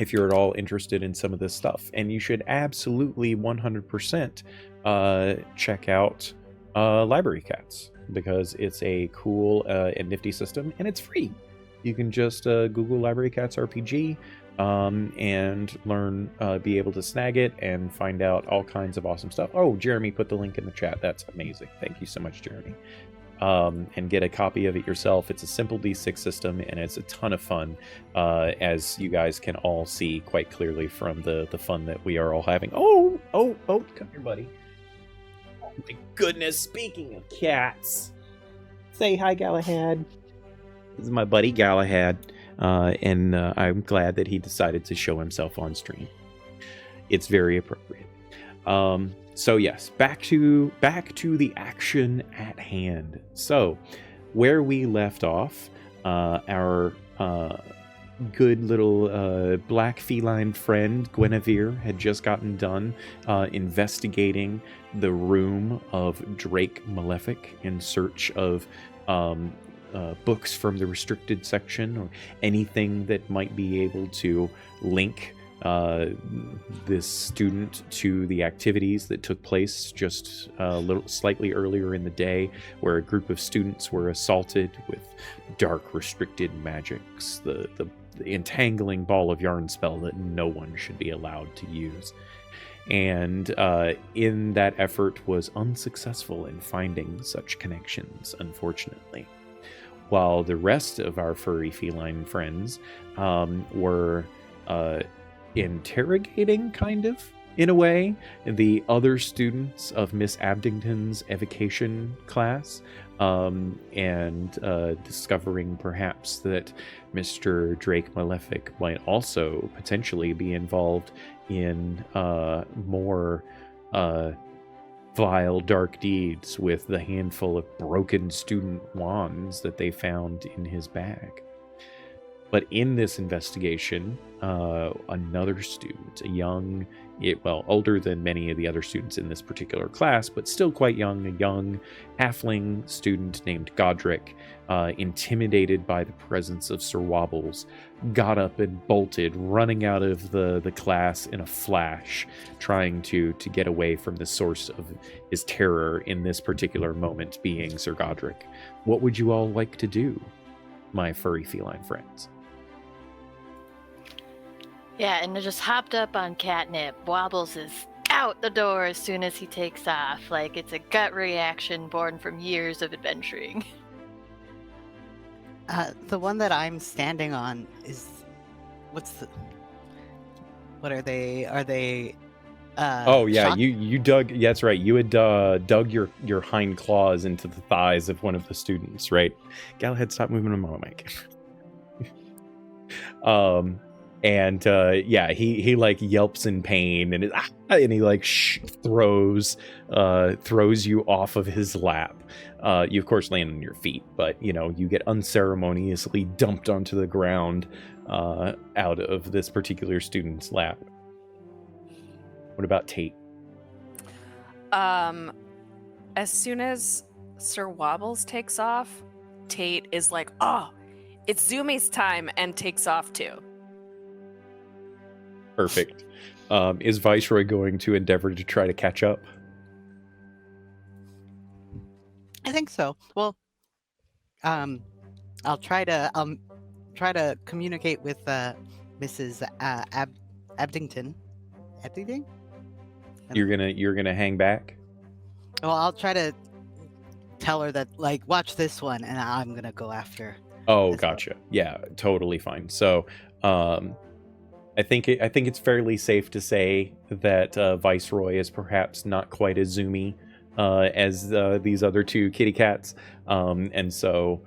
Speaker 1: If you're at all interested in some of this stuff. And you should absolutely 100% check out Library Cats, because it's a cool and nifty system, and it's free. You can just Google Library Cats RPG and learn, be able to snag it and find out all kinds of awesome stuff. Oh, Jeremy put the link in the chat. That's amazing. Thank you so much, Jeremy. And get a copy of it yourself. It's a simple D6 system, and it's a ton of fun, as you guys can all see quite clearly from the fun that we are all having. Oh, come here, buddy. Oh my goodness, speaking of cats, say hi, Galahad. This is my buddy Galahad, and I'm glad that he decided to show himself on stream. It's very appropriate. So yes, back to the action at hand. So, where we left off, our good little black feline friend Guinevere had just gotten done investigating the room of Drake Malefic in search of books from the restricted section, or anything that might be able to link this student to the activities that took place just slightly earlier in the day, where a group of students were assaulted with dark restricted magics, the entangling ball of yarn spell that no one should be allowed to use. And in that effort was unsuccessful in finding such connections, unfortunately. While the rest of our furry feline friends were interrogating, kind of, in a way, the other students of Miss Abington's evocation class, and discovering perhaps that Mr. Drake Malefic might also potentially be involved in more vile dark deeds with the handful of broken student wands that they found in his bag. But in this investigation, another student, older than many of the other students in this particular class, but still quite young, a young halfling student named Godric, intimidated by the presence of Sir Wobbles, got up and bolted, running out of the class in a flash, trying to get away from the source of his terror in this particular moment, being Sir Godric. What would you all like to do, my furry feline friends?
Speaker 2: Yeah, and I just hopped up on catnip. Wobbles is out the door as soon as he takes off. Like, it's a gut reaction born from years of adventuring.
Speaker 4: The one that I'm standing on is... What are they? Are they...
Speaker 1: oh yeah,
Speaker 4: shock?
Speaker 1: you dug. Yeah, that's right. You had dug your hind claws into the thighs of one of the students, right? Galahad, stop moving on my mic. And yeah, he like yelps in pain, and he like throws you off of his lap. You of course land on your feet, but you get unceremoniously dumped onto the ground out of this particular student's lap. What about Tate?
Speaker 3: As soon as Sir Wobbles takes off, Tate is like, "Oh, it's Zoomies time," and takes off too.
Speaker 1: Perfect. Is Viceroy going to endeavor to try to catch up?
Speaker 4: I think so. Well, I'll try to communicate with Mrs. Abdington. Abdington?
Speaker 1: You're gonna hang back?
Speaker 4: Well, I'll try to tell her that, like, watch this one, and I'm gonna go after.
Speaker 1: Oh,
Speaker 4: this
Speaker 1: gotcha. Yeah, totally fine. So, I think it's fairly safe to say that Viceroy is perhaps not quite as zoomy as these other two kitty cats, and so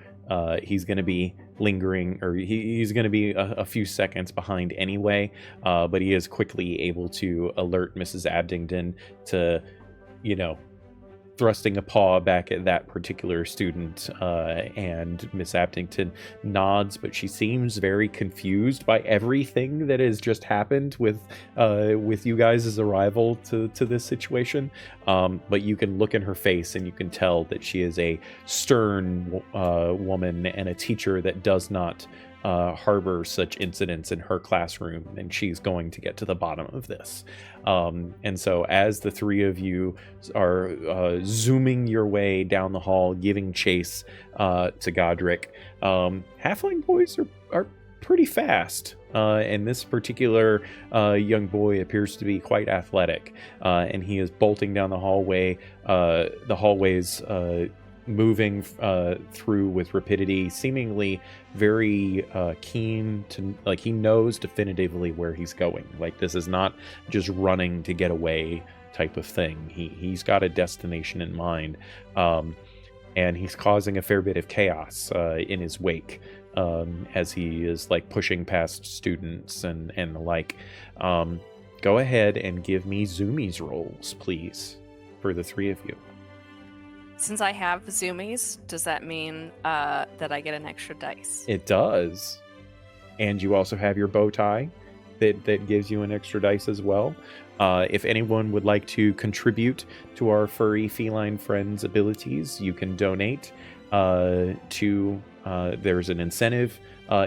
Speaker 1: he's going to be lingering, or he's going to be a few seconds behind anyway. But he is quickly able to alert Mrs. Abdington to, thrusting a paw back at that particular student, and Miss Abdington nods, but she seems very confused by everything that has just happened with you guys' arrival to this situation. But you can look in her face and you can tell that she is a stern woman and a teacher that does not harbor such incidents in her classroom, and she's going to get to the bottom of this. And so as the three of you are zooming your way down the hall, giving chase to Godric, halfling boys are pretty fast, and this particular young boy appears to be quite athletic, and he is bolting down the hallways, moving through with rapidity, seemingly very keen to, like, he knows definitively where he's going. Like, this is not just running to get away type of thing. He's got a destination in mind, and he's causing a fair bit of chaos in his wake, as he is like pushing past students and the like. Go ahead and give me Zoomies rolls, please, for the three of you.
Speaker 3: Since I have Zoomies, does that mean that I get an extra dice?
Speaker 1: It does. And you also have your bow tie that gives you an extra dice as well. If anyone would like to contribute to our furry feline friends' abilities, you can donate to... there's an incentive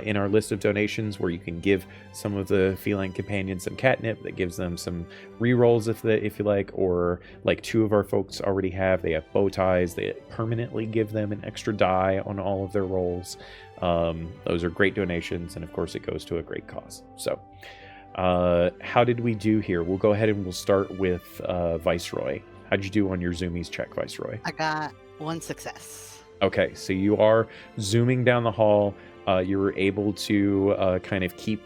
Speaker 1: in our list of donations where you can give some of the feline companions some catnip that gives them some rerolls if you like, or like two of our folks already have. They have bow ties. They permanently give them an extra die on all of their rolls. Those are great donations, and of course it goes to a great cause. So how did we do here? We'll go ahead and we'll start with Viceroy. How'd you do on your Zoomies check, Viceroy?
Speaker 4: I got 1 success.
Speaker 1: Okay, so you are zooming down the hall. You were able to kind of keep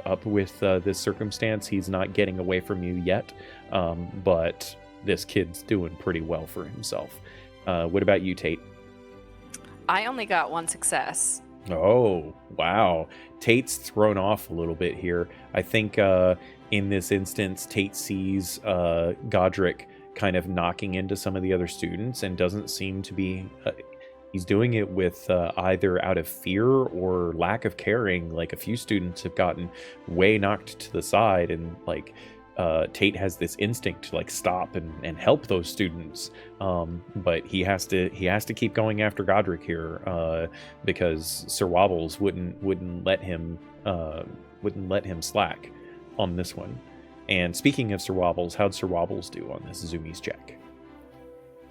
Speaker 1: up with this circumstance. He's not getting away from you yet, but this kid's doing pretty well for himself. What about you, Tate?
Speaker 3: I only got 1 success.
Speaker 1: Oh, wow. Tate's thrown off a little bit here. I think in this instance, Tate sees Godric kind of knocking into some of the other students and doesn't seem to be... he's doing it with either out of fear or lack of caring. Like, a few students have gotten way knocked to the side, and like Tate has this instinct to like stop and help those students, but he has to keep going after Godric here, because Sir Wobbles wouldn't let him slack on this one. And speaking of Sir Wobbles, how'd Sir Wobbles do on this Zoomies check?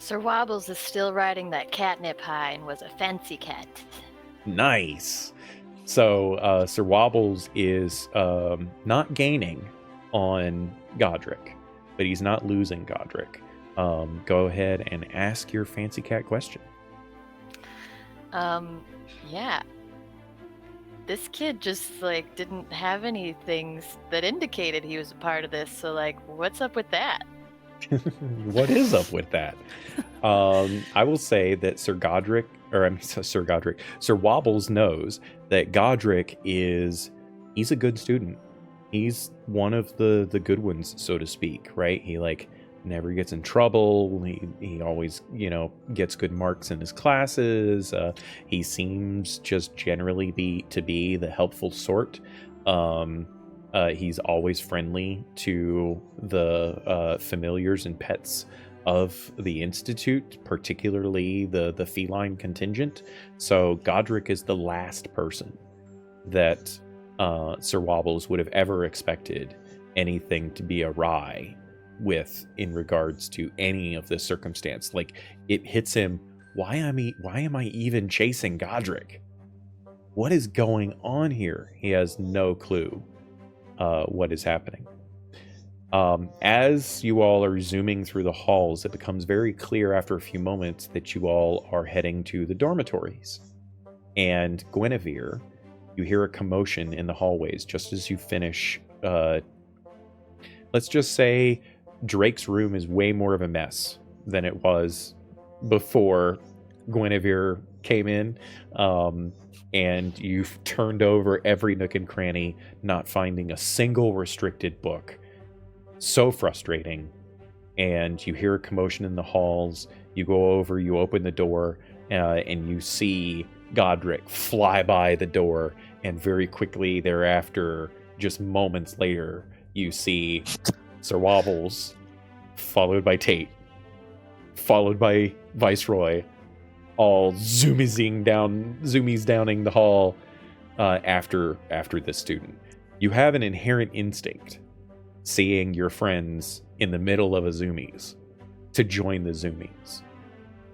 Speaker 2: Sir Wobbles is still riding that catnip high and was a fancy cat.
Speaker 1: Nice. So Sir Wobbles is not gaining on Godric, but he's not losing Godric. Go ahead and ask your fancy cat question.
Speaker 2: Yeah. This kid just like didn't have any things that indicated he was a part of this, so like, what's up with that?
Speaker 1: What is up with that? I will say that Sir Wobbles knows that Godric is he's a good student. He's one of the good ones, so to speak, right? He like never gets in trouble. He always, gets good marks in his classes. He seems just generally to be the helpful sort. He's always friendly to the familiars and pets of the Institute, particularly the feline contingent. So Godric is the last person that Sir Wobbles would have ever expected anything to be awry with in regards to any of this circumstance. Like, it hits him, why am I even chasing Godric? What is going on here? He has no clue what is happening. As you all are zooming through the halls, it becomes very clear after a few moments that you all are heading to the dormitories. And Guinevere, you hear a commotion in the hallways just as you finish. Let's just say Drake's room is way more of a mess than it was before Guinevere came in. And you've turned over every nook and cranny, not finding a single restricted book. So frustrating. And you hear a commotion in the halls. You go over, you open the door, and you see Godric fly by the door. And very quickly thereafter, just moments later, you see Sir Wobbles, followed by Tate, followed by Viceroy, all zoomies downing the hall after this student. You have an inherent instinct, seeing your friends in the middle of a zoomies, to join the zoomies.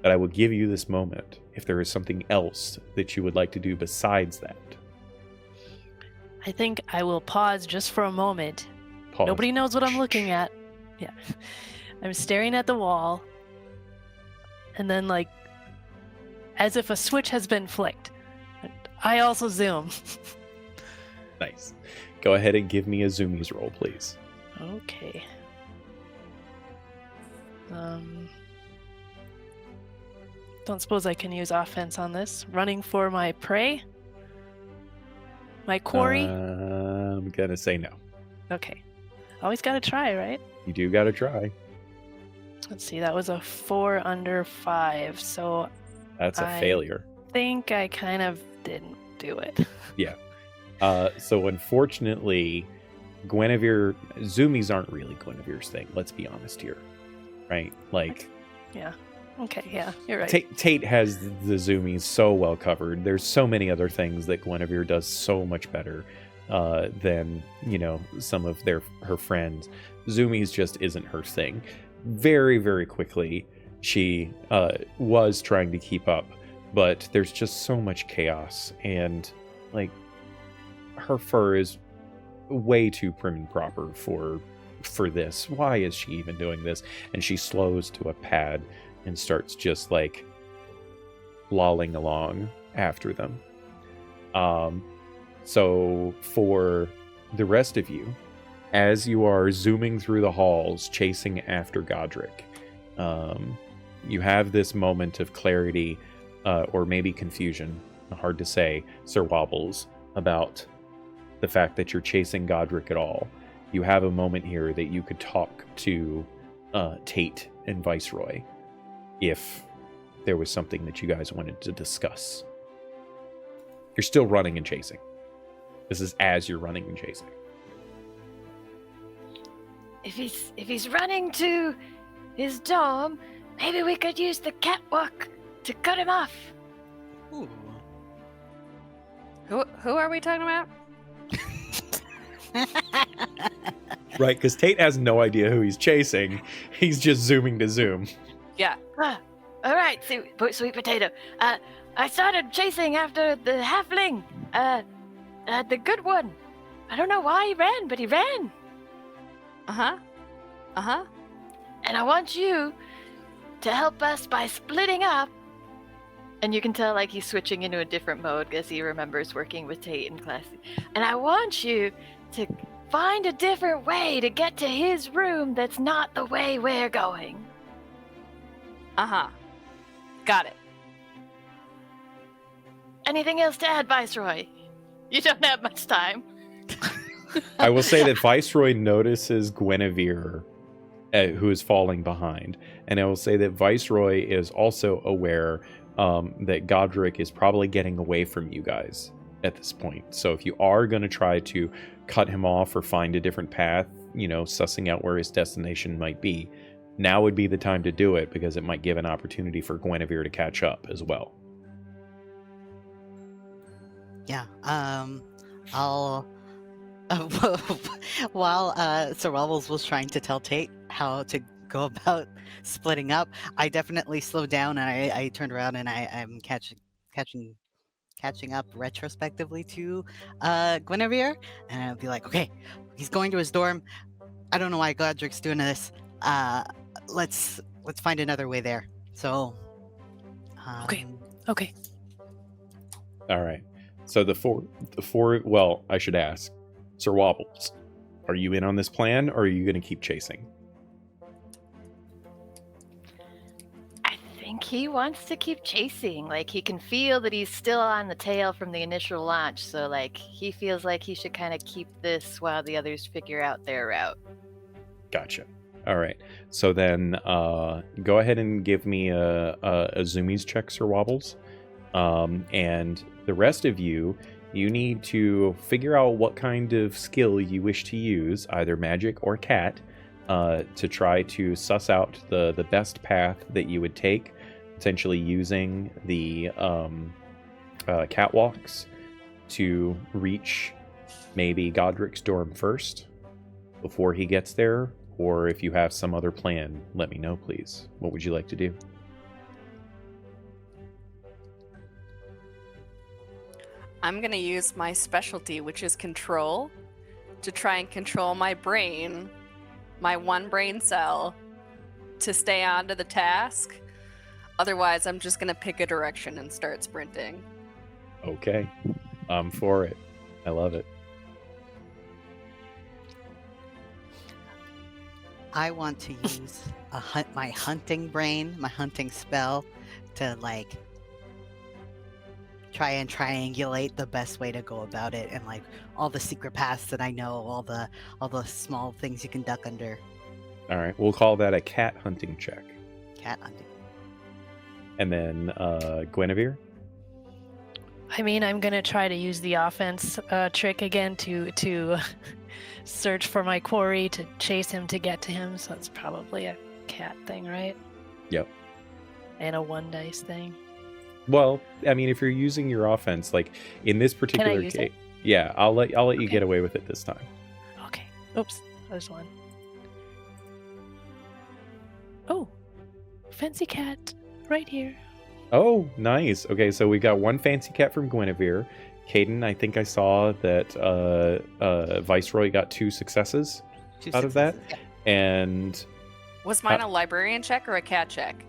Speaker 1: But I will give you this moment if there is something else that you would like to do besides that.
Speaker 5: I think I will pause just for a moment.
Speaker 1: Pause.
Speaker 5: Nobody knows what I'm looking at. Yeah. I'm staring at the wall. And then, like, as if a switch has been flicked, I also zoom.
Speaker 1: Nice. Go ahead and give me a zoomies roll, please.
Speaker 5: Okay. Don't suppose I can use offense on this. Running for my prey? My quarry?
Speaker 1: I'm gonna say no.
Speaker 5: Okay. Always gotta try, right?
Speaker 1: You do gotta try.
Speaker 5: Let's see, that was a 4 under 5, so
Speaker 1: That's a failure.
Speaker 5: I think I kind of didn't do it.
Speaker 1: Yeah. So unfortunately, Guinevere, zoomies aren't really Guinevere's thing. Let's be honest here, right? Like,
Speaker 5: Yeah. Okay, yeah, you're right.
Speaker 1: Tate has the zoomies so well covered. There's so many other things that Guinevere does so much better than, some of her friends. Zoomies just isn't her thing. Very, very quickly, she was trying to keep up, but there's just so much chaos, and like, her fur is way too prim and proper for this. Why is she even doing this? And she slows to a pad and starts just like lolling along after them. So for the rest of you, as you are zooming through the halls chasing after Godric, you have this moment of clarity, or maybe confusion, hard to say, Sir Wobbles, about the fact that you're chasing Godric at all. You have a moment here that you could talk to Tate and Viceroy if there was something that you guys wanted to discuss. You're still running and chasing. This is as you're running and chasing.
Speaker 2: If he's running to his dorm, maybe we could use the catwalk to cut him off.
Speaker 4: Ooh.
Speaker 3: Who are we talking about?
Speaker 1: Right, because Tate has no idea who he's chasing. He's just zooming to zoom.
Speaker 3: Yeah.
Speaker 2: All right, sweet potato. I started chasing after the halfling, the good one. I don't know why he ran, but he ran.
Speaker 3: Uh-huh.
Speaker 2: And I want you to help us by splitting up. And you can tell, like, he's switching into a different mode because he remembers working with Tate in class. And I want you to find a different way to get to his room that's not the way we're going.
Speaker 3: Uh-huh. Got it.
Speaker 2: Anything else to add, Viceroy? You don't have much time.
Speaker 1: I will say that Viceroy notices Guinevere, who is falling behind, and I will say that Viceroy is also aware that Godric is probably getting away from you guys at this point. So if you are going to try to cut him off or find a different path, sussing out where his destination might be, now would be the time to do it, because it might give an opportunity for Guinevere to catch up as well.
Speaker 4: Yeah. I'll. While Sir Wobbles was trying to tell Tate how to go about splitting up, I definitely slowed down and I turned around and I'm catching up retrospectively to Guinevere, and I'll be like, okay, he's going to his dorm. I don't know why Godric's doing this. Let's find another way there. So
Speaker 5: Okay.
Speaker 1: All right. So the four. Well, I should ask, Sir Wobbles, are you in on this plan, or are you going to keep chasing?
Speaker 2: I think he wants to keep chasing. Like, he can feel that he's still on the tail from the initial launch. So, like, he feels like he should kind of keep this while the others figure out their route.
Speaker 1: Gotcha. All right. So then go ahead and give me a Zoomies check, Sir Wobbles. And the rest of you need to figure out what kind of skill you wish to use, either magic or cat, to try to suss out the best path that you would take, potentially using the catwalks to reach maybe Godric's dorm first before he gets there. Or if you have some other plan, let me know, please. What would you like to do?
Speaker 3: I'm going to use my specialty, which is control, to try and control my brain, my one brain cell, to stay on to the task. Otherwise, I'm just going to pick a direction and start sprinting.
Speaker 1: Okay. I'm for it. I love it.
Speaker 4: I want to use my hunting brain, my hunting spell, to try and triangulate the best way to go about it, and all the secret paths that I know, all the small things you can duck under.
Speaker 1: All right. We'll call that a cat hunting check.
Speaker 4: Cat hunting.
Speaker 1: And then Guinevere?
Speaker 5: I mean, I'm gonna try to use the offense trick again to search for my quarry, to chase him, to get to him. So it's probably a cat thing, right?
Speaker 1: Yep.
Speaker 5: And a 1 dice thing.
Speaker 1: Well, I mean, if you're using your offense, in this particular
Speaker 5: use
Speaker 1: case,
Speaker 5: it?
Speaker 1: yeah, I'll let you
Speaker 5: Okay.
Speaker 1: get away with it this time.
Speaker 5: Okay. Oops. There's one. Oh, fancy cat, right here.
Speaker 1: Oh, nice. Okay, so we got one fancy cat from Guinevere. Caden, I think I saw that Viceroy got 2 successes out of that.
Speaker 4: Yeah.
Speaker 1: And
Speaker 3: Was mine a librarian check or a cat check?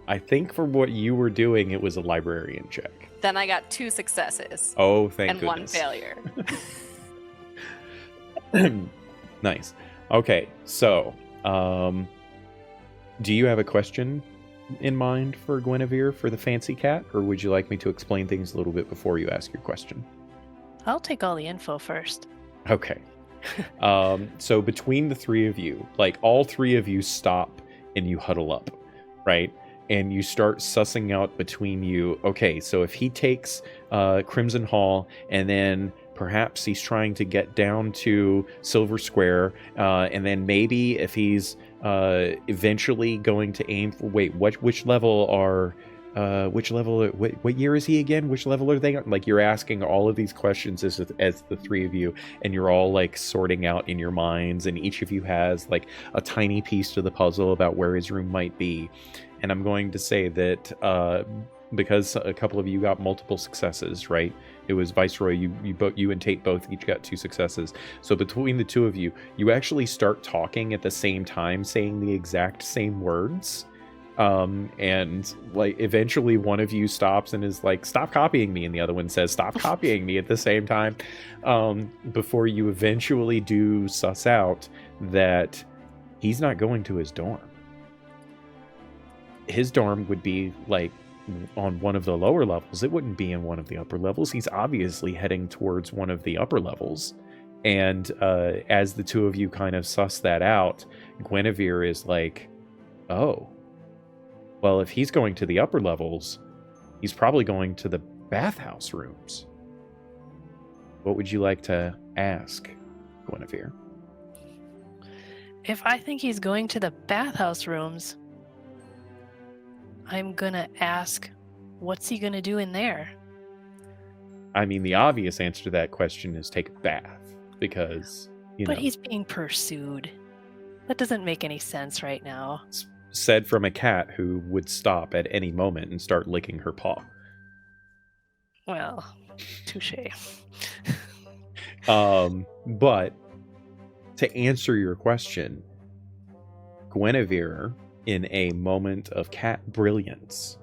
Speaker 1: I think for what you were doing, it was a librarian check.
Speaker 3: Then I got 2 successes
Speaker 1: Oh, thank
Speaker 3: and
Speaker 1: goodness.
Speaker 3: 1 failure.
Speaker 1: Nice. Okay, so do you have a question in mind for Guinevere for the fancy cat, or would you like me to explain things a little bit before you ask your question?
Speaker 5: I'll take all the info first.
Speaker 1: Okay. So between the 3 of you, all 3 of you stop and you huddle up, right? And you start sussing out between you, okay, so if he takes Crimson Hall and then perhaps he's trying to get down to Silver Square, and then maybe if he's eventually going to aim for, which level are, what year is he again? Which level are they on? You're asking all of these questions as the 3 of you, and you're all sorting out in your minds, and each of you has a tiny piece to the puzzle about where his room might be. And I'm going to say that because a couple of you got multiple successes, right? It was Viceroy, you and Tate both each got 2 successes. So between the 2 of you, you actually start talking at the same time, saying the exact same words. And eventually one of you stops and is like, stop copying me, and the other one says, stop copying me at the same time, before you eventually do suss out that he's not going to his dorm. His dorm would be on one of the lower levels. It wouldn't be in one of the upper levels. He's obviously heading towards one of the upper levels, And as the two of you kind of suss that out, Guinevere is like, oh, well, if he's going to the upper levels, he's probably going to the bathhouse rooms. What would you like to ask, Guinevere?
Speaker 5: If I think he's going to the bathhouse rooms, I'm gonna ask, what's he gonna do in there?
Speaker 1: I mean, the obvious answer to that question is take a bath, because,
Speaker 5: But he's being pursued. That doesn't make any sense right now.
Speaker 1: said from a cat who would stop at any moment and start licking her paw.
Speaker 5: Well, touche.
Speaker 1: But to answer your question, Guinevere, in a moment of cat brilliance,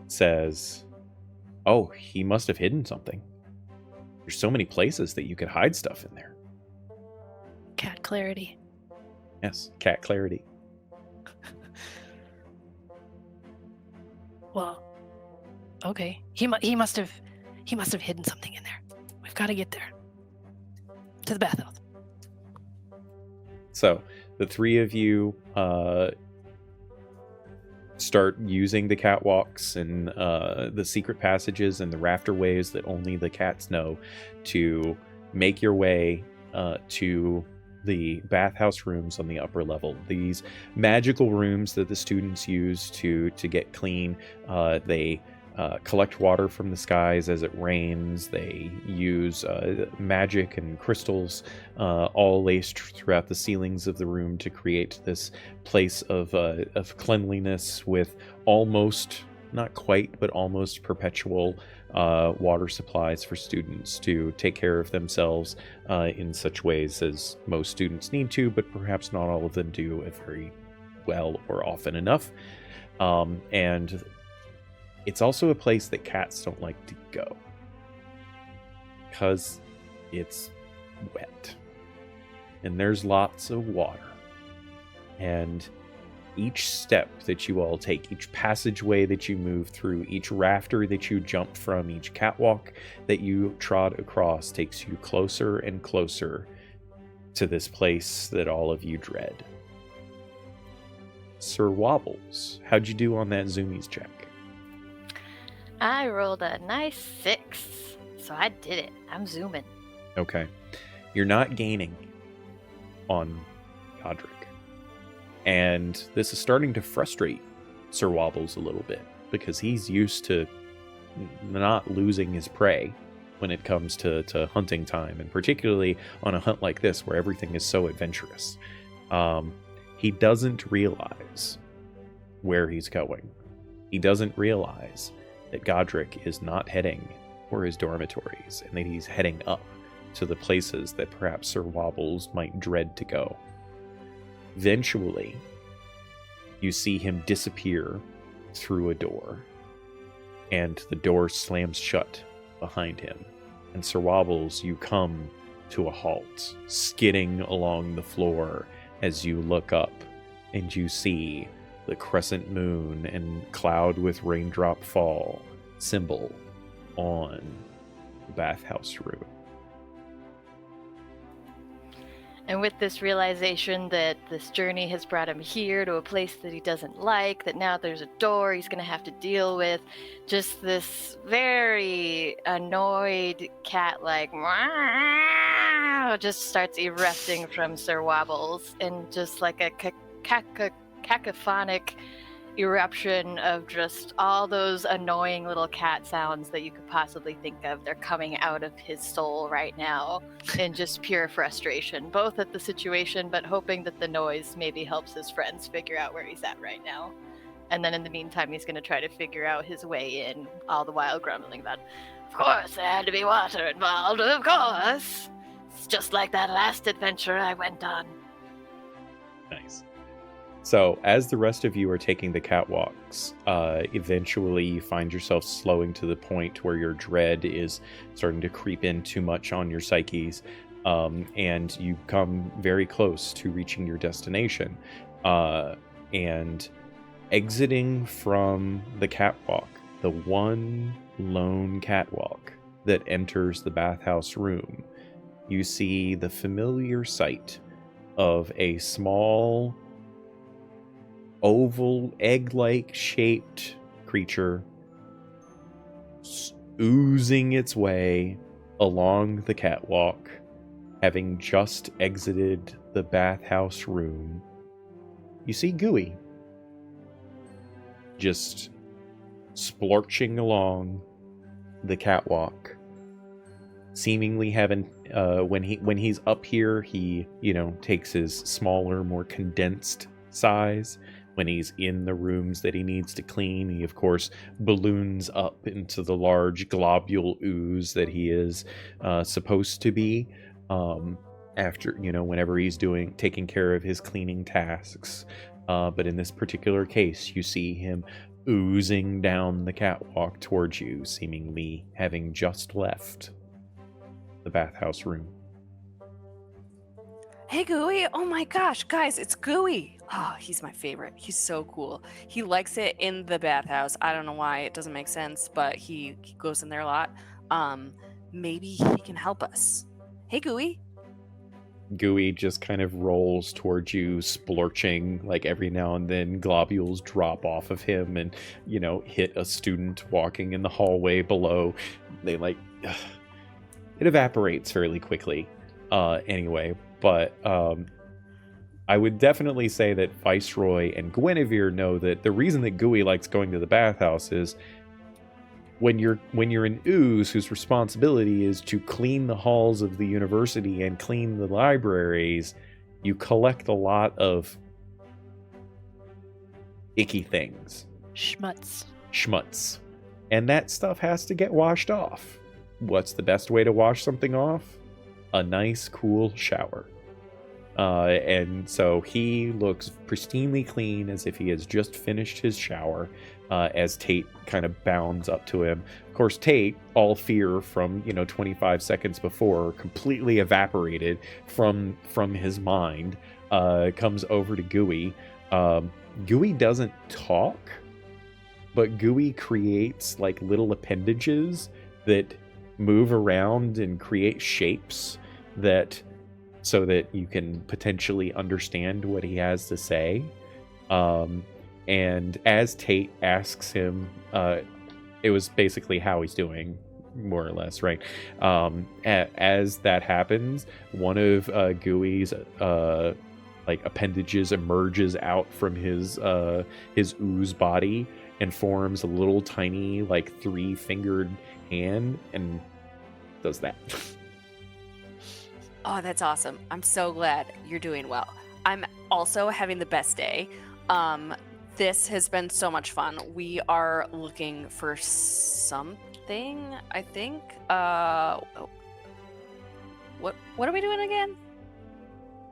Speaker 1: says, oh, he must have hidden something. There's so many places that you could hide stuff in there.
Speaker 5: Cat clarity.
Speaker 1: Yes, cat clarity.
Speaker 5: Well, okay. He must have hidden something in there. We've got to get there. To the bathhouse.
Speaker 1: So the three of you start using the catwalks and the secret passages and the rafterways that only the cats know to make your way to the bathhouse rooms on the upper level. These magical rooms that the students use to get clean. They collect water from the skies as it rains. They use magic and crystals all laced throughout the ceilings of the room to create this place of cleanliness with almost, not quite, but almost perpetual water supplies for students to take care of themselves in such ways as most students need to, but perhaps not all of them do it very well or often enough. And it's also a place that cats don't like to go because it's wet and there's lots of water. And each step that you all take, each passageway that you move through, each rafter that you jump from, each catwalk that you trod across takes you closer and closer to this place that all of you dread. Sir Wobbles, how'd you do on that Zoomies check?
Speaker 2: I rolled a nice 6, so I did it. I'm zooming.
Speaker 1: Okay. You're not gaining on Godric. And this is starting to frustrate Sir Wobbles a little bit, because he's used to not losing his prey when it comes to hunting time, and particularly on a hunt like this where everything is so adventurous. He doesn't realize where he's going. He doesn't realize that Godric is not heading for his dormitories, and that he's heading up to the places that perhaps Sir Wobbles might dread to go. Eventually, you see him disappear through a door, and the door slams shut behind him. And Sir Wobbles, you come to a halt, skidding along the floor as you look up, and you see the crescent moon and cloud with raindrop fall symbol on the bathhouse room.
Speaker 2: And with this realization that this journey has brought him here to a place that he doesn't like, that now there's a door he's going to have to deal with, just this very annoyed cat like just starts erupting from Sir Wobbles, and just like a cacophonic eruption of just all those annoying little cat sounds that you could possibly think of. They're coming out of his soul right now in just pure frustration, both at the situation, but hoping that the noise maybe helps his friends figure out where he's at right now. And then in the meantime, he's going to try to figure out his way in, all the while grumbling about, of course, there had to be water involved, of course. It's just like that last adventure I went on.
Speaker 1: Nice. So, as the rest of you are taking the catwalks, eventually you find yourself slowing to the point where your dread is starting to creep in too much on your psyches, and you come very close to reaching your destination. And exiting from the catwalk, the one lone catwalk that enters the bathhouse room, you see the familiar sight of a small, oval, egg-like shaped creature oozing its way along the catwalk, having just exited the bathhouse room. You see Gooey just splorching along the catwalk, seemingly having when he's up here, he takes his smaller, more condensed size. When he's in the rooms that he needs to clean, he of course balloons up into the large globule ooze that he is supposed to be after whenever he's taking care of his cleaning tasks. But in this particular case, you see him oozing down the catwalk towards you, seemingly having just left the bathhouse room.
Speaker 3: Hey, Gooey. Oh my gosh, guys, it's Gooey. Oh, he's my favorite. He's so cool. He likes it in the bathhouse. I don't know why. It doesn't make sense, but he goes in there a lot. Maybe he can help us. Hey, Gooey.
Speaker 1: Gooey just kind of rolls towards you, splorching. Like every now and then globules drop off of him and, hit a student walking in the hallway below. They it evaporates fairly quickly anyway. But I would definitely say that Viceroy and Guinevere know that the reason that Gooey likes going to the bathhouse is when you're an ooze whose responsibility is to clean the halls of the university and clean the libraries, you collect a lot of icky things. Schmutz. And that stuff has to get washed off. What's the best way to wash something off? A nice, cool shower. And so he looks pristinely clean, as if he has just finished his shower, as Tate kind of bounds up to him. Of course, Tate, all fear from 25 seconds before, completely evaporated from his mind, comes over to Gooey. Gooey doesn't talk, but Gooey creates little appendages that move around and create shapes so that you can potentially understand what he has to say. And as Tate asks him, it was basically how he's doing, more or less, right? As that happens, one of Gooey's appendages emerges out from his ooze body and forms a little tiny 3-fingered hand and does that.
Speaker 3: Oh, that's awesome. I'm so glad you're doing well. I'm also having the best day. This has been so much fun. We are looking for something, I think. What are we doing again?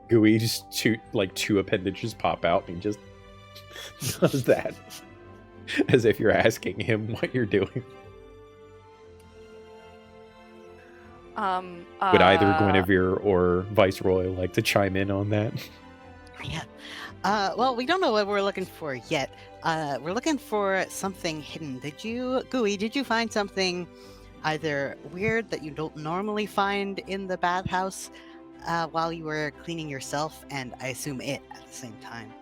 Speaker 1: Gooey just two appendages pop out and he just does that. As if you're asking him what you're doing. Would either Guinevere or Viceroy like to chime in on that?
Speaker 4: Yeah. Well, we don't know what we're looking for yet. We're looking for something hidden. Gooey, did you find something either weird that you don't normally find in the bathhouse while you were cleaning yourself, and I assume it at the same time?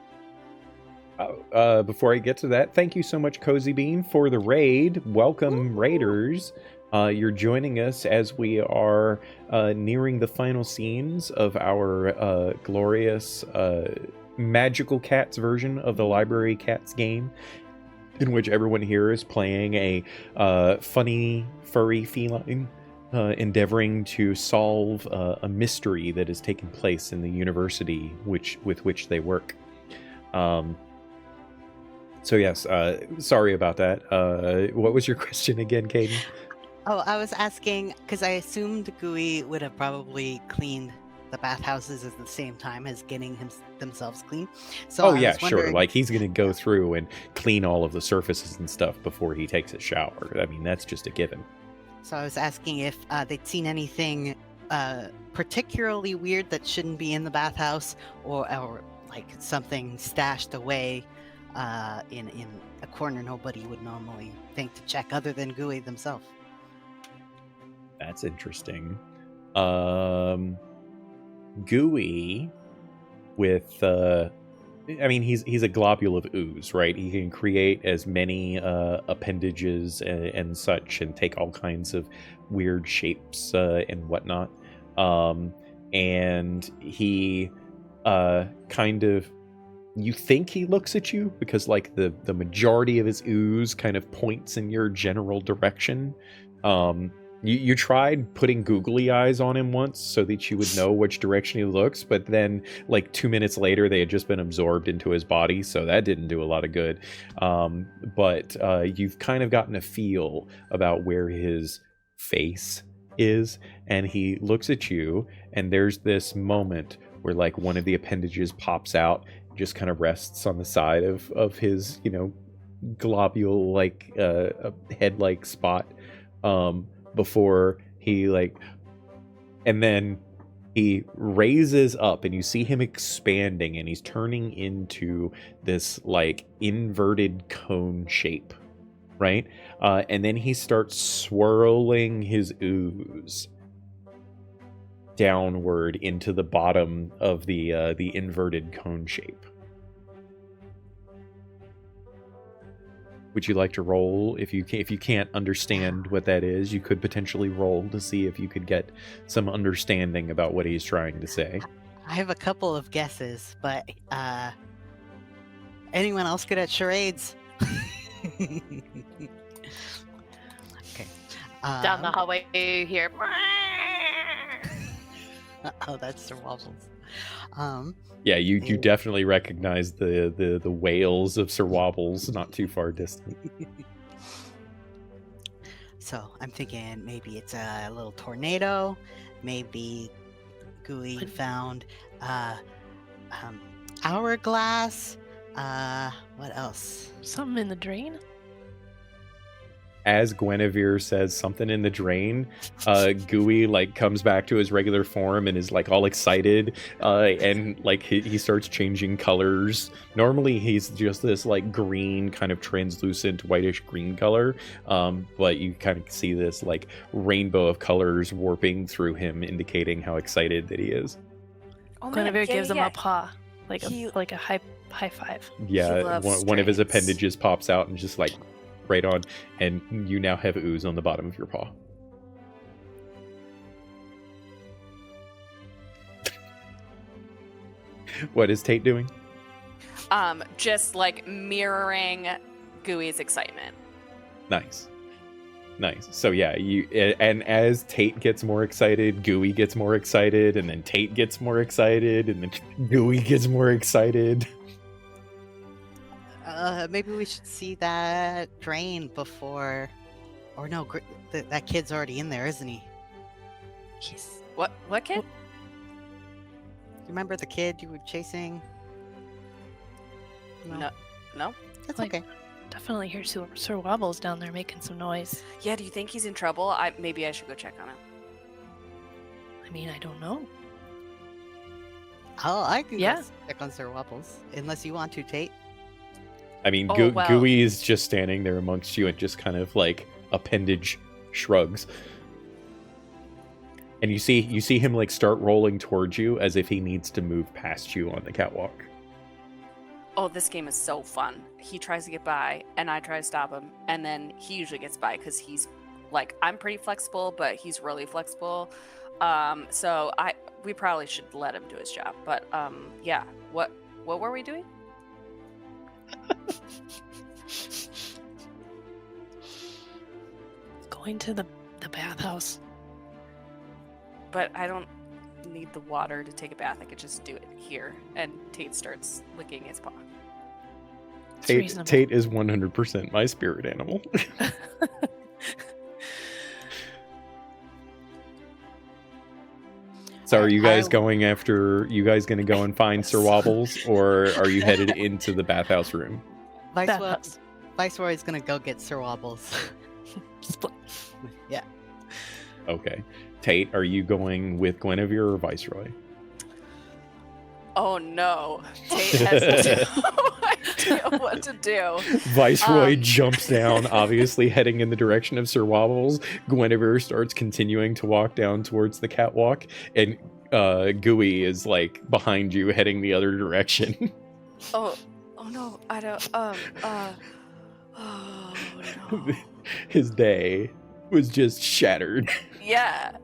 Speaker 1: Before I get to that, thank you so much, Cozy Bean, for the raid. Welcome, Raiders. You're joining us as we are nearing the final scenes of our glorious Magical Cats version of the Library Cats game, in which everyone here is playing a funny, furry feline endeavoring to solve a mystery that has taken place in the university with which they work. So yes, sorry about that. What was your question again, Caden?
Speaker 4: Oh, I was asking because I assumed Gooey would have probably cleaned the bathhouses at the same time as getting themselves clean. So
Speaker 1: sure. He's going to go through and clean all of the surfaces and stuff before he takes a shower. I mean, that's just a given.
Speaker 4: So I was asking if they'd seen anything particularly weird that shouldn't be in the bathhouse, or something stashed away in a corner nobody would normally think to check other than Gooey themselves.
Speaker 1: That's interesting. Gooey with he's a globule of ooze, right? He can create as many appendages and such, and take all kinds of weird shapes and whatnot. And he kind of, you think he looks at you because like the majority of his ooze kind of points in your general direction. You tried putting googly eyes on him once so that you would know which direction he looks, but then like 2 minutes later they had just been absorbed into his body, so that didn't do a lot of good. But you've kind of gotten a feel about where his face is, and he looks at you, and there's this moment where like one of the appendages pops out, just kind of rests on the side of his, globule like head like spot. Before he and then he raises up, and you see him expanding, and he's turning into this like inverted cone shape, right? And then he starts swirling his ooze downward into the bottom of the inverted cone shape. Would you like to roll? If you can't understand what that is, you could potentially roll to see if you could get some understanding about what he's trying to say.
Speaker 4: I have a couple of guesses, but anyone else good at charades? Okay.
Speaker 2: Down the hallway here.
Speaker 4: Oh, that's Sir Wobbles.
Speaker 1: Yeah, you definitely recognize the wails of Sir Wobbles not too far distant.
Speaker 4: So I'm thinking maybe it's a little tornado. Maybe Gooey found hourglass. What else?
Speaker 5: Something in the drain?
Speaker 1: As Guinevere says something in the drain, Gooey like comes back to his regular form and is like all excited, and like he starts changing colors. Normally he's just this like green, kind of translucent whitish green color, but you kind of see this like rainbow of colors warping through him, indicating how excited that he is.
Speaker 3: Oh,
Speaker 5: Guinevere gives him
Speaker 3: yeah.
Speaker 5: a paw, like a high five.
Speaker 1: Yeah,
Speaker 3: loves
Speaker 1: one of his
Speaker 3: strains.
Speaker 1: appendages pops out and just like right on, and you now have ooze on the bottom of your paw. What is Tate doing?
Speaker 3: Just like mirroring Gooey's excitement.
Speaker 1: Nice. So yeah, and as Tate gets more excited, Gooey gets more excited, and then Tate gets more excited, and then Gooey gets more excited.
Speaker 4: Maybe we should see that drain before, or no, that kid's already in there, isn't he?
Speaker 3: What kid?
Speaker 4: Remember the kid you were chasing?
Speaker 3: No.
Speaker 4: That's
Speaker 5: Like-
Speaker 4: okay.
Speaker 5: Definitely hear Sir Wobbles down there making some noise.
Speaker 3: Yeah, do you think he's in trouble? Maybe I should go check on him.
Speaker 5: I mean, I don't know.
Speaker 4: I can
Speaker 5: Yeah.
Speaker 4: check on Sir Wobbles, unless you want to, Tate.
Speaker 1: I mean,
Speaker 3: Oh, well.
Speaker 1: Gooey is just standing there amongst you and just kind of like appendage shrugs. And you see him like start rolling towards you as if he needs to move past you on the catwalk.
Speaker 3: Oh, this game is so fun. He tries to get by, and I try to stop him, and then he usually gets by because he's like, I'm pretty flexible, but he's really flexible. So we probably should let him do his job. But yeah, what were we doing?
Speaker 5: Going to the bathhouse.
Speaker 3: But I don't need the water to take a bath. I could just do it here. And Tate starts licking his paw.
Speaker 5: It's reasonable.
Speaker 1: Tate is 100% my spirit animal. So are you guys going after, you guys going to go and find Sir Wobbles, or are you headed into the bathhouse room?
Speaker 5: Bathhouse.
Speaker 4: Viceroy's gonna go get Sir Wobbles.
Speaker 5: Split.
Speaker 4: Yeah.
Speaker 1: Okay. Tate, are you going with Guinevere or Viceroy?
Speaker 3: Oh no. Tate has what to do.
Speaker 1: Viceroy jumps down, obviously heading in the direction of Sir Wobbles. Guinevere starts continuing to walk down towards the catwalk, and Gooey is like behind you, heading the other direction.
Speaker 3: Oh no, I don't. Oh no.
Speaker 1: His day was just shattered.
Speaker 3: Yeah.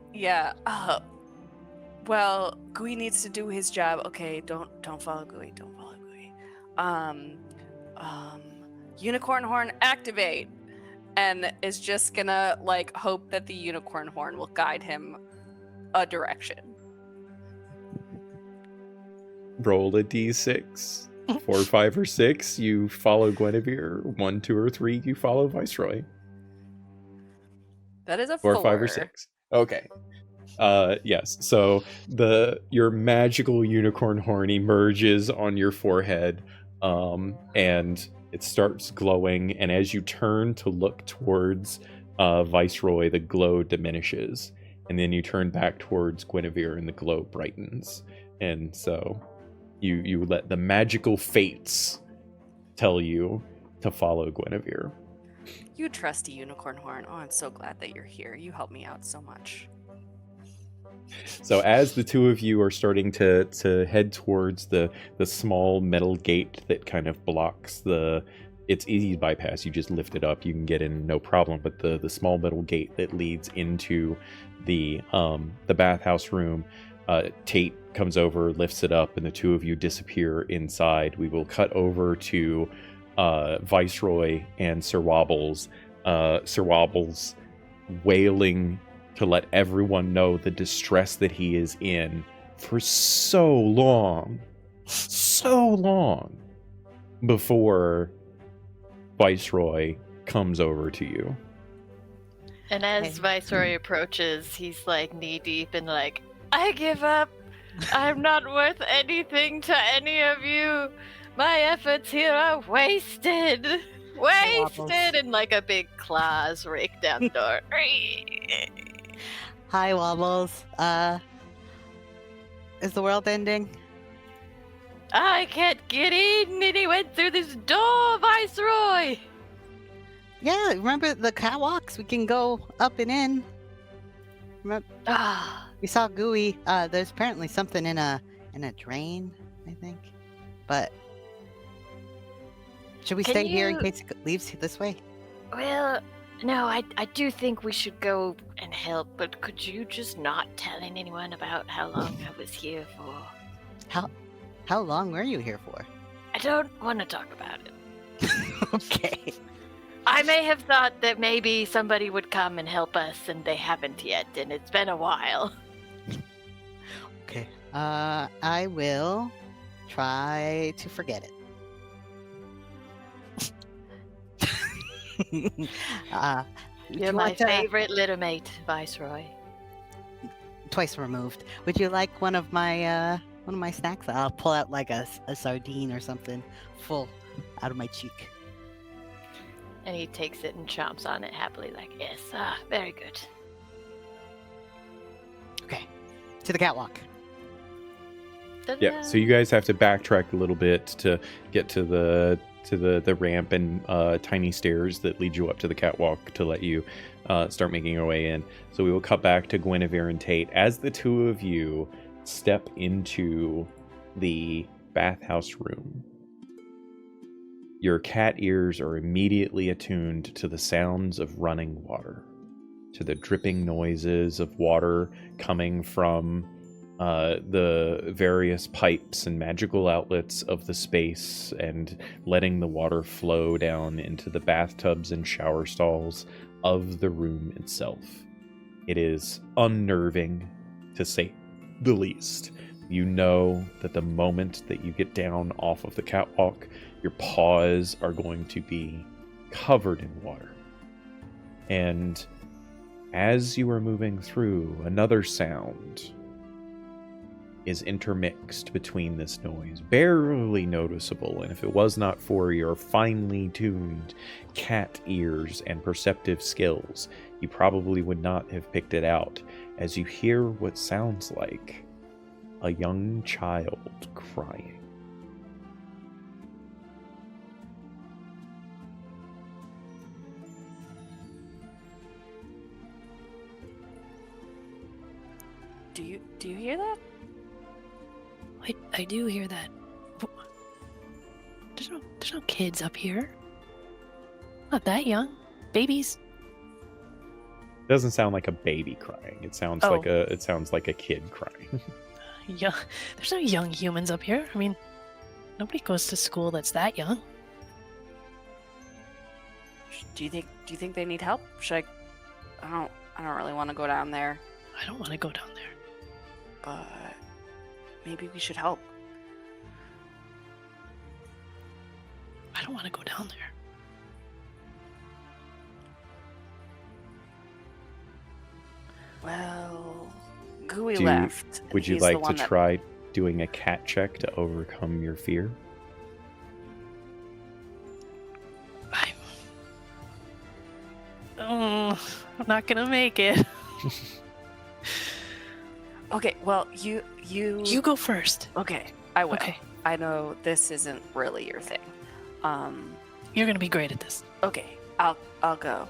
Speaker 3: Well, Gooey needs to do his job. Okay, don't follow Gooey. Don't follow Gooey. Unicorn horn activate, and is just gonna like hope that the unicorn horn will guide him a direction.
Speaker 1: Roll a d6. 4, 5, or 6, you follow Guinevere. 1, 2, or 3, you follow Viceroy.
Speaker 3: That is a
Speaker 1: 4, 5, or 6. Okay. Yes. So your magical unicorn horn emerges on your forehead, and it starts glowing. And as you turn to look towards Viceroy, the glow diminishes, and then you turn back towards Guinevere, and the glow brightens. And so you let the magical fates tell you to follow Guinevere.
Speaker 3: You trusty unicorn horn. Oh, I'm so glad that you're here. You helped me out so much.
Speaker 1: So as the two of you are starting to head towards the small metal gate that kind of blocks it's easy to bypass. You just lift it up, you can get in no problem. But the small metal gate that leads into the bathhouse room, Tate comes over, lifts it up, and the two of you disappear inside. We will cut over to Viceroy and Sir Wobbles. Sir Wobbles wailing to let everyone know the distress that he is in for so long before Viceroy comes over to you.
Speaker 2: And as Viceroy approaches, he's like knee deep in like, I give up. I'm not worth anything to any of you. My efforts here are wasted. Wasted! And like a big claws rake down the door.
Speaker 4: Hi, Wobbles. Is the world ending?
Speaker 2: I can't get in, and he went through this door, Viceroy!
Speaker 4: Yeah, remember the catwalks? We can go up and in. Remember, we saw Gooey. There's apparently something in a drain, I think. But should we stay here in case it leaves this way?
Speaker 2: Well, no, I do think we should go and help, but could you just not tell anyone about how long I was here for?
Speaker 4: How long were you here for?
Speaker 2: I don't want to talk about it.
Speaker 4: Okay.
Speaker 2: I may have thought that maybe somebody would come and help us, and they haven't yet, and it's been a while.
Speaker 4: Okay. I will try to forget it.
Speaker 2: You're my favorite little mate, Viceroy.
Speaker 4: Twice removed. Would you like one of my snacks? I'll pull out like a sardine or something full out of my cheek.
Speaker 2: And he takes it and chomps on it happily, like, yes, very good.
Speaker 4: Okay, to the catwalk.
Speaker 1: Yeah, so you guys have to backtrack a little bit to get to the ramp and tiny stairs that lead you up to the catwalk to let you start making your way in. So we will cut back to Guinevere and Tate as the two of you step into the bathhouse room. Your cat ears are immediately attuned to the sounds of running water, to the dripping noises of water coming from the various pipes and magical outlets of the space, and letting the water flow down into the bathtubs and shower stalls of the room itself. It is unnerving, to say the least. You know that the moment that you get down off of the catwalk, your paws are going to be covered in water. And as you are moving through, another sound is intermixed between this noise, barely noticeable, and if it was not for your finely tuned cat ears and perceptive skills, you probably would not have picked it out, as you hear what sounds like a young child crying.
Speaker 3: Do you hear that?
Speaker 5: I do hear that. There's no kids up here. Not that young. Babies.
Speaker 1: It doesn't sound like a baby crying. It sounds like a kid crying.
Speaker 5: Yeah, there's no young humans up here. I mean, nobody goes to school that's that young.
Speaker 3: Do you think they need help? Should I don't really want to go down there,
Speaker 5: I don't want to go down there.
Speaker 3: but maybe we should help.
Speaker 5: I don't want to go down there.
Speaker 3: Well, Gooey
Speaker 1: Do you-
Speaker 3: left. and
Speaker 1: Would you
Speaker 3: he's the
Speaker 1: like to
Speaker 3: one that-
Speaker 1: try doing a cat check to overcome your fear?
Speaker 5: I'm not gonna make it.
Speaker 3: Okay, well, you
Speaker 5: You go first.
Speaker 3: Okay, I will.
Speaker 5: Okay.
Speaker 3: I know this isn't really your thing.
Speaker 5: You're gonna be great at this.
Speaker 3: Okay, I'll go.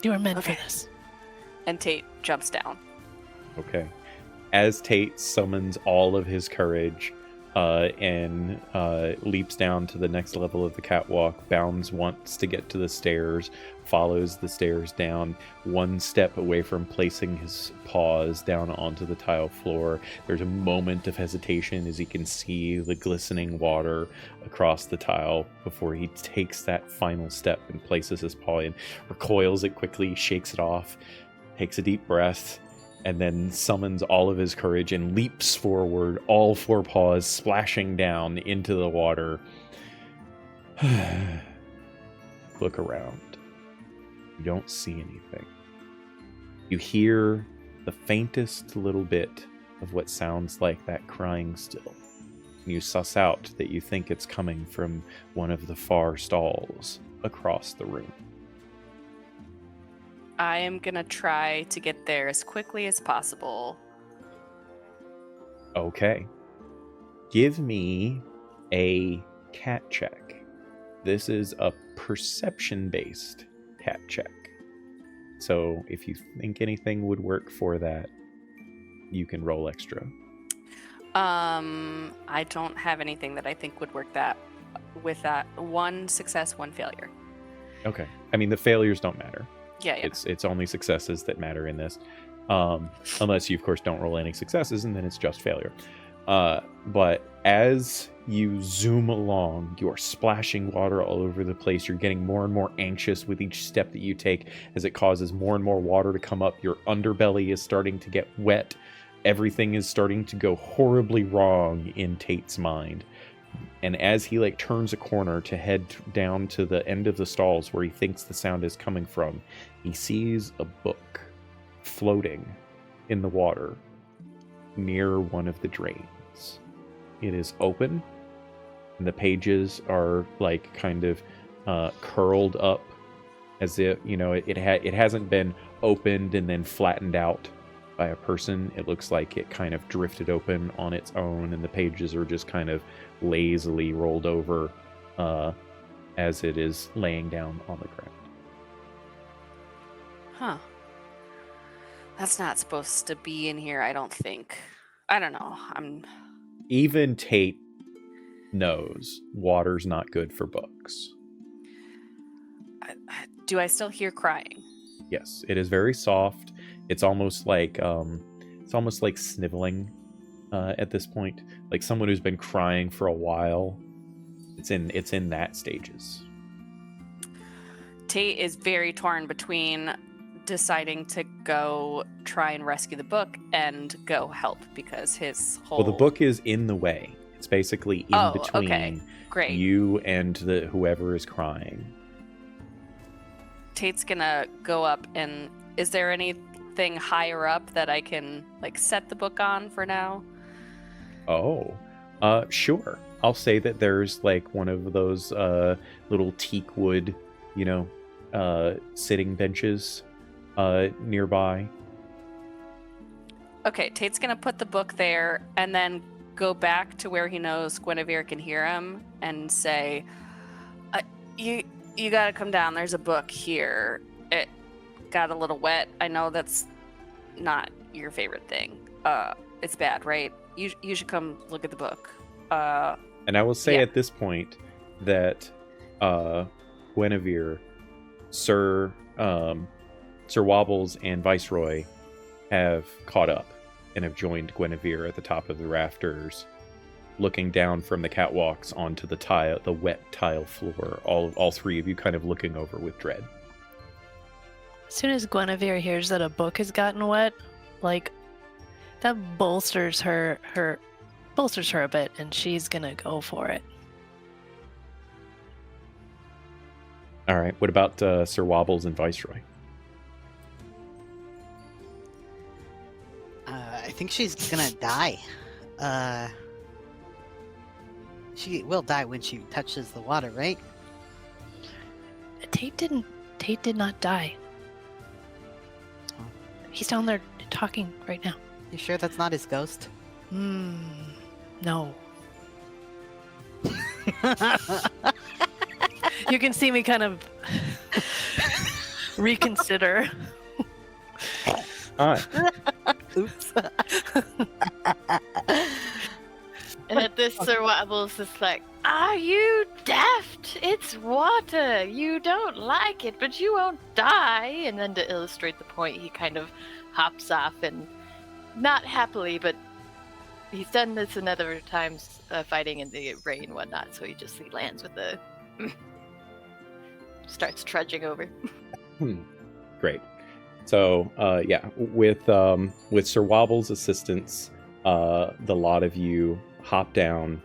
Speaker 5: You are meant
Speaker 3: Okay.
Speaker 5: for this.
Speaker 3: And Tate jumps down.
Speaker 1: Okay. As Tate summons all of his courage and leaps down to the next level of the catwalk, bounds once to get to the stairs, follows the stairs down, one step away from placing his paws down onto the tile floor. There's a moment of hesitation as he can see the glistening water across the tile before he takes that final step and places his paw in, recoils it quickly, shakes it off, takes a deep breath, and then summons all of his courage and leaps forward, all four paws splashing down into the water. Look around. You don't see anything. You hear the faintest little bit of what sounds like that crying still. You suss out that you think it's coming from one of the far stalls across the room.
Speaker 3: I am gonna try to get there as quickly as possible.
Speaker 1: Okay. Give me a cat check. This is a perception-based cat check. So if you think anything would work for that, you can roll extra.
Speaker 3: I don't have anything that I think would work with that. One success, one failure.
Speaker 1: Okay. I mean, the failures don't matter.
Speaker 3: Yeah.
Speaker 1: It's only successes that matter in this. Unless you, of course, don't roll any successes, and then it's just failure. But as you zoom along, you are splashing water all over the place. You're getting more and more anxious with each step that you take as it causes more and more water to come up. Your underbelly is starting to get wet. Everything is starting to go horribly wrong in Tate's mind. And as he turns a corner to head down to the end of the stalls where he thinks the sound is coming from, he sees a book floating in the water near one of the drains. It is open, and the pages are kind of curled up, as if it hasn't been opened and then flattened out by a person. It looks like it kind of drifted open on its own, and the pages are just kind of lazily rolled over as it is laying down on the ground.
Speaker 3: Huh. That's not supposed to be in here, I don't think. I don't know.
Speaker 1: Even Tate knows water's not good for books.
Speaker 3: Do I still hear crying?
Speaker 1: Yes, it is very soft. It's almost like sniveling at this point, like someone who's been crying for a while. It's in that stages.
Speaker 3: Tate is very torn between deciding to go try and rescue the book and go help because his whole...
Speaker 1: Well, the book is in the way. It's basically in between
Speaker 3: okay. Great.
Speaker 1: you and whoever is crying.
Speaker 3: Tate's gonna go up and... Is there anything higher up that I can set the book on for now?
Speaker 1: Oh, sure. I'll say that there's one of those little teak wood, sitting benches nearby.
Speaker 3: Okay, Tate's gonna put the book there and then go back to where he knows Guinevere can hear him and say, you gotta come down. There's a book here. It got a little wet. I know that's not your favorite thing. It's bad, right? You should come look at the book.
Speaker 1: And I will say
Speaker 3: Yeah.
Speaker 1: at this point that Guinevere, Sir Wobbles, and Viceroy have caught up and have joined Guinevere at the top of the rafters, looking down from the catwalks onto the wet tile floor. All three of you kind of looking over with dread.
Speaker 5: As soon as Guinevere hears that a book has gotten wet, like, that bolsters her a bit, and she's gonna go for it.
Speaker 1: All right. What about Sir Wobbles and Viceroy?
Speaker 4: I think she's gonna die. She will die when she touches the water, right?
Speaker 5: Tate did not die.
Speaker 4: Oh.
Speaker 5: He's down there talking right now.
Speaker 4: You sure that's not his ghost?
Speaker 5: No. You can see me kind of reconsider.
Speaker 1: All right.
Speaker 4: Oops.
Speaker 2: And at this, Sir Wobbles is like, "Are you daft? It's water. You don't like it, but you won't die." And then to illustrate the point, he kind of hops off, and not happily, but he's done this in other times, fighting in the rain and whatnot, so he lands with a... starts trudging over.
Speaker 1: Great. So, with Sir Wobble's assistance, the lot of you hop down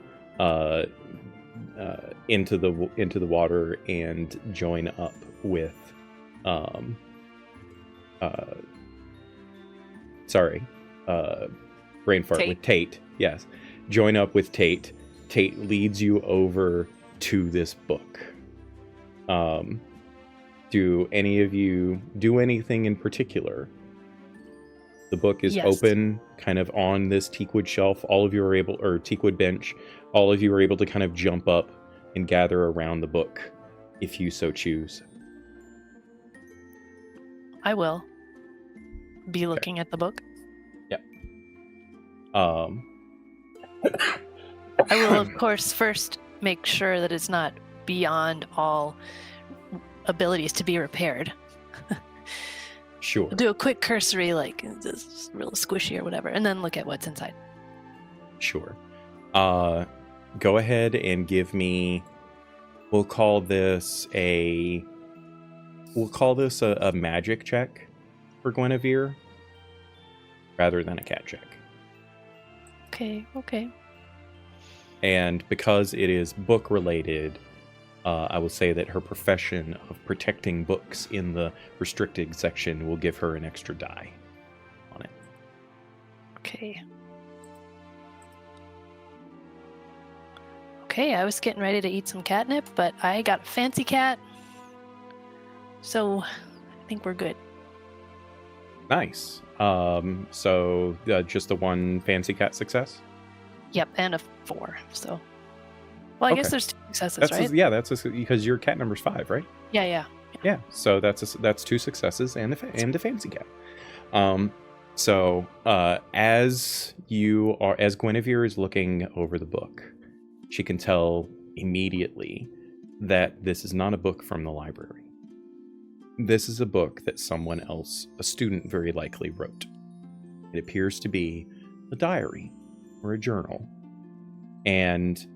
Speaker 1: into the water and join up with brain fart,
Speaker 3: Tate.
Speaker 1: with Tate. Yes, join up with Tate. Tate leads you over to this book. Do any of you do anything in particular? The book is
Speaker 5: Yes.
Speaker 1: open, kind of on this teakwood shelf. All of you are able, or teakwood bench. All of you are able to kind of jump up and gather around the book, if you so choose.
Speaker 5: I will be looking at the book. I will, of course, first make sure that it's not beyond all abilities to be repaired.
Speaker 1: Sure.
Speaker 5: Do a quick cursory, like, this is real squishy or whatever, and then look at what's inside.
Speaker 1: Sure. Go ahead and give me. We'll call this a magic check for Guinevere, rather than a cat check.
Speaker 5: Okay.
Speaker 1: And because it is book related, I will say that her profession of protecting books in the restricted section will give her an extra die on it.
Speaker 5: Okay, I was getting ready to eat some catnip, but I got a fancy cat, so I think we're good.
Speaker 1: Nice. So just the one fancy cat success?
Speaker 5: Yep, and a 4, so... Well, I guess
Speaker 1: Okay.
Speaker 5: there's 2 successes, right?
Speaker 1: That's because your cat number's 5, right?
Speaker 5: Yeah.
Speaker 1: Yeah. So that's 2 successes and a fancy cat. As Guinevere is looking over the book, she can tell immediately that this is not a book from the library. This is a book that someone else, a student very likely, wrote. It appears to be a diary or a journal. And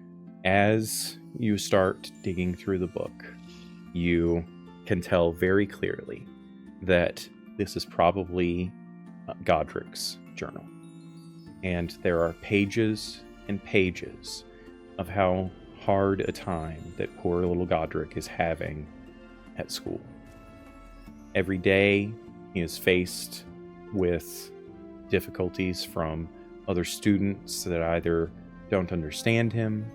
Speaker 1: as you start digging through the book, you can tell very clearly that this is probably Godric's journal. And there are pages and pages of how hard a time that poor little Godric is having at school. Every day he is faced with difficulties from other students that either don't understand him,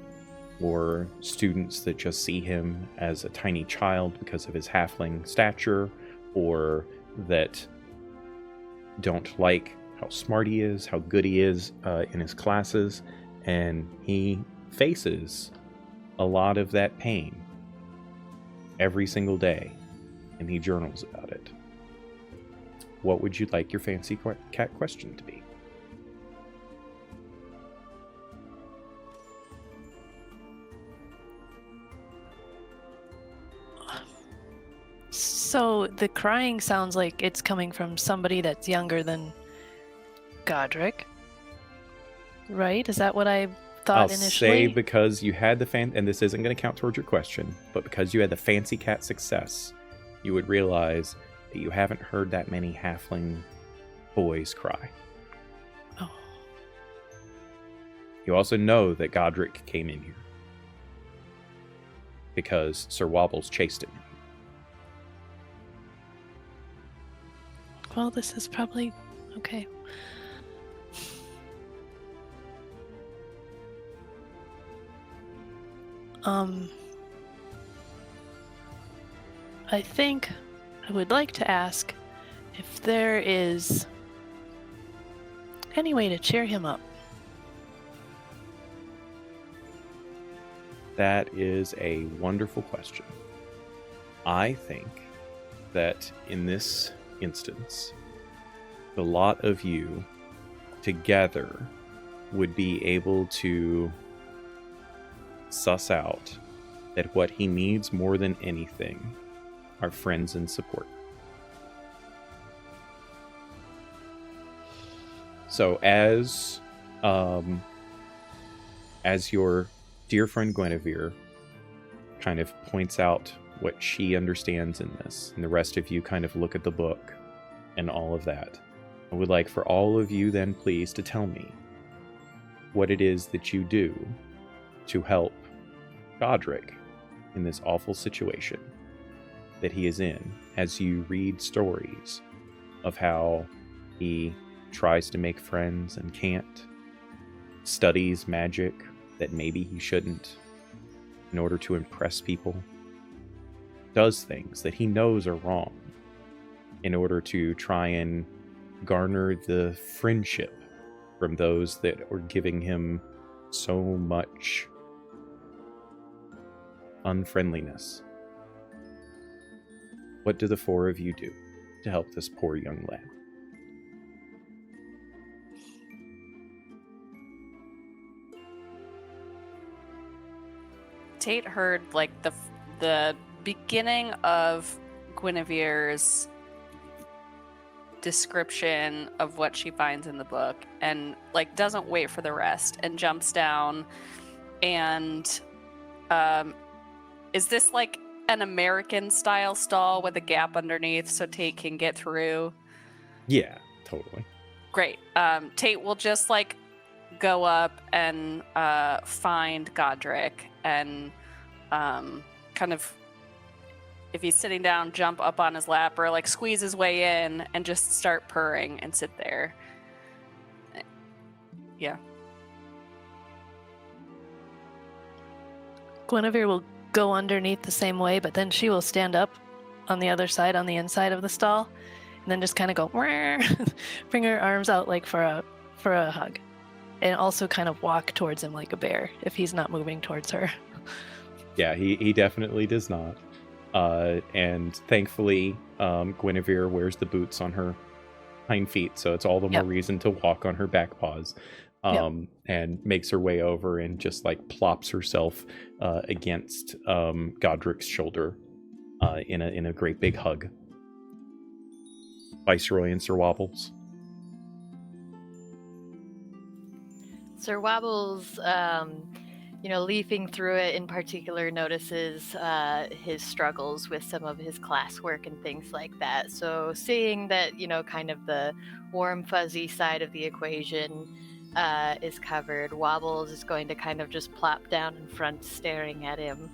Speaker 1: or students that just see him as a tiny child because of his halfling stature, or that don't like how smart he is, how good he is in his classes, and he faces a lot of that pain every single day, and he journals about it. what would you like your fancy cat question to be?
Speaker 5: So the crying sounds like it's coming from somebody that's younger than Godric, right? Is that what I thought
Speaker 1: I'll
Speaker 5: initially?
Speaker 1: say because you had the and this isn't going to count towards your question, but because you had the fancy cat success, you would realize that you haven't heard that many halfling boys cry.
Speaker 5: Oh.
Speaker 1: You also know that Godric came in here because Sir Wobbles chased him.
Speaker 5: Well, this is probably okay. I think I would like to ask if there is any way to cheer him up.
Speaker 1: That is a wonderful question. I think that in this instance, the lot of you together would be able to suss out that what he needs more than anything are friends and support. So as your dear friend Guinevere kind of points out what she understands in this, and the rest of you kind of look at the book and all of that, I would like for all of you then please to tell me what it is that you do to help Godric in this awful situation that he is in, as you read stories of how he tries to make friends and can't, studies magic that maybe he shouldn't in order to impress people, does things that he knows are wrong in order to try and garner the friendship from those that are giving him so much unfriendliness. What do the four of you do to help this poor young lad?
Speaker 3: Tate heard like the beginning of Guinevere's description of what she finds in the book, and like doesn't wait for the rest and jumps down. And is this like an American style stall with a gap underneath so Tate can get through?
Speaker 1: Yeah, totally.
Speaker 3: Great. Tate will just like go up and find Godric and kind of, if he's sitting down, jump up on his lap or like squeeze his way in and just start purring and sit there. Yeah.
Speaker 5: Guinevere will go underneath the same way, but then she will stand up on the other side, on the inside of the stall, and then just kind of go, bring her arms out like for a hug, and also kind of walk towards him like a bear if he's not moving towards her.
Speaker 1: Yeah, he definitely does not. And thankfully, Guinevere wears the boots on her hind feet, so it's all the more reason to walk on her back paws. And makes her way over and just like plops herself against Godric's shoulder in a great big hug. Viceroy and Sir Wobbles.
Speaker 2: Sir Wobbles, leafing through it in particular, notices his struggles with some of his classwork and things like that. So seeing that, kind of the warm, fuzzy side of the equation is covered, Wobbles is going to kind of just plop down in front, staring at him.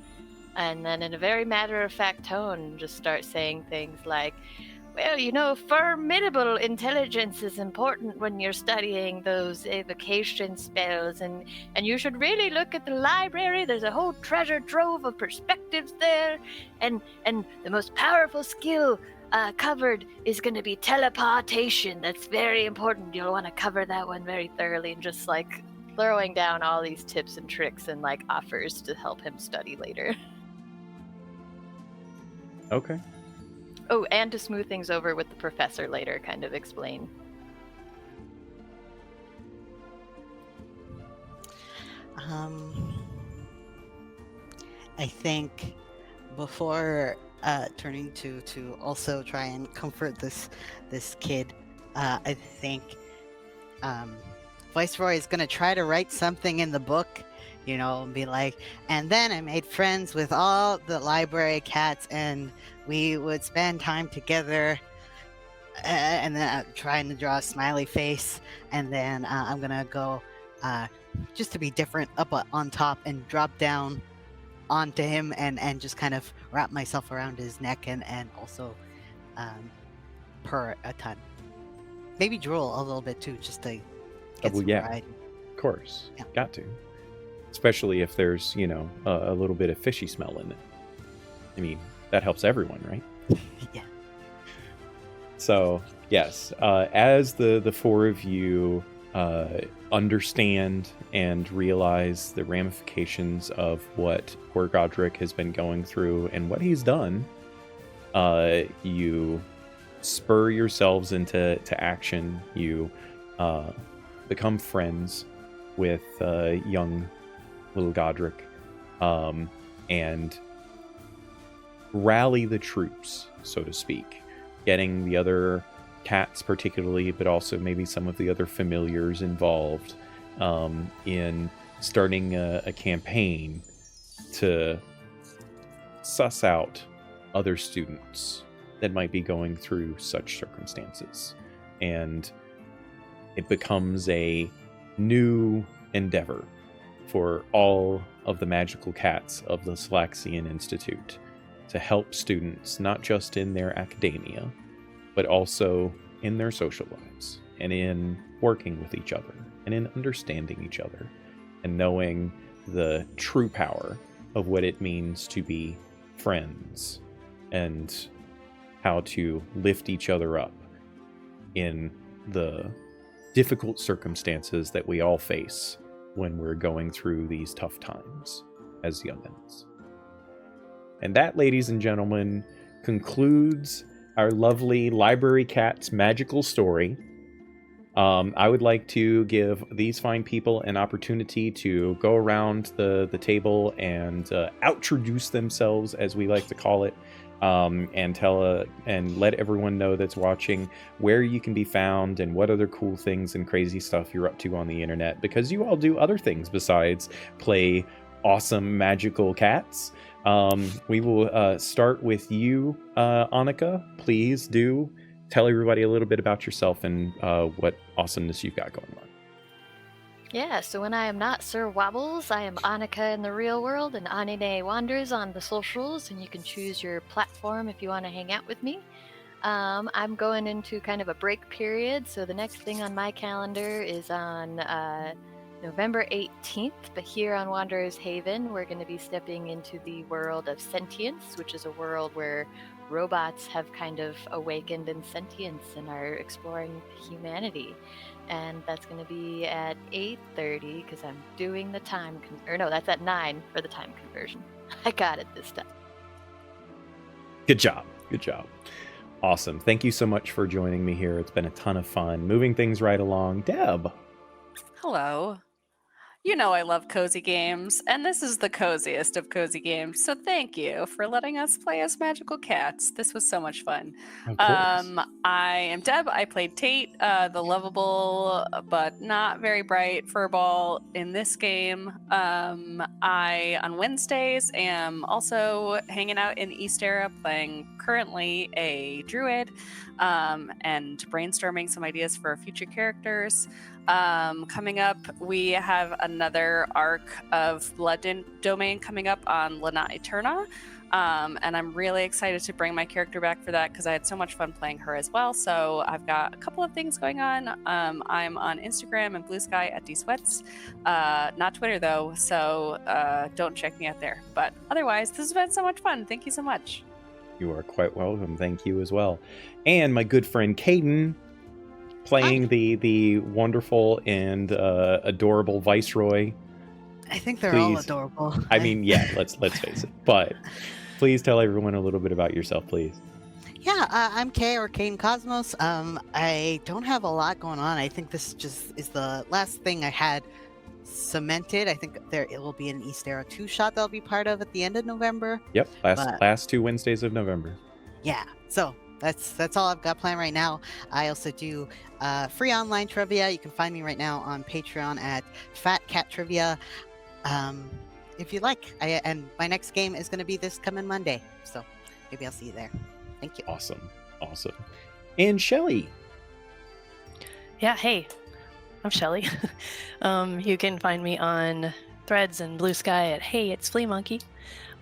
Speaker 2: And then in a very matter-of-fact tone, just start saying things like, well, formidable intelligence is important when you're studying those evocation spells, and you should really look at the library. There's a whole treasure trove of perspectives there, and the most powerful skill covered is going to be teleportation. That's very important. You'll want to cover that one very thoroughly, and just like throwing down all these tips and tricks and like offers to help him study later.
Speaker 1: Okay.
Speaker 2: Oh, and to smooth things over with the professor later, kind of explain.
Speaker 4: I think before turning to also try and comfort this kid, I think Viceroy is gonna try to write something in the book, and be like, and then I made friends with all the library cats, and we would spend time together. And then I'm trying to draw a smiley face, and then I'm gonna go just to be different up on top and drop down onto him and just kind of wrap myself around his neck and also purr a ton. Maybe drool a little bit too, just to get some variety.
Speaker 1: Of course.
Speaker 4: Yeah.
Speaker 1: Got to. Especially if there's, a little bit of fishy smell in it. I mean, that helps everyone, right?
Speaker 4: Yeah.
Speaker 1: So, yes, as the four of you understand and realize the ramifications of what poor Godric has been going through and what he's done, you spur yourselves into action. You become friends with young little Godric and rally the troops, so to speak. Getting the other cats particularly, but also maybe some of the other familiars involved in starting a campaign to suss out other students that might be going through such circumstances. And it becomes a new endeavor for all of the magical cats of the Solaxyian Institute to help students, not just in their academia, but also in their social lives, and in working with each other, and in understanding each other, and knowing the true power of what it means to be friends, and how to lift each other up in the difficult circumstances that we all face when we're going through these tough times as youngins. And that, ladies and gentlemen, concludes our lovely Library Cat's magical story. I would like to give these fine people an opportunity to go around the table and outroduce themselves, as we like to call it, and tell and let everyone know that's watching where you can be found and what other cool things and crazy stuff you're up to on the internet, because you all do other things besides play awesome magical cats. We will start with you, Annika. Please do tell everybody a little bit about yourself and what awesomeness you've got going on.
Speaker 2: Yeah, so when I am not Sir Wobbles, I am Annika in the real world, and Anine Wanders on the socials, and you can choose your platform if you want to hang out with me. I'm going into kind of a break period, so the next thing on my calendar is on November 18th, but here on Wanderer's Haven, we're going to be stepping into the world of sentience, which is a world where robots have kind of awakened in sentience and are exploring humanity. And that's going to be at 8:30 because I'm doing the time, that's at 9 for the time conversion. I got it this time.
Speaker 1: Good job. Good job. Awesome. Thank you so much for joining me here. It's been a ton of fun moving things right along. Deb.
Speaker 3: Hello. You know I love cozy games, and this is the coziest of cozy games, so thank you for letting us play as magical cats. This was so much fun.
Speaker 1: Of course.
Speaker 3: I am Deb. I played Tate, the lovable but not very bright furball in this game. I, on Wednesdays, am also hanging out in East Era, playing currently a druid, and brainstorming some ideas for future characters. Coming up, we have another arc of Blood Domain coming up on Lana Eterna, and I'm really excited to bring my character back for that because I had so much fun playing her as well. So I've got a couple of things going on. I'm on Instagram and Blue Sky at dsweats, not Twitter though, so don't check me out there. But otherwise, this has been so much fun. Thank you so much.
Speaker 1: You are quite welcome. Thank you as well. And my good friend Caden, playing the wonderful and adorable Viceroy.
Speaker 4: I think they're all adorable.
Speaker 1: I mean, yeah, let's face it. But please tell everyone a little bit about yourself, please.
Speaker 4: Yeah, I'm Kay or Kane Cosmos. I don't have a lot going on. I think this just is the last thing I had cemented. I think it will be an East Era 2 shot that'll be part of at the end of November.
Speaker 1: Yep,
Speaker 4: But
Speaker 1: last 2 Wednesdays of November.
Speaker 4: yeah, so that's all I've got planned right now. I also do free online trivia. You can find me right now on Patreon at Fat Cat Trivia. If you like, and my next game is going to be this coming Monday, so maybe I'll see you there. Thank you.
Speaker 1: Awesome. And Shelley.
Speaker 5: Yeah, hey, I'm Shelley. You can find me on Threads and Blue Sky at Hey, it's Flea Monkey.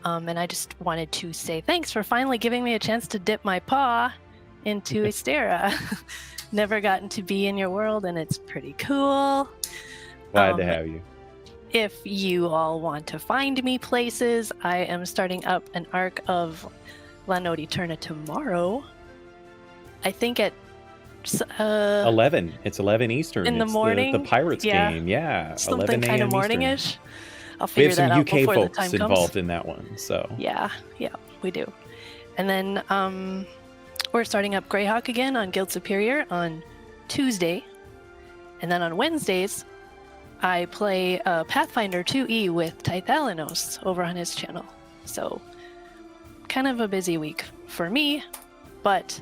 Speaker 5: And I just wanted to say thanks for finally giving me a chance to dip my paw into Astera. Never gotten to be in your world, and it's pretty cool.
Speaker 1: Glad to have you.
Speaker 5: If you all want to find me places, I am starting up an arc of La Notte Eterna tomorrow. I think at
Speaker 1: 11. It's 11 Eastern.
Speaker 5: in the
Speaker 1: It's
Speaker 5: morning.
Speaker 1: The Pirates
Speaker 5: Yeah.
Speaker 1: game. Yeah.
Speaker 5: Something
Speaker 1: 11
Speaker 5: kind of
Speaker 1: a.m.
Speaker 5: morningish.
Speaker 1: Eastern.
Speaker 5: I'll
Speaker 1: We
Speaker 5: figure
Speaker 1: have
Speaker 5: that
Speaker 1: some
Speaker 5: out
Speaker 1: UK
Speaker 5: before the
Speaker 1: folks
Speaker 5: time
Speaker 1: involved
Speaker 5: comes.
Speaker 1: in that one. So
Speaker 5: Yeah, we do. And then we're starting up Greyhawk again on Guild Superior on Tuesday. And then on Wednesdays, I play Pathfinder 2E with Tithalanos over on his channel. So, kind of a busy week for me, but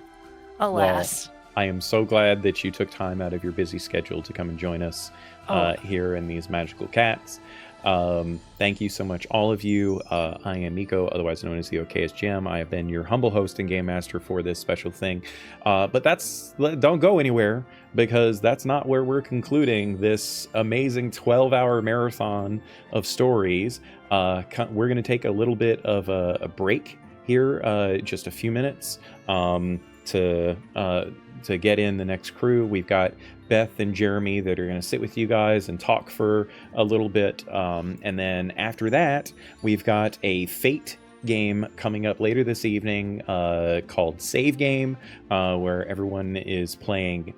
Speaker 5: alas.
Speaker 1: I am so glad that you took time out of your busy schedule to come and join us here in these magical cats. Thank you so much, all of you. I am Miko, otherwise known as the OKS Gem. I have been your humble host and game master for this special thing. But don't go anywhere, because that's not where we're concluding this amazing 12-hour marathon of stories. We're going to take a little bit of a break here, just a few minutes, to get in the next crew. We've got Beth and Jeremy that are going to sit with you guys and talk for a little bit. And then after that, we've got a Fate game coming up later this evening called Save Game, where everyone is playing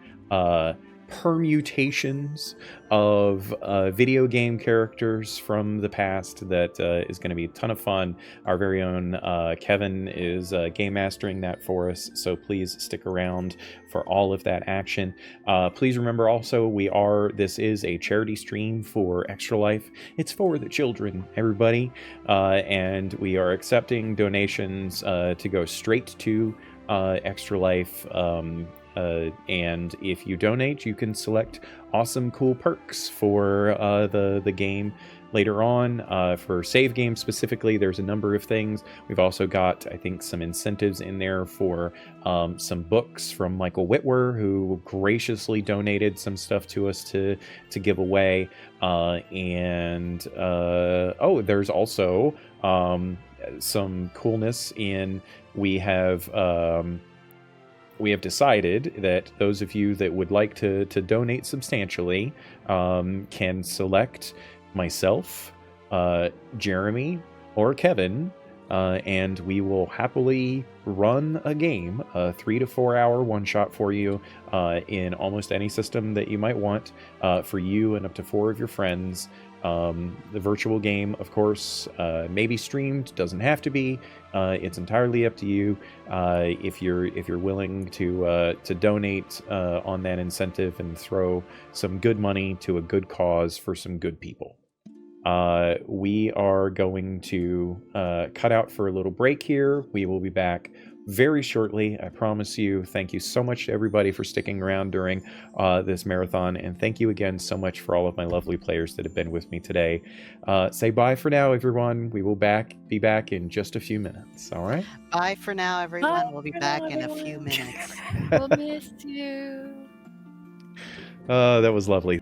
Speaker 1: permutations of video game characters from the past. That is going to be a ton of fun. Our very own Kevin is game mastering that for us, so please stick around for all of that action. Please remember also, this is a charity stream for Extra Life. It's for the children, everybody, and we are accepting donations to go straight to Extra Life. And if you donate, you can select awesome, cool perks for the game later on. For Save Game specifically, there's a number of things. We've also got, I think, some incentives in there for some books from Michael Whitwer, who graciously donated some stuff to us to give away. There's also some coolness in we have decided that those of you that would like to donate substantially can select myself, Jeremy, or Kevin, and we will happily run a game, a 3 to 4 hour one-shot for you in almost any system that you might want, for you and up to 4 of your friends. The virtual game, of course, may be streamed, doesn't have to be. It's entirely up to you. If you're willing to donate on that incentive and throw some good money to a good cause for some good people. We are going to cut out for a little break here. We will be back very shortly, I promise you. Thank you so much to everybody for sticking around during this marathon, and thank you again so much for all of my lovely players that have been with me today. Say bye for now, everyone. We will be back in just a few minutes. All right?
Speaker 4: Bye for now, everyone.
Speaker 5: Bye
Speaker 4: We'll be
Speaker 5: for
Speaker 4: back
Speaker 5: now,
Speaker 4: in a
Speaker 5: everyone.
Speaker 4: few minutes.
Speaker 2: We'll miss you.
Speaker 1: That was lovely.